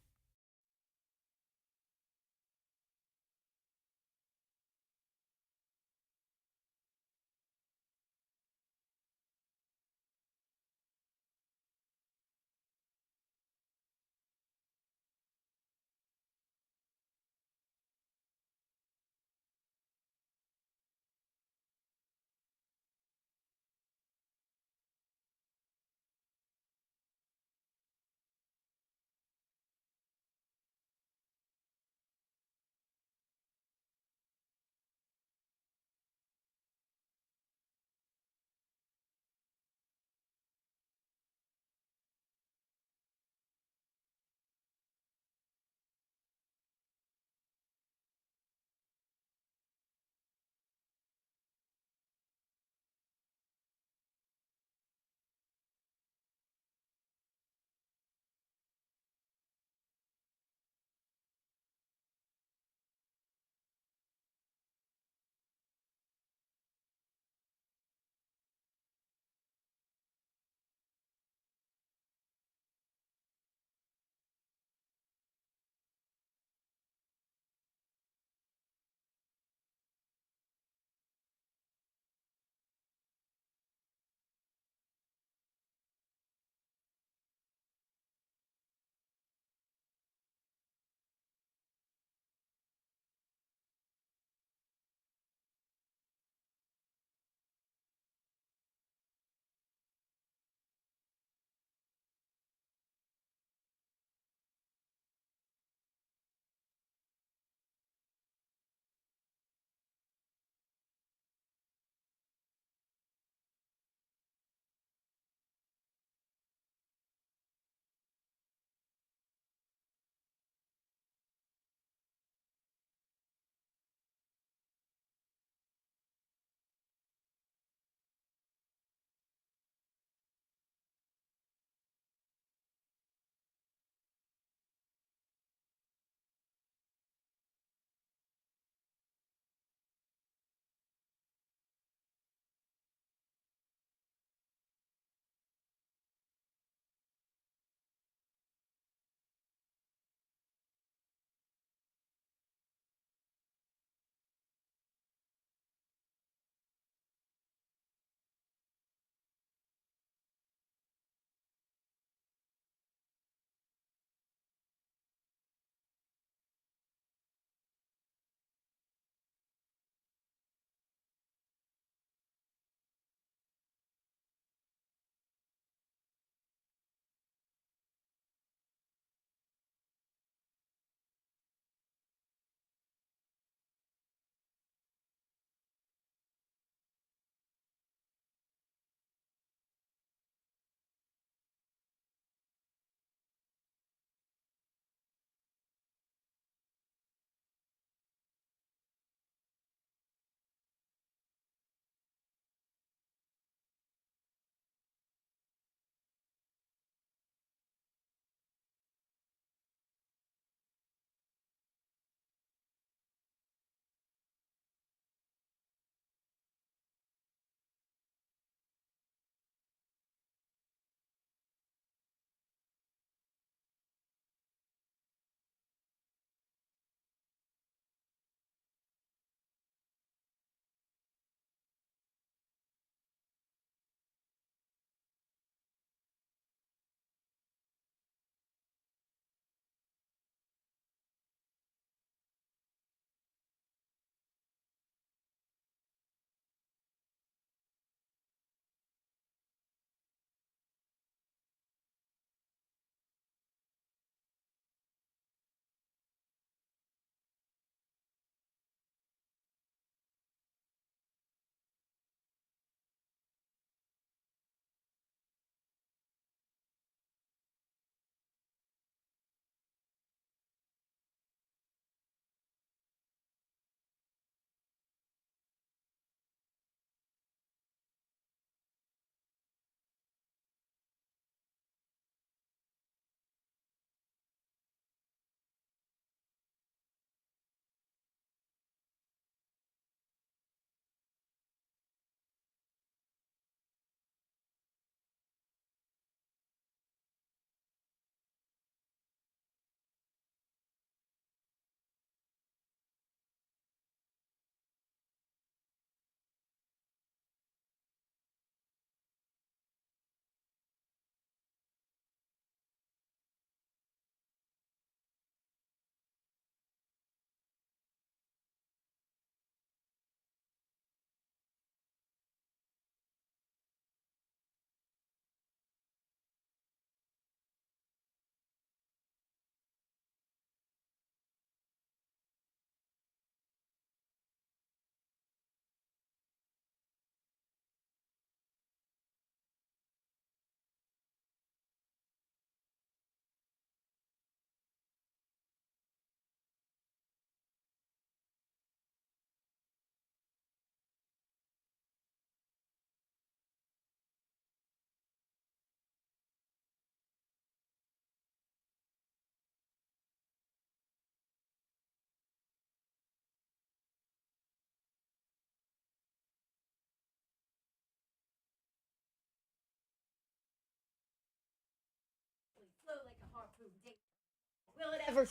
Will it ever?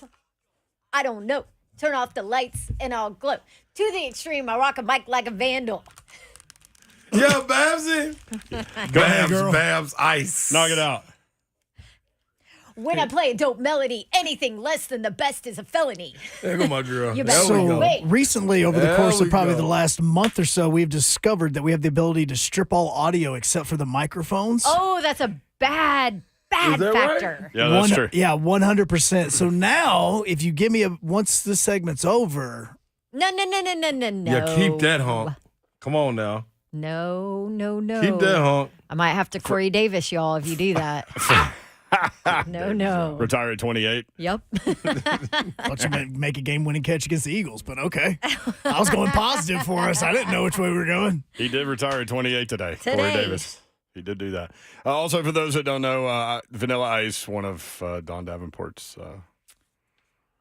I don't know. Turn off the lights and I'll glow. To the extreme, I rock a mic like a vandal. Yeah, Babsy. Go ahead, Babs, ice. Knock it out. When I play a dope melody, anything less than the best is a felony. There go my girl. You There better we go. wait. Recently, over the There course we of probably go. the last month or so, we've discovered that we have the ability to strip all audio except for the microphones. Oh, that's a bad Is that right? factor. Yeah, that's true. Yeah, 100%. So now, if you give me once the segment's over, No. Yeah, keep that honk. Come on now. No. Keep that honk. I might have to Corey Davis y'all if you do that. No. Retire at 28. Yep. thought you might make a game-winning catch against the Eagles, but okay. I was going positive for us. I didn't know which way we were going. He did retire at 28 today. Today. Corey Davis. He did do that. Also, for those that don't know, Vanilla Ice, one of Don Davenport's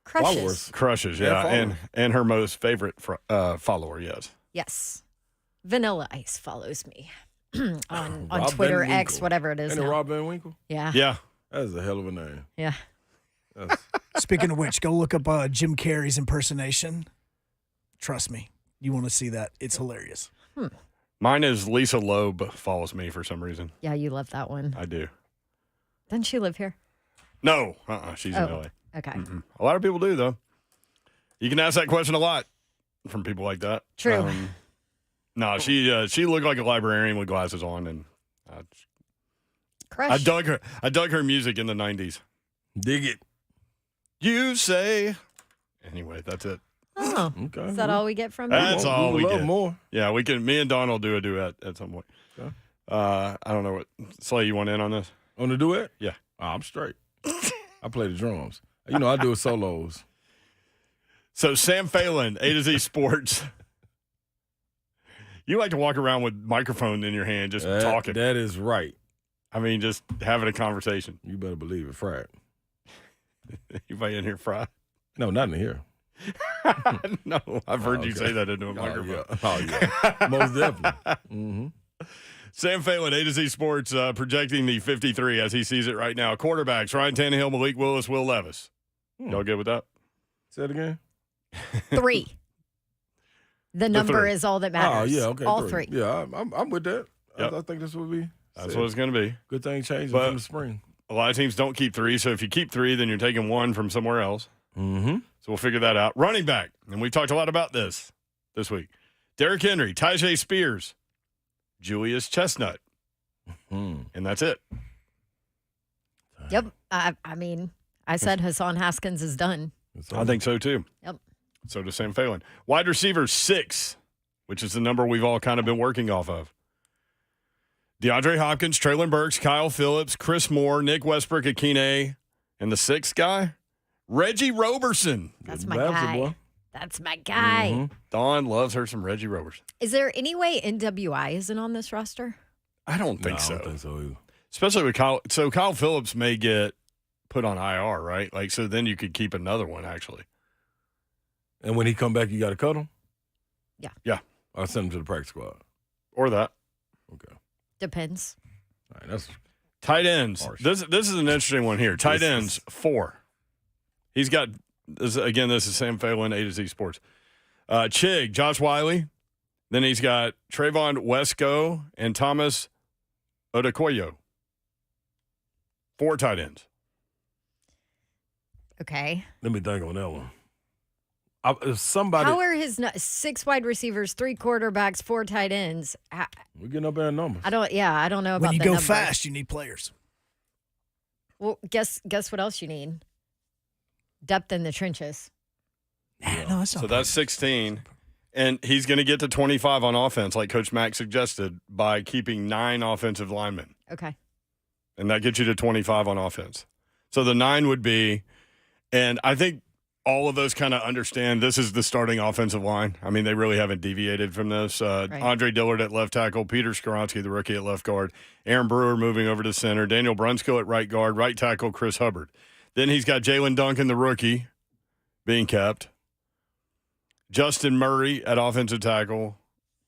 Crushes. crushes, Yeah, yeah, and her most favorite follower, yes. Yes. Vanilla Ice follows me on Rob Twitter, Van X, Winkle. whatever it is Ain't it now. Rob Van Winkle? Yeah. Yeah. That is a hell of a name. Yeah. Speaking of which, go look up Jim Carrey's impersonation. Trust me, you want to see that. It's hilarious. Mine is Lisa Loeb follows me for some reason. Yeah, you love that one. I do. Doesn't she live here? No, she's in Oh. LA. Okay. A lot of people do, though. You can ask that question a lot from people like that. True. No, she looked like a librarian with glasses on, and Crush. I dug her music in the 90s. Dig it. You say. Anyway, that's it. Oh. Okay. Is that all we get from it? That's all we love get. more. Yeah, we can. Me and Don will do a duet at some point. Okay. I don't know what. Slay, you want in on this? On the duet? Yeah. Oh, I'm straight. I play the drums. You know, I do solos. So Sam Phelan, A to Z Sports. You like to walk around with microphone in your hand, just talking. That is right. I mean, just having a conversation. You better believe it, fried. Anybody in here fried? No, not in here. No, I've heard you Okay. say that into a microphone. Yeah. Most definitely. Mm-hmm. Sam Phelan, A to Z Sports, projecting the 53 as he sees it right now. Quarterbacks, Ryan Tannehill, Malik Willis, Will Levis. Y'all good with that? Say it again. 3. The number three. is all that matters. Oh, yeah, okay. All 3. Yeah, I'm with that. Yep. I think this would be. That's what it's going to be. Good thing changing But- from the spring. A lot of teams don't keep 3, so if you keep 3, then you're taking 1 from somewhere else. Mm-hmm. So we'll figure that out. Running back, and we talked a lot about this week. Derrick Henry, Tyjae Spears, Julius Chestnut, and that's it. Yep. I mean, I said Hassan Haskins is done. I think so, too. Yep. So does Sam Phelan. Wide receiver 6, which is the number we've all kind of been working off of. DeAndre Hopkins, Traylon Burks, Kyle Phillips, Chris Moore, Nick Westbrook, Akine, and the 6th guy, Reggie Roberson. That's my guy. Boy. That's my guy. Mm-hmm. Dawn loves her some Reggie Roberson. Is there any way NWI isn't on this roster? I don't think No, so. I don't think so either. Especially with Kyle. So Kyle Phillips may get put on IR, right? Like, so then you could keep another one, actually. And when he come back, you got to cut him? Yeah. Yeah. I'll send him to the practice squad. Or that. Okay. Depends. All right, that's Tight ends. Harsh. This is an interesting one here. Tight ends, 4. He's got, this is Sam Phelan, A to Z Sports. Chig, Josh Wiley. Then he's got Trayvon Wesco and Thomas Odekoyo. 4 tight ends. Okay. Let me think on that one. If somebody, How are his 6 wide receivers, 3 quarterbacks, 4 tight ends? we're getting up in numbers. I don't know about When you the go numbers. fast, you need players. Well, guess what else you need? Depth in the trenches. No, that's not So that's 16. And he's going to get to 25 on offense, like Coach Mack suggested, by keeping 9 offensive linemen. Okay. And that gets you to 25 on offense. So the 9 would be, and I think all of those kind of understand this is the starting offensive line. I mean, they really haven't deviated from this. Andre Dillard at left tackle, Peter Skoronski, the rookie at left guard, Aaron Brewer moving over to center, Daniel Brunskill at right guard, right tackle, Chris Hubbard. Then he's got Jalen Duncan, the rookie, being kept. Justin Murray at offensive tackle,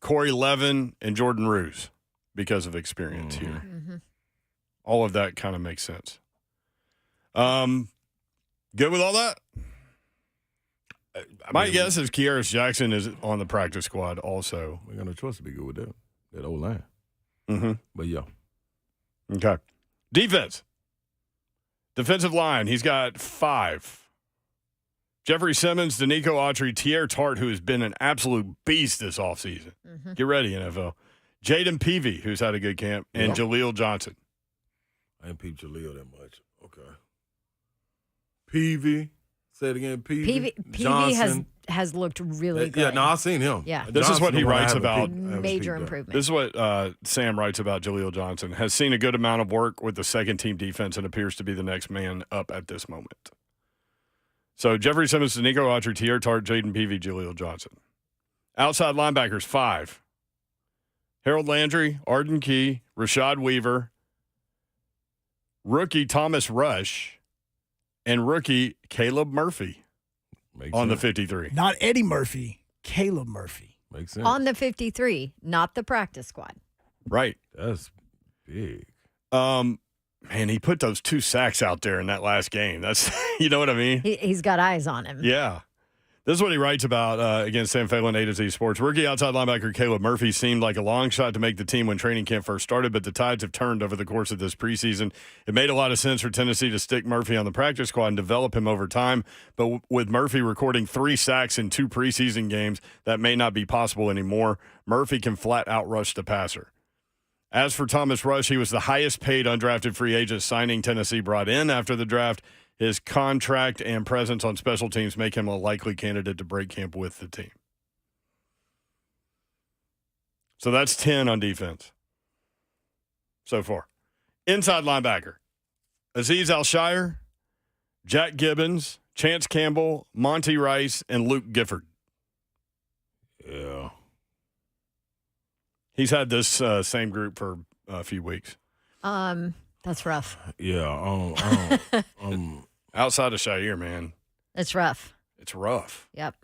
Corey Levin, and Jordan Roos because of experience here. Mm-hmm. All of that kind of makes sense. Good with all that? My guess is Kearis Jackson is on the practice squad also. We got no choice to be good with that old line. Mm-hmm. But yeah. Okay. Defensive line, he's got 5. Jeffrey Simmons, Danico Autry, Tierre Tart, who has been an absolute beast this offseason. Mm-hmm. Get ready, NFL. Jaden Peavy, who's had a good camp, and Jaleel Johnson. I ain't peeped Jaleel that much. Okay. Peavy. Say it again. Peavy has looked really good. Yeah, no, I've seen him. Yeah. This is what he writes about. Major improvement. This is what Sam writes about Jaleel Johnson. Has seen a good amount of work with the second-team defense and appears to be the next man up at this moment. So Jeffrey Simmons, Danico Autry, Tierre Tart, Jaden Peavy, Jaleel Johnson. Outside linebackers, 5. Harold Landry, Arden Key, Rashad Weaver, rookie Thomas Rush, and rookie Caleb Murphy on the 53. Not Eddie Murphy, Caleb Murphy. Makes sense. On the 53, not the practice squad. Right. That's big. Man, he put those 2 sacks out there in that last game. That's, you know what I mean? He's got eyes on him. Yeah. This is what he writes about against Sam Phelan, A to Z Sports. Rookie outside linebacker Caleb Murphy seemed like a long shot to make the team when training camp first started, but the tides have turned over the course of this preseason. It made a lot of sense for Tennessee to stick Murphy on the practice squad and develop him over time, but with Murphy recording 3 sacks in 2 preseason games, that may not be possible anymore. Murphy can flat out rush the passer. As for Thomas Rush, he was the highest paid undrafted free agent signing Tennessee brought in after the draft. His contract and presence on special teams make him a likely candidate to break camp with the team. So that's 10 on defense so far. Inside linebacker, Azeez Al-Shire, Jack Gibbons, Chance Campbell, Monty Rice, and Luke Gifford. Yeah. He's had this same group for a few weeks. That's rough. Yeah. Outside of Shire, man. It's rough. It's rough. Yep.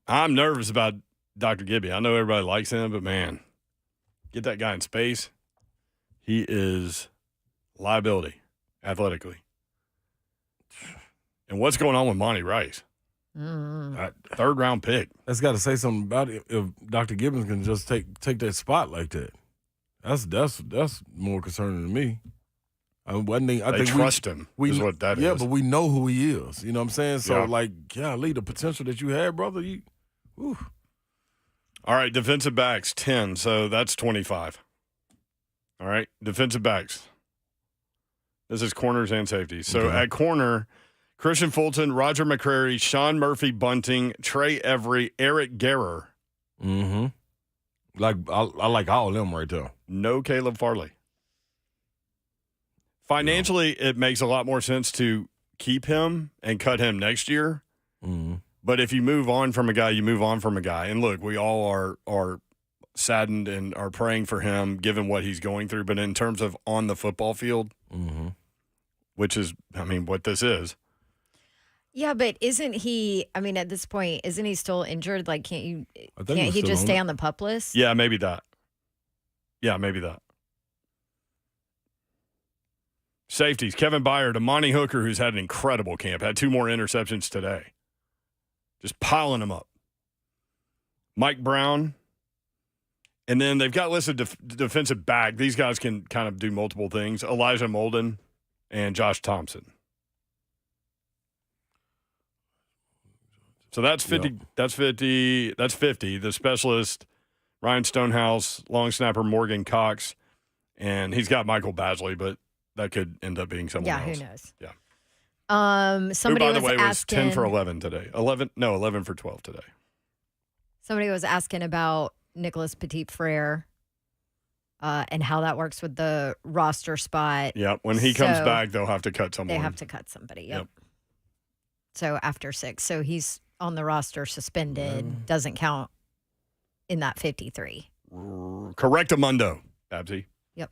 I'm nervous about Dr. Gibby. I know everybody likes him, but man, get that guy in space. He is liability athletically. And what's going on with Monty Rice? That 3rd round pick. That's got to say something about it. If Dr. Gibbons can just take that spot like that, that's more concerning to me. I think trust him. Is what that is. Yeah, but we know who he is. You know what I'm saying? So, golly, the potential that you had, brother. All right, defensive backs, 10. So that's 25. All right, defensive backs. This is corners and safeties. So at corner, Christian Fulton, Roger McCrary, Sean Murphy Bunting, Trey Every, Eric Guerrer. Mm-hmm. I like all of them right there. No Caleb Farley. Financially, it makes a lot more sense to keep him and cut him next year. Mm-hmm. But if you move on from a guy, you move on from a guy. And look, we all are saddened and are praying for him given what he's going through. But in terms of on the football field, which is, what this is. Yeah, but isn't he, at this point, isn't he still injured? Like, can't he still just stay on the PUP list? Yeah, maybe that. Safeties, Kevin Byard, Amani Hooker, who's had an incredible camp, had 2 more interceptions today. Just piling them up. Mike Brown. And then they've got listed defensive back. These guys can kind of do multiple things. Elijah Molden and Josh Thompson. So that's 50. Yep. That's 50. That's 50. The specialist, Ryan Stonehouse, long snapper Morgan Cox, and he's got Michael Basley, but that could end up being someone else. Yeah, who knows? Yeah. Somebody who, by the way, was asking, 10 for 11 today. 11 for 12 today. Somebody was asking about Nicholas Petit-Frere and how that works with the roster spot. Yeah, when he comes back, they'll have to cut someone. They have to cut somebody. Yep. So after 6, so he's on the roster suspended, doesn't count in that 53. Correctamundo, Babsy. Yep.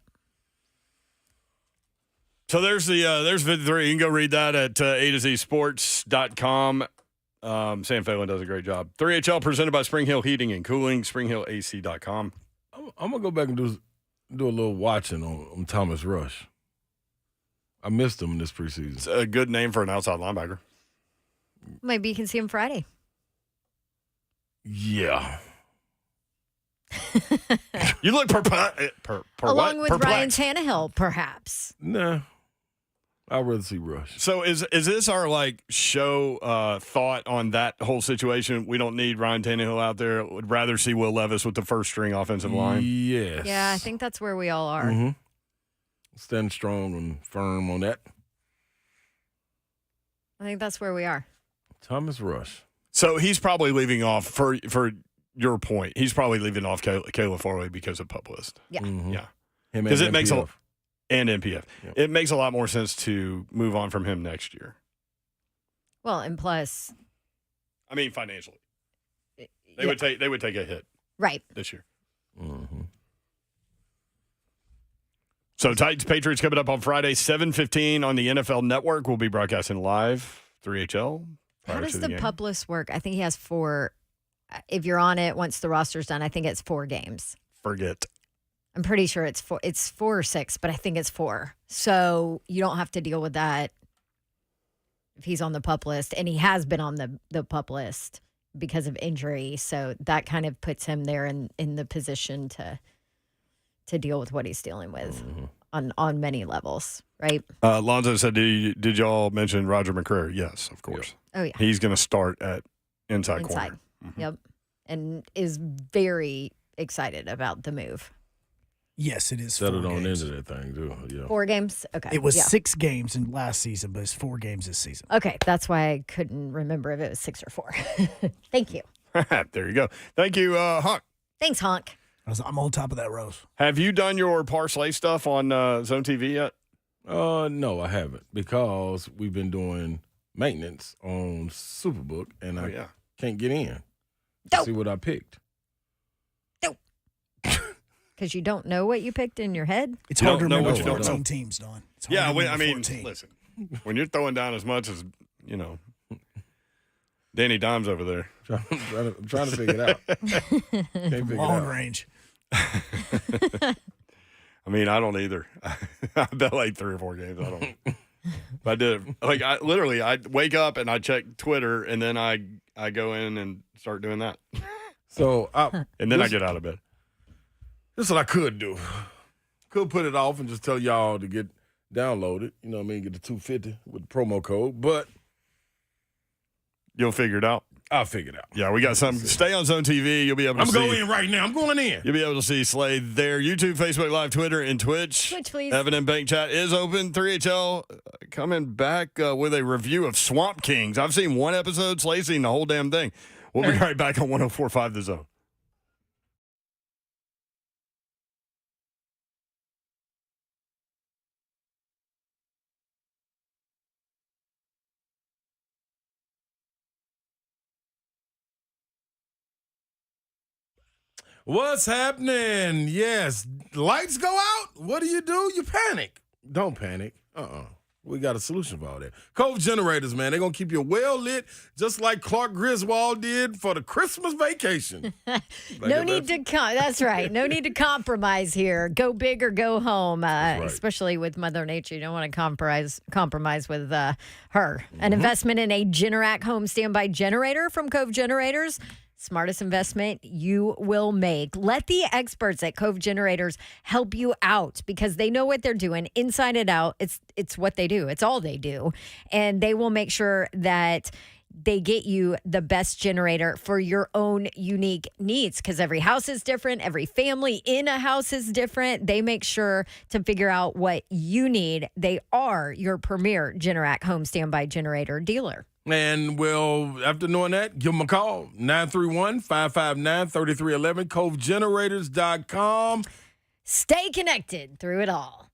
So there's 53. You can go read that at A2ZSports.com. Sam Phelan does a great job. 3HL presented by Spring Hill Heating and Cooling, springhillac.com. I'm going to go back and do a little watching on Thomas Rush. I missed him this preseason. It's a good name for an outside linebacker. Maybe you can see him Friday. Yeah. You look Along with Ryan perplexed. Tannehill, perhaps. Nah. I'd rather see Rush. So is this our show thought on that whole situation? We don't need Ryan Tannehill out there. Would rather see Will Levis with the first string offensive line. Yes. Yeah, I think that's where we all are. Mm-hmm. Stand strong and firm on that. I think that's where we are. Thomas Rush. So he's probably leaving off for your point. He's probably leaving off Kayla Farley because of pup list. Yeah. Mm-hmm. Yeah. Because it makes a and NPF. Yep. It makes a lot more sense to move on from him next year. Well, and plus, I mean, financially, they would take a hit right this year. Mm-hmm. So Titans Patriots coming up on Friday, 7:15 on the NFL Network. We'll be broadcasting live 3HL. How does the pup list work? I think he has 4. If you're on it, once the roster's done, I think it's 4 games. Forget. I'm pretty sure it's 4. It's 4 or 6, but I think it's 4. So you don't have to deal with that if he's on the pup list, and he has been on the pup list because of injury. So that kind of puts him there in the position to deal with what he's dealing with on many levels, right? Lonzo said, did y'all mention Roger McCreary? Yes, of course. Oh, yeah. He's going to start at inside corner. Mm-hmm. Yep. And is very excited about the move. Yes, it is. Settled on into that thing, too. Yeah. 4 games? Okay. It was yeah. 6 games in last season, but it's 4 games this season. Okay. That's why I couldn't remember if it was 6 or 4. Thank you. There you go. Thank you, Huck. Thanks, Honk. I'm on top of that, Rose. Have you done your parlay stuff on Zone TV yet? No, I haven't, because we've been doing maintenance on Superbook, and I can't get in to see what I picked. Because you don't know what you picked in your head? It's hard to remember what you don't 14 know. teams, Don. Yeah, I mean, listen, when you're throwing down as much as, Danny Dimes over there. I'm trying to figure it out. Can't figure it Long out. range. I mean, I don't either. I bet like 3 or 4 games. I don't. But I did. I wake up and I check Twitter, and then I go in and start doing that. So, and then I get out of bed. This is what I could do. Could put it off and just tell y'all to get downloaded. You know what I mean? Get the $250 with the promo code. But you'll figure it out. I'll figure it out. Yeah, we got something. Stay on Zone TV. You'll be able to see. I'm going in right now. I'm going in. You'll be able to see Slade there. YouTube, Facebook Live, Twitter, and Twitch. Twitch, please. Evan and Bank Chat is open. 3HL coming back with a review of Swamp Kings. I've seen 1 episode. Slade's seen the whole damn thing. We'll be right back on 104.5 The Zone. What's happening? Yes. Lights go out. What do? You panic. Don't panic. We got a solution for all that. Cove generators, man. They're going to keep you well lit, just like Clark Griswold did for the Christmas vacation. No need to that's right. No need to compromise here. Go big or go home. Right. Especially with Mother Nature, you don't want to compromise with her. An investment in a Generac home standby generator from Cove Generators. Smartest investment you will make. Let the experts at Cove Generators help you out, because they know what they're doing inside and out. It's what they do. It's all they do. And they will make sure that they get you the best generator for your own unique needs, because every house is different. Every family in a house is different. They make sure to figure out what you need. They are your premier Generac home standby generator dealer. And, well, after knowing that, give them a call, 931-559-3311, covegenerators.com. Stay connected through it all.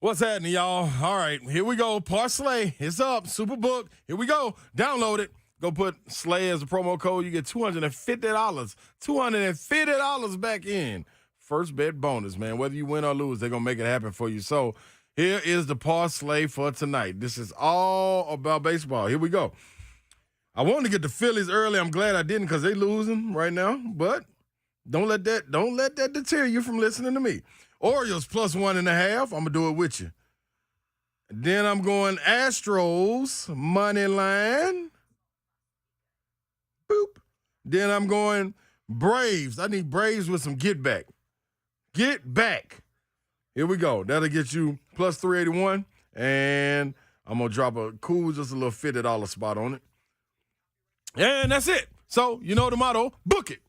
What's happening, y'all? All right, here we go. Parsley, it's up. Superbook, here we go. Download it. Go put Slay as a promo code. You get $250. $250 back in. First bet bonus, man. Whether you win or lose, they're going to make it happen for you. So here is the Parsley for tonight. This is all about baseball. Here we go. I wanted to get the Phillies early. I'm glad I didn't because they losing right now. But don't let that deter you from listening to me. Orioles plus 1.5. I'm going to do it with you. Then I'm going Astros money line. Boop. Then I'm going Braves. I need Braves with some get back. Get back. Here we go. That'll get you plus 381. And I'm going to drop a cool, just a little $50 spot on it. And that's it. So, you know the motto, book it.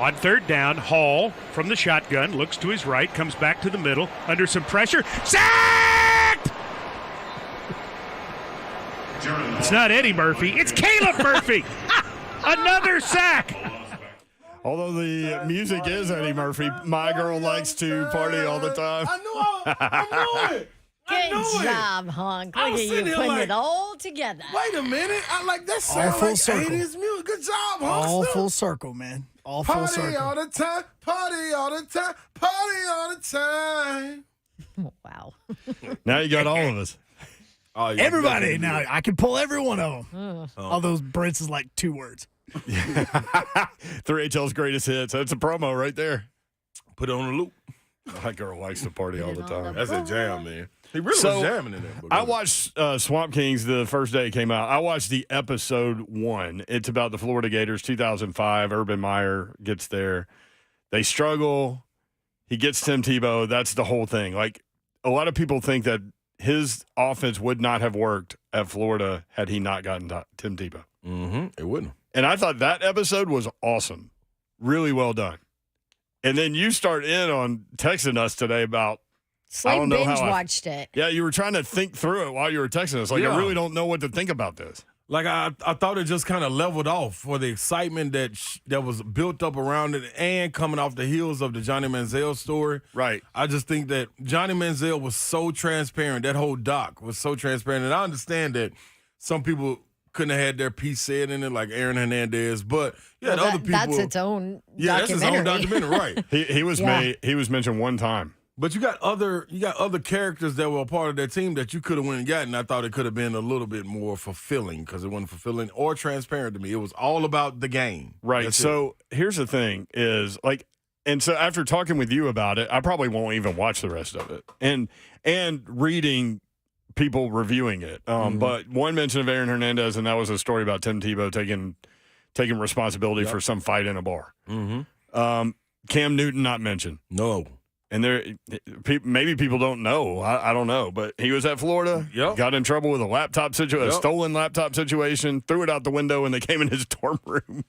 On third down, Hall from the shotgun looks to his right, comes back to the middle, under some pressure. Sacked! It's not Eddie Murphy, it's Caleb Murphy! Another sack! Although the music is Eddie Murphy, my girl likes to party all the time. I knew it. Good job, Hunk. Look at you putting it all together. Wait a minute. I like that All sound full like circle. 80s music. Good job, Hunk. All full circle, man. All full Party circle. all the time. Party all the time. Party all the time. Wow. Now you got all of us. Oh, yeah, Everybody. Now I can pull every one of them. Mm. Although Brent's is like 2 words. 3HL's greatest hits. That's a promo right there. Put it on a loop. My girl likes to party all the time. That's a jam, man. He really was jamming in there. I watched Swamp Kings the first day it came out. I watched the episode 1. It's about the Florida Gators, 2005. Urban Meyer gets there. They struggle. He gets Tim Tebow. That's the whole thing. Like, a lot of people think that his offense would not have worked at Florida had he not gotten Tim Tebow. Mm-hmm. It wouldn't. And I thought that episode was awesome. Really well done. And then you start in on texting us today about Slade binge watched it. Yeah, you were trying to think through it while you were texting us. Like, I really don't know what to think about this. Like, I thought it just kind of leveled off for the excitement that was built up around it and coming off the heels of the Johnny Manziel story. Right. I just think that Johnny Manziel was so transparent. That whole doc was so transparent. And I understand that some people couldn't have had their piece said in it, like Aaron Hernandez, but other people. That's its own documentary. That's its own documentary, right. He was mentioned one time. But you got other characters that were a part of that team that you could have went and gotten. I thought it could have been a little bit more fulfilling because it wasn't fulfilling or transparent to me. It was all about the game. Right. That's so here's the thing is like, and so after talking with you about it, I probably won't even watch the rest of it. And reading people reviewing it. But one mention of Aaron Hernandez, and that was a story about Tim Tebow taking responsibility for some fight in a bar. Mm-hmm. Cam Newton not mentioned. No. And maybe people don't know. I don't know. But he was at Florida. Yep. Got in trouble with a stolen laptop situation. Threw it out the window, and they came in his dorm room,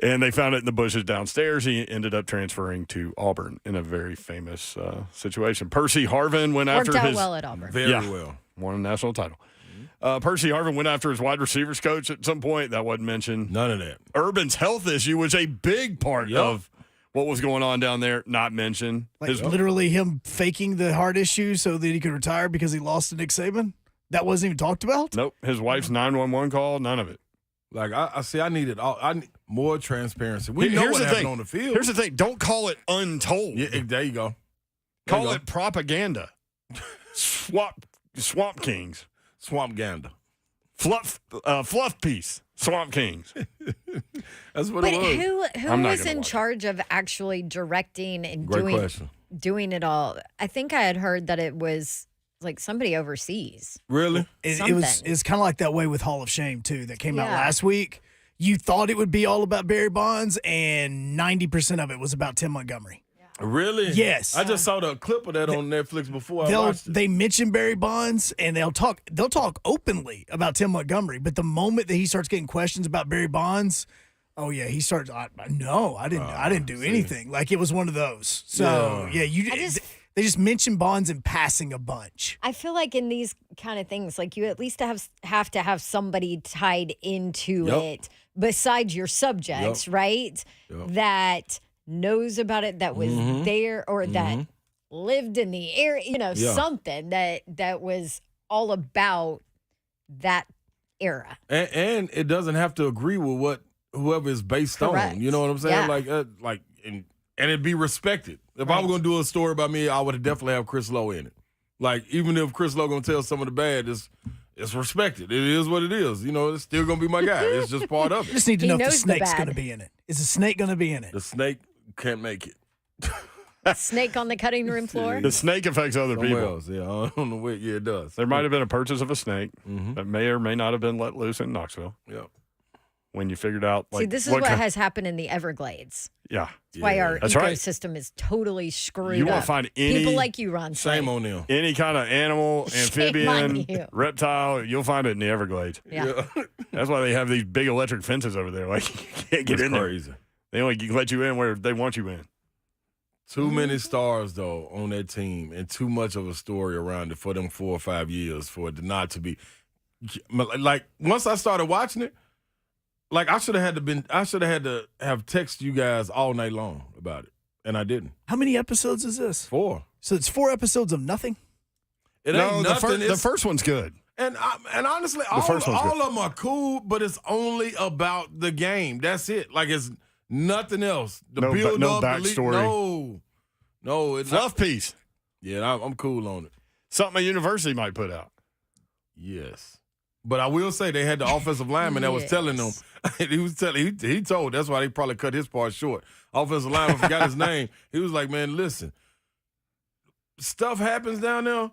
and they found it in the bushes downstairs. He ended up transferring to Auburn in a very famous situation. Percy Harvin went after Worked out well at Auburn. Very well. Won a national title. Percy Harvin went after his wide receivers coach at some point. That wasn't mentioned. None of that. Urban's health issue was a big part of what was going on down there, not mentioned. Like literally him faking the heart issue so that he could retire because he lost to Nick Saban? That wasn't even talked about? Nope. His wife's 911 call, none of it. Like, I needed I need more transparency. We know what happened on the field. Here's the thing. Don't call it untold. Yeah, there you go. Call it propaganda. Swamp Kings. Swampganda. Fluff piece. Swamp Kings. That's what But it was. who was in charge of actually directing and doing it all? I think I had heard that it was like somebody overseas. Really? It was kind of like that way with Hall of Shame, too, that came out last week. You thought it would be all about Barry Bonds, and 90% of it was about Tim Montgomery. Really? Yes. I just saw the clip of that on Netflix before I watched it. They mention Barry Bonds, and they'll talk openly about Tim Montgomery. But the moment that he starts getting questions about Barry Bonds, oh yeah, he starts. I didn't do anything. Like it was one of those. So they just mention Bonds in passing a bunch. I feel like in these kind of things, like you at least have to have somebody tied into it besides your subjects, right? That knows about it, that was there, or that lived in the area, something that was all about that era. And it doesn't have to agree with what whoever is based on. You know what I'm saying? Yeah. And it'd be respected. If I was going to do a story about me, I would definitely have Chris Lowe in it. Like, even if Chris Lowe going to tell some of the bad, it's respected. It is what it is. It's still going to be my guy. It's just part of it. You just need to know if the snake's going to be in it. Is the snake going to be in it? The snake can't make it. Snake on the cutting room floor? The snake affects other people. Else. Yeah, I don't know what. Yeah, it does. There might have been a purchase of a snake that may or may not have been let loose in Knoxville. Yeah. When you figured out, See, this is what has happened in the Everglades. Yeah. That's why our That's ecosystem is totally screwed You up. won't find any people like you, Ron. Shame on them. Any kind of animal, Shame on amphibian, you. reptile, you'll find it in the Everglades. Yeah. That's why they have these big electric fences over there. Like you can't get in crazy. there. They only let you in where they want you in. Too many stars, though, on that team, and too much of a story around it for them 4 or 5 years for it not to be. Like, once I started watching it, like, I should have had to have texted you guys all night long about it, and I didn't. How many episodes is this? 4. So it's 4 episodes of nothing? It ain't nothing. The first one's good. And honestly, all of them are cool, but it's only about the game. That's it. Like, it's nothing else. The build no up, backstory. No. It's Fluff piece. Yeah, I'm cool on it. Something a university might put out. Yes. But I will say they had the offensive lineman that was telling them. He told. That's why they probably cut his part short. Offensive lineman forgot his name. He was like, man, listen. Stuff happens down there.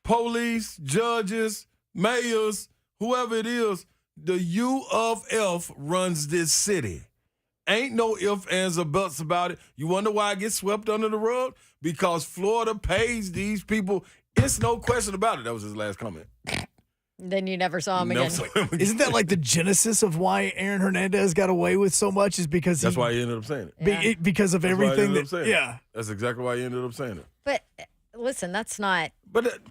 Police, judges, mayors, whoever it is, the U of F runs this city. Ain't no ifs, ands, or buts about it. You wonder why I get swept under the rug? Because Florida pays these people. It's no question about it. That was his last comment. Then you never saw him again. Isn't that like the genesis of why Aaron Hernandez got away with so much? Is because that's why he ended up saying it. Because of everything that. Yeah, that's exactly why he ended up saying it. But listen, that's not.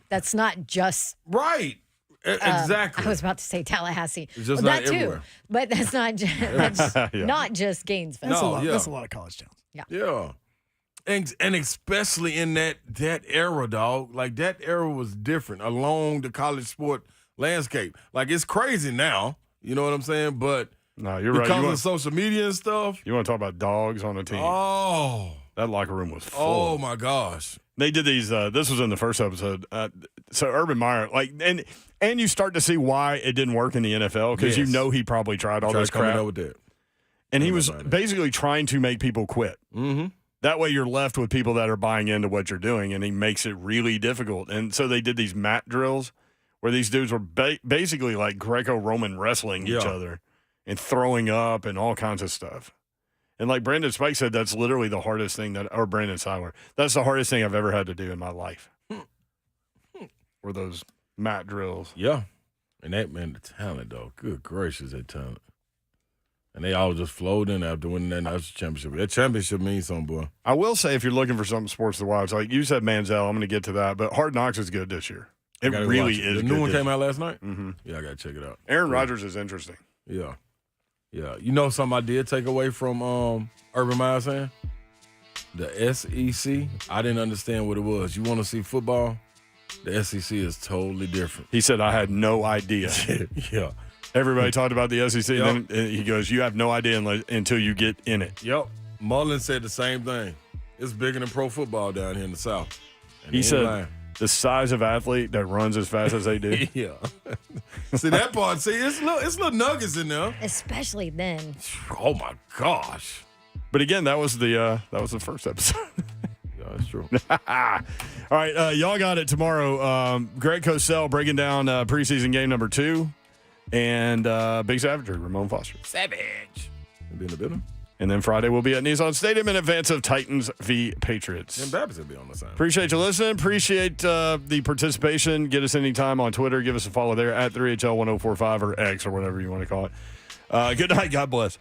That's not just right. Exactly. I was about to say Tallahassee. It's just that not everywhere. too, but that's not. That's not just Gainesville. That's a lot of college towns. Yeah. And especially in that era, dog. Like, that era was different along the college sport landscape. Like, it's crazy now. You know what I'm saying? But no, you're because right. of social media and stuff. You want to talk about dogs on the team? Oh, that locker room was full. Oh my gosh. They did these. This was in the first episode. So Urban Meyer, like, and you start to see why it didn't work in the NFL because you know he probably tried all this crap. Up with that. And he was basically trying to make people quit. Mm-hmm. That way you're left with people that are buying into what you're doing, and he makes it really difficult. And so they did these mat drills where these dudes were basically like Greco-Roman wrestling each other and throwing up and all kinds of stuff. And like Brandon Spike said, that's literally the hardest thing or Brandon Seiler, that's the hardest thing I've ever had to do in my life. Were those mat drills. Yeah. And that, man, the talent, though. Good gracious, that talent. And they all just flowed in after winning that national championship. That championship means something, boy. I will say, if you're looking for something sports to watch, like you said, Manziel, I'm going to get to that, but Hard Knocks is good this year. It really is. The new one came out last night? Mm-hmm. Yeah, I got to check it out. Aaron Rodgers is interesting. Yeah. Yeah. You know something I did take away from Urban Meyer saying? The SEC, I didn't understand what it was. You want to see football? The SEC is totally different. He said, I had no idea. Yeah. Everybody talked about the SEC, and then he goes, you have no idea until you get in it. Yep. Mullen said the same thing. It's bigger than pro football down here in the South. And he said the size of athlete that runs as fast as they do. Yeah. See, that part, it's little nuggets in there. Especially then. Oh, my gosh. But again, that was the first episode. Yeah, that's true. All right, y'all got it tomorrow. Greg Cosell breaking down preseason game number 2. And Big Savagery, Ramon Foster. Savage. Be in the building. And then Friday we'll be at Nissan Stadium in advance of Titans v. Patriots. And Babs will be on the side. Appreciate you listening. Appreciate the participation. Get us anytime on Twitter. Give us a follow there at 3HL1045 or X or whatever you want to call it. Good night. God bless.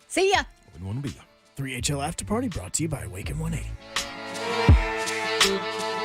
See ya. We want to be 3HL After Party brought to you by Awaken 180.